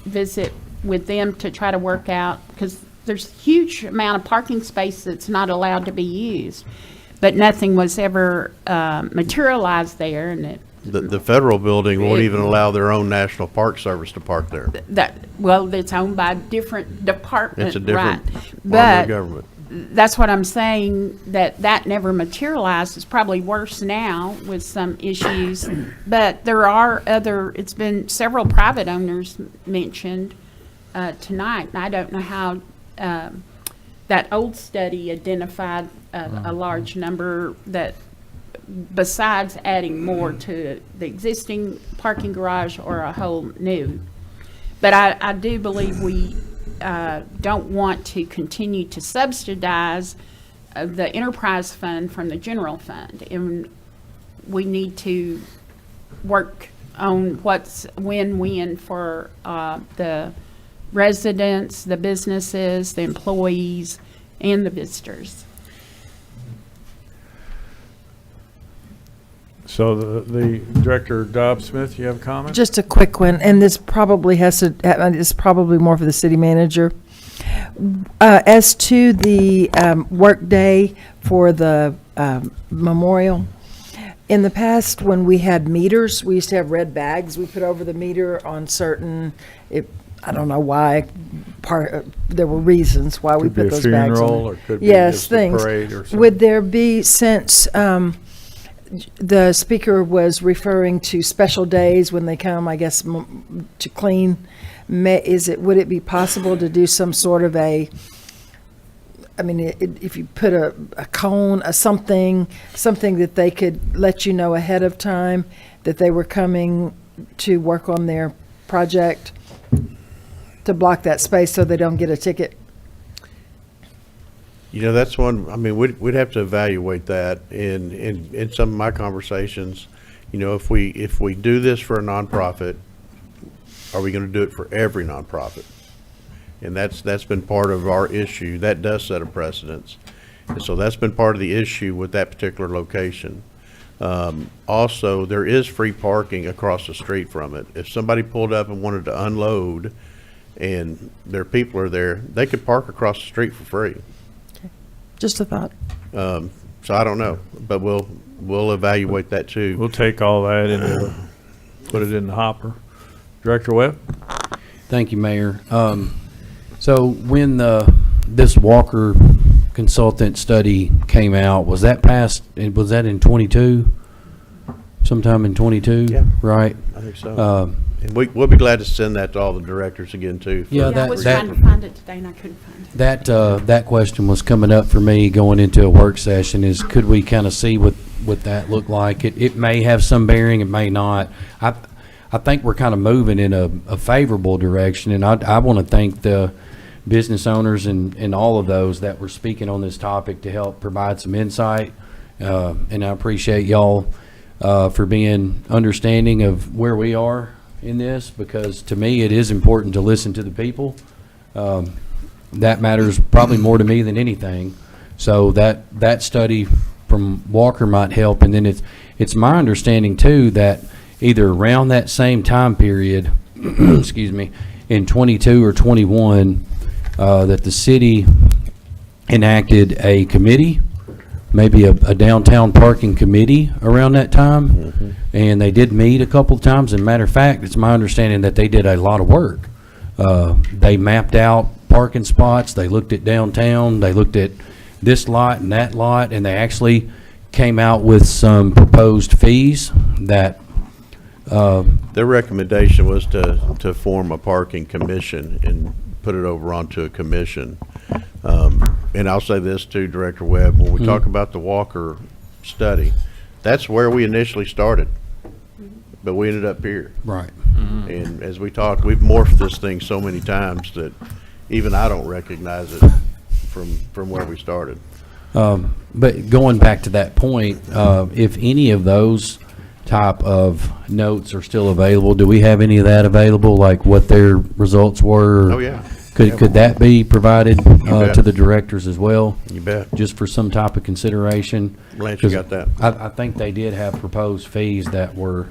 visit with them to try to work out, because there's a huge amount of parking space that's not allowed to be used. But nothing was ever materialized there, and The federal building won't even allow their own National Park Service to park there. well, it's owned by a different department, It's a different right? arm of But the government. that's what I'm saying, that never materialized. It's probably worse now with some issues. But there are it's been several private owners mentioned tonight. And I don't know how that old study identified a large number that, besides adding more to the existing parking garage or a whole new. But I do believe we don't want to continue to subsidize the enterprise fund from the general fund. And we need to work on what's win-win for the residents, the businesses, the employees, and the visitors. So the Director Dobb Smith, you have a comment? Just a quick one, and this probably is probably more for the city manager. As to the work day for the memorial, in the past, when we had meters, we used to have red bags we put over the meter on certain, I don't know why, there were reasons why we Could be put a those bags on. funeral, or could be Yes, just a things. parade or something. Would there be, since the speaker was referring to special days when they come, I guess, to clean, would it be possible to do some sort of if you put a cone, something that they could let you know ahead of time that they were coming to work on their project, to block that space so they don't get a ticket? You know, that's one, I mean, we'd have to evaluate that in some of my conversations. You know, if we do this for a nonprofit, are we gonna do it for every nonprofit? And that's been part of our issue. That does set a precedence. And so that's been part of the issue with that particular location. Also, there is free parking across the street from it. If somebody pulled up and wanted to unload and their people are there, they could park across the street for free. Just a thought. So I don't know, but we'll evaluate that too. We'll take all that and put it in the hopper. Director Webb? Thank you, Mayor. So when this Walker consultant study came out, was that in 22? Sometime in 22? Yeah. Right? I think so. And we'll be glad to send that to all the directors again too. Yeah, I was trying to find it today and I couldn't find it. That question was coming up for me going into a work session, is could we kind of see what that looked like? It may have some bearing, it may not. I think we're kind of moving in a favorable direction, and I want to thank the business owners and all of those that were speaking on this topic to help provide some insight. And I appreciate y'all for being understanding of where we are in this, because to me it is important to listen to the people. That matters probably more to me than anything. So that study from Walker might help. And then it's my understanding too that either around that same time period, excuse me, in 22 or 21, that the city enacted a committee, maybe a downtown parking committee around that time. Mm-hmm. And they did meet a couple of times. And matter of fact, it's my understanding that they did a lot of work. They mapped out parking spots. They looked at downtown. They looked at this lot and that lot, and they actually came out with some proposed fees that their recommendation was to form a parking commission and put it over onto a commission. And I'll say this too, Director Webb, when we talk about the Walker study, that's where we initially started, but we ended up here. Right. And as we talked, we've morphed this thing so many times that even I don't recognize it from where we started. But going back to that point, if any of those type of notes are still available, do we have any of that available, like what their results were? Oh, yeah. Could that be provided bet. to the directors as well? You bet. Just for some type of consideration? Lance, you got that? I think they did have proposed fees that were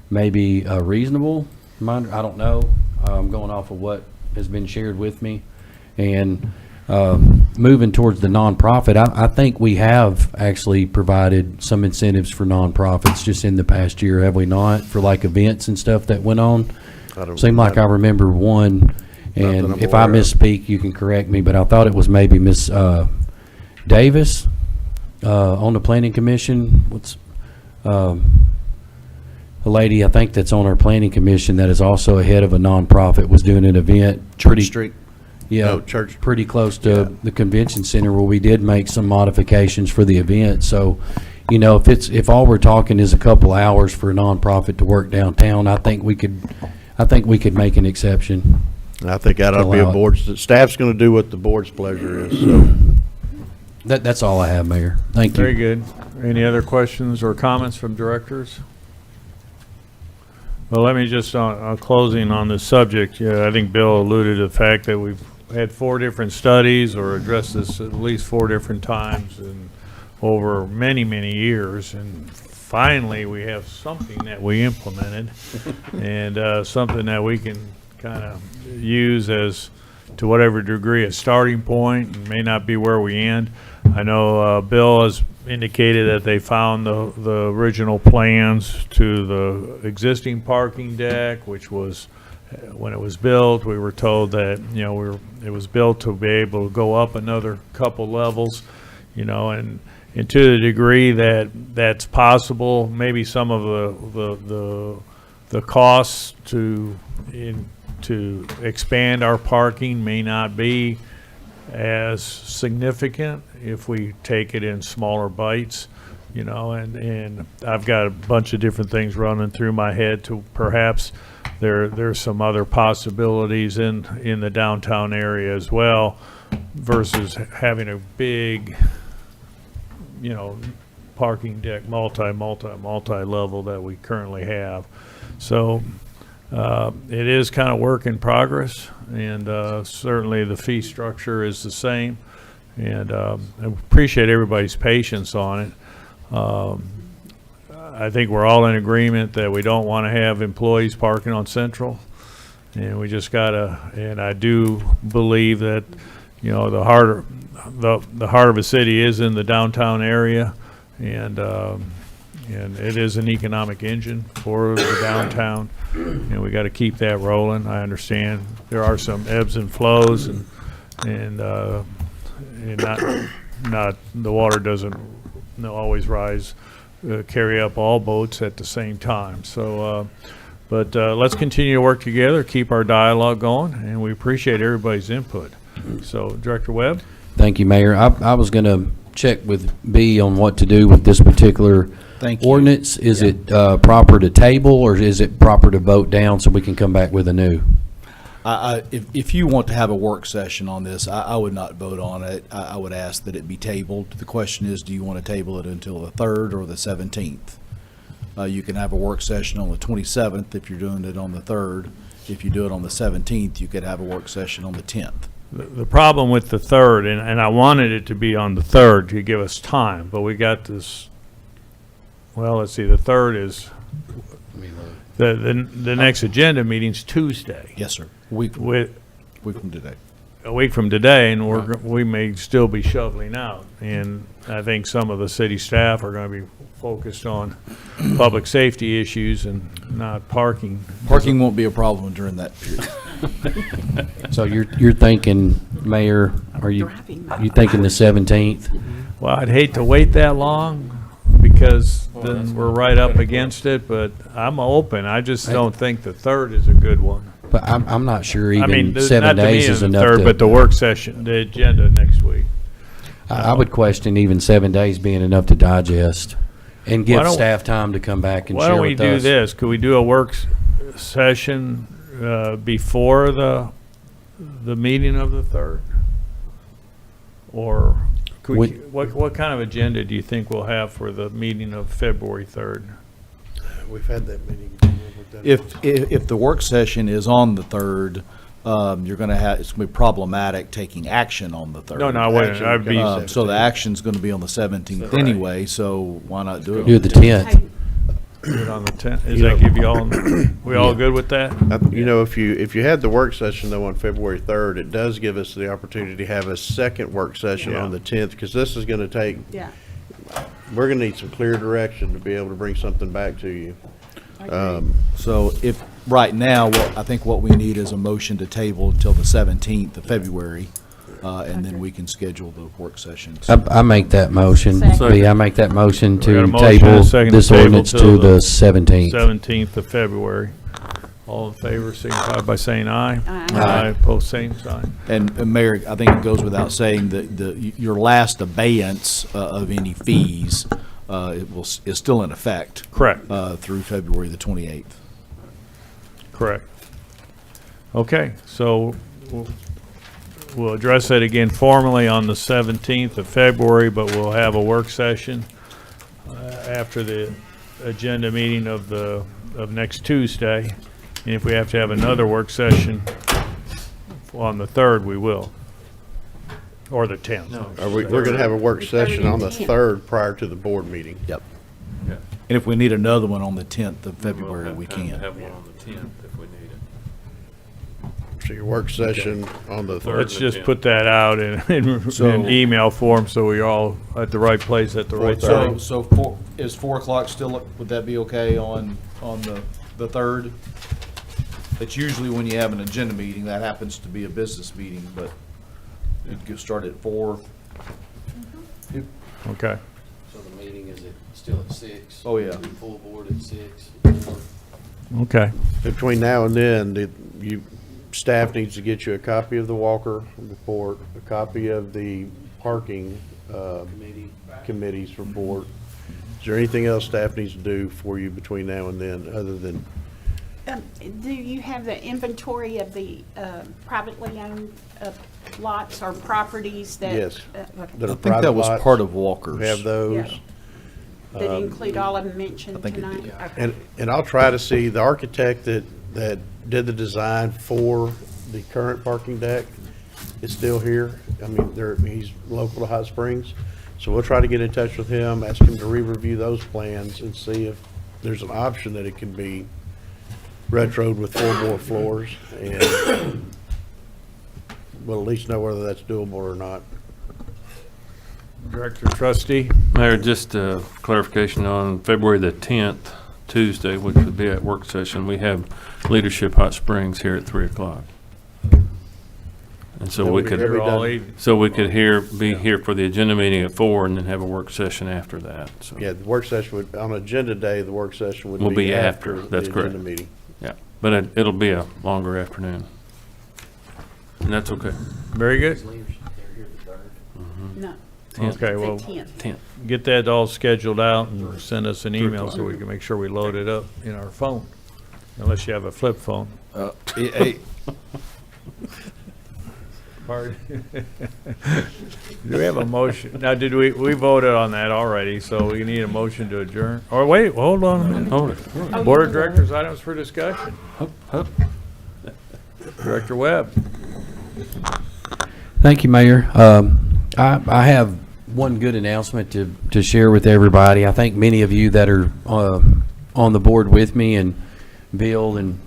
maybe reasonable. I don't know. I'm going off of what has been shared with me. And moving towards the nonprofit, I think we have actually provided some incentives for nonprofits just in the past year, have we not? For like events and stuff that went on? Seemed like I remember one, and if I misspeak, you can correct me, but I thought it was maybe Miss Davis on the planning commission. What's a lady I think that's on our planning commission that is also a head of a nonprofit was doing an event. Church Street. Yeah, No, Church. pretty close to the convention center where we did make some modifications for the event. So, you know, if all we're talking is a couple hours for a nonprofit to work downtown, I think we could make an exception. I think that ought to be a Allow it. board's, staff's gonna do what the board's pleasure is, so. That's all I have, Mayor. Thank you. Very good. Any other questions or comments from directors? Well, let me just, closing on this subject, I think Bill alluded to the fact that we've had 4 different studies or addressed this at least 4 different times and over many, many years. And finally, we have something that we implemented and something that we can kind of use as, to whatever degree, a starting point, and may not be where we end. I know Bill has indicated that they found the original plans to the existing parking deck, which was, when it was built, we were told that, you know, it was built to be able to go up another couple levels, you know, and to the degree that that's possible, maybe some of the costs to expand our parking may not be as significant if we take it in smaller bites, you know, and I've got a bunch of different things running through my head to perhaps there's some other possibilities in the downtown area as well versus having a big, you know, parking deck multi-level that we currently have. So it is kind of work in progress, and certainly the fee structure is the same, and I appreciate everybody's patience on it. I think we're all in agreement that we don't want to have employees parking on Central, and we just gotta, and I do believe that, you know, the heart of a city is in the downtown area, and it is an economic engine for the downtown, and we got to keep that rolling. I understand there are some ebbs and flows, and not the water doesn't always rise, carry up all boats at the same time. So, but let's continue to work together, keep our dialogue going, and we appreciate everybody's input. So, Director Webb? Thank you, Mayor. I was going to check with B on what to do with this particular ordinance. Is it proper to table, or is it proper to vote down so we can come back with a new? If you want to have a work session on this, I would not vote on it. I would ask that it be tabled. The question is, do you want to table it until the 3rd or the 17th? You can have a work session on the 27th if you're doing it on the 3rd. If you do it on the 17th, you could have a work session on the 10th. The problem with the 3rd, and I wanted it to be on the 3rd to give us time, but we got this, well, let's see, the 3rd is, the next agenda meeting's Tuesday. Yes, sir. A week from today. A week from today, and we may still be shoveling out. And I think some of the city staff are going to be focused on public safety issues and not parking. Parking won't be a problem during that period. So you're thinking, Mayor, you thinking the 17th? Well, I'd hate to wait that long because then we're right up against it, but I'm open. I just don't think the 3rd is a good one. But I'm not sure even I mean, 7 not to me days is the enough 3rd, to. but the work session, the agenda next week. I would question even 7 days being enough to digest and Why give don't- staff time to come back and Why share don't we with do us. this? Could we do a session before the meeting of the 3rd? Or could we, what kind of agenda do you think we'll have for the meeting of February 3rd? We've had that meeting. If the work session is on the 3rd, you're going to have, it's going to be problematic taking action on the 3rd. No, I wouldn't. I'd be. So the action's going to be on the 17th anyway, so why not do it? Do it the 10th. Do it on the 10th. Does that give you all, we all good with that? You know, if you had the work session though on February 3rd, it does give us the opportunity to have a second work session on the 10th, because this is gonna take, we're gonna need some clear direction to be able to bring something back to you. So if, right now, I think what we need is a motion to table until the 17th of February, and then we can schedule the work sessions. I make that motion. I make that motion We got to a motion and a table second this table ordinance till to the 17th. 17th of February. All in favor, signify by saying aye. Aye. Post same sign. And Mayor, I think it goes without saying that your last abeyance of any fees is still in effect. Correct. Through February the 28th. Correct. Okay, so we'll address that again formally on the 17th of February, but we'll have a work session after the agenda meeting of next Tuesday. And if we have to have another work session on the 3rd, we will. Or the 10th. We're gonna have a work session on the 3rd prior to the board meeting. Yep. And if we need another one on the 10th of February, we can. Have one on the 10th if we need it. So your work session on the 3rd. Let's just put that out in So- email form so we're all at the right place at the right time. So is 4 o'clock still, would that be okay on the 3rd? That's usually when you have an agenda meeting. That happens to be a business meeting, but it'd go start at 4. Okay. So the meeting is still at 6? Oh, yeah. Full board at 6? Okay. Between now and then, staff needs to get you a copy of the Walker report, a copy of the parking committee's report. Is there anything else staff needs to do for you between now and then, other than? Do you have the inventory of the privately owned lots or properties that? Yes. Okay. that are I think private that was lots? part of Walker's. We have those. Yeah. That include all of them mentioned I think it tonight? did. Okay. And I'll try to see, the architect that did the design for the current parking deck is still here. I mean, he's local to Hot Springs. So we'll try to get in touch with him, ask him to re-review those plans and see if there's an option that it can be retroed with 4 more floors. And we'll at least know whether that's doable or not. Director Trustee? Mayor, just clarification on February the 10th, Tuesday, which would be at work session, we have Leadership Hot Springs here at 3 o'clock. And so we could, be here for the agenda meeting at 4 and then have a work session after that, so. Yeah, the work session would, on agenda day, the work session would Will be be after after, the that's correct. agenda meeting. Yeah, but it'll be a longer afternoon. And that's okay. Very good. No. Okay, well, 10th. get that all scheduled out and send us an email so we can make sure we load it up in our phone, unless you have a flip phone. Pardon? Do we have a motion? Now, we voted on that already, so we need a motion to adjourn. Or wait, hold on a minute. Hold it. Board of Directors items for discussion. Director Webb. Thank you, Mayor. I have one good announcement to share with everybody. I think many of you that are on the board with me, and Bill and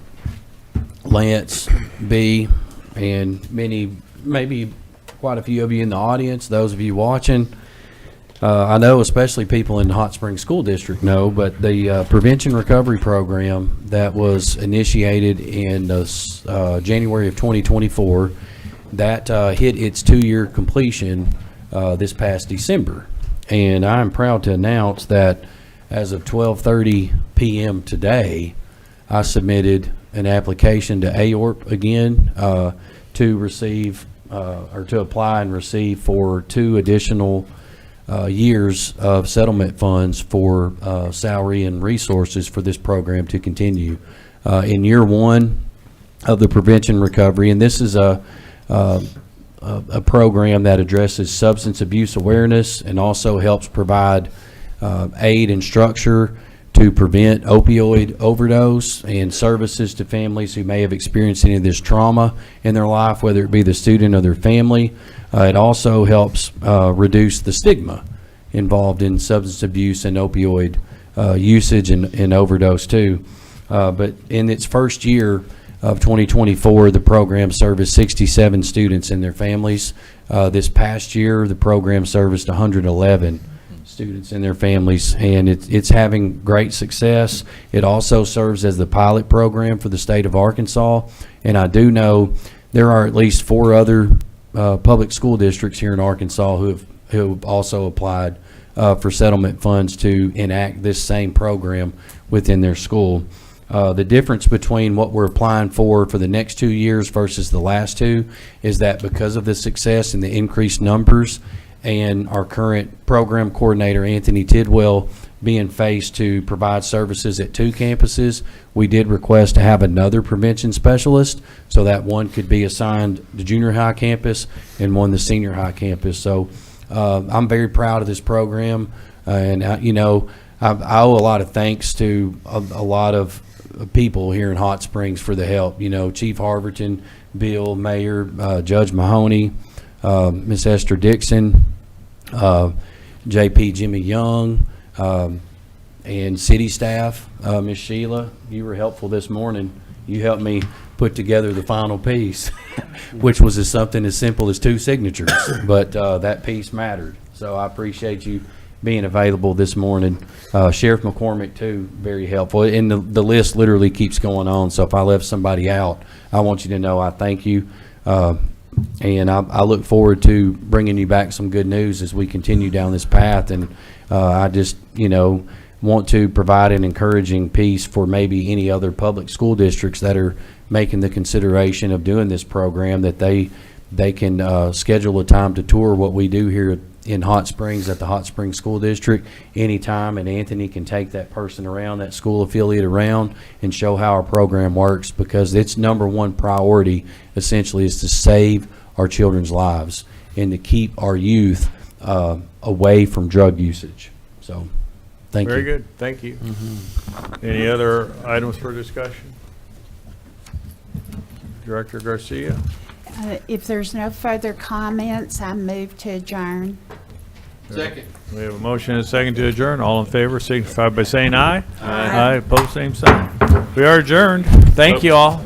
Lance, B, and maybe quite a few of you in the audience, those of you watching, I know especially people in the Hot Springs School District know, but the Prevention Recovery Program that was initiated in January of 2024, that hit its 2-year completion this past December. And I'm proud to announce that as of 12:30 p.m. today, I submitted an application to AORP again to receive or to apply and receive for 2 additional years of settlement funds for salary and resources for this program to continue. In year 1 of the prevention recovery, and this is a program that addresses substance abuse awareness and also helps provide aid and structure to prevent opioid overdose and services to families who may have experienced any of this trauma in their life, whether it be the student or their family. It also helps reduce the stigma involved in substance abuse and opioid usage and overdose too. But in its first year of 2024, the program serviced 67 students and their families. This past year, the program serviced 111 students and their families, and it's having great success. It also serves as the pilot program for the state of Arkansas, and I do know there are at least 4 other public school districts here in Arkansas who have also applied for settlement funds to enact this same program within their school. The difference between what we're applying for the next 2 years versus the last 2 is that because of the success and the increased numbers, and our current program coordinator, Anthony Tidwell, being faced to provide services at 2 campuses, we did request to have another prevention specialist so that one could be assigned the junior high campus and one the senior high campus. So I'm very proud of this program, and I owe a lot of thanks to a lot of people here in Hot Springs for the help. Chief Harverton, Bill, Mayor, Judge Mahoney, Miss Esther Dixon, JP Jimmy Young, and city staff. Miss Sheila, you were helpful this morning. You helped me put together the final piece, which was something as simple as 2 signatures, but that piece mattered. So I appreciate you being available this morning. Sheriff McCormick too, very helpful. And the list literally keeps going on, so if I left somebody out, I want you to know I thank you. And I look forward to bringing you back some good news as we continue down this path. And I just, want to provide an encouraging piece for maybe any other public school districts that are making the consideration of doing this program, that they can schedule a time to tour what we do here in Hot Springs at the Hot Springs School District anytime, and Anthony can take that person around, that school affiliate around, and show how our program works, because its #1 priority essentially is to save our children's lives and to keep our youth away from drug usage. So thank you. Very good, thank you. Any other items for discussion? Director Garcia? If there's no further comments, I move to adjourn. Second. We have a motion and a second to adjourn. All in favor signify by saying aye. Aye. Aye, opposed, same sign. We are adjourned. Thank you all.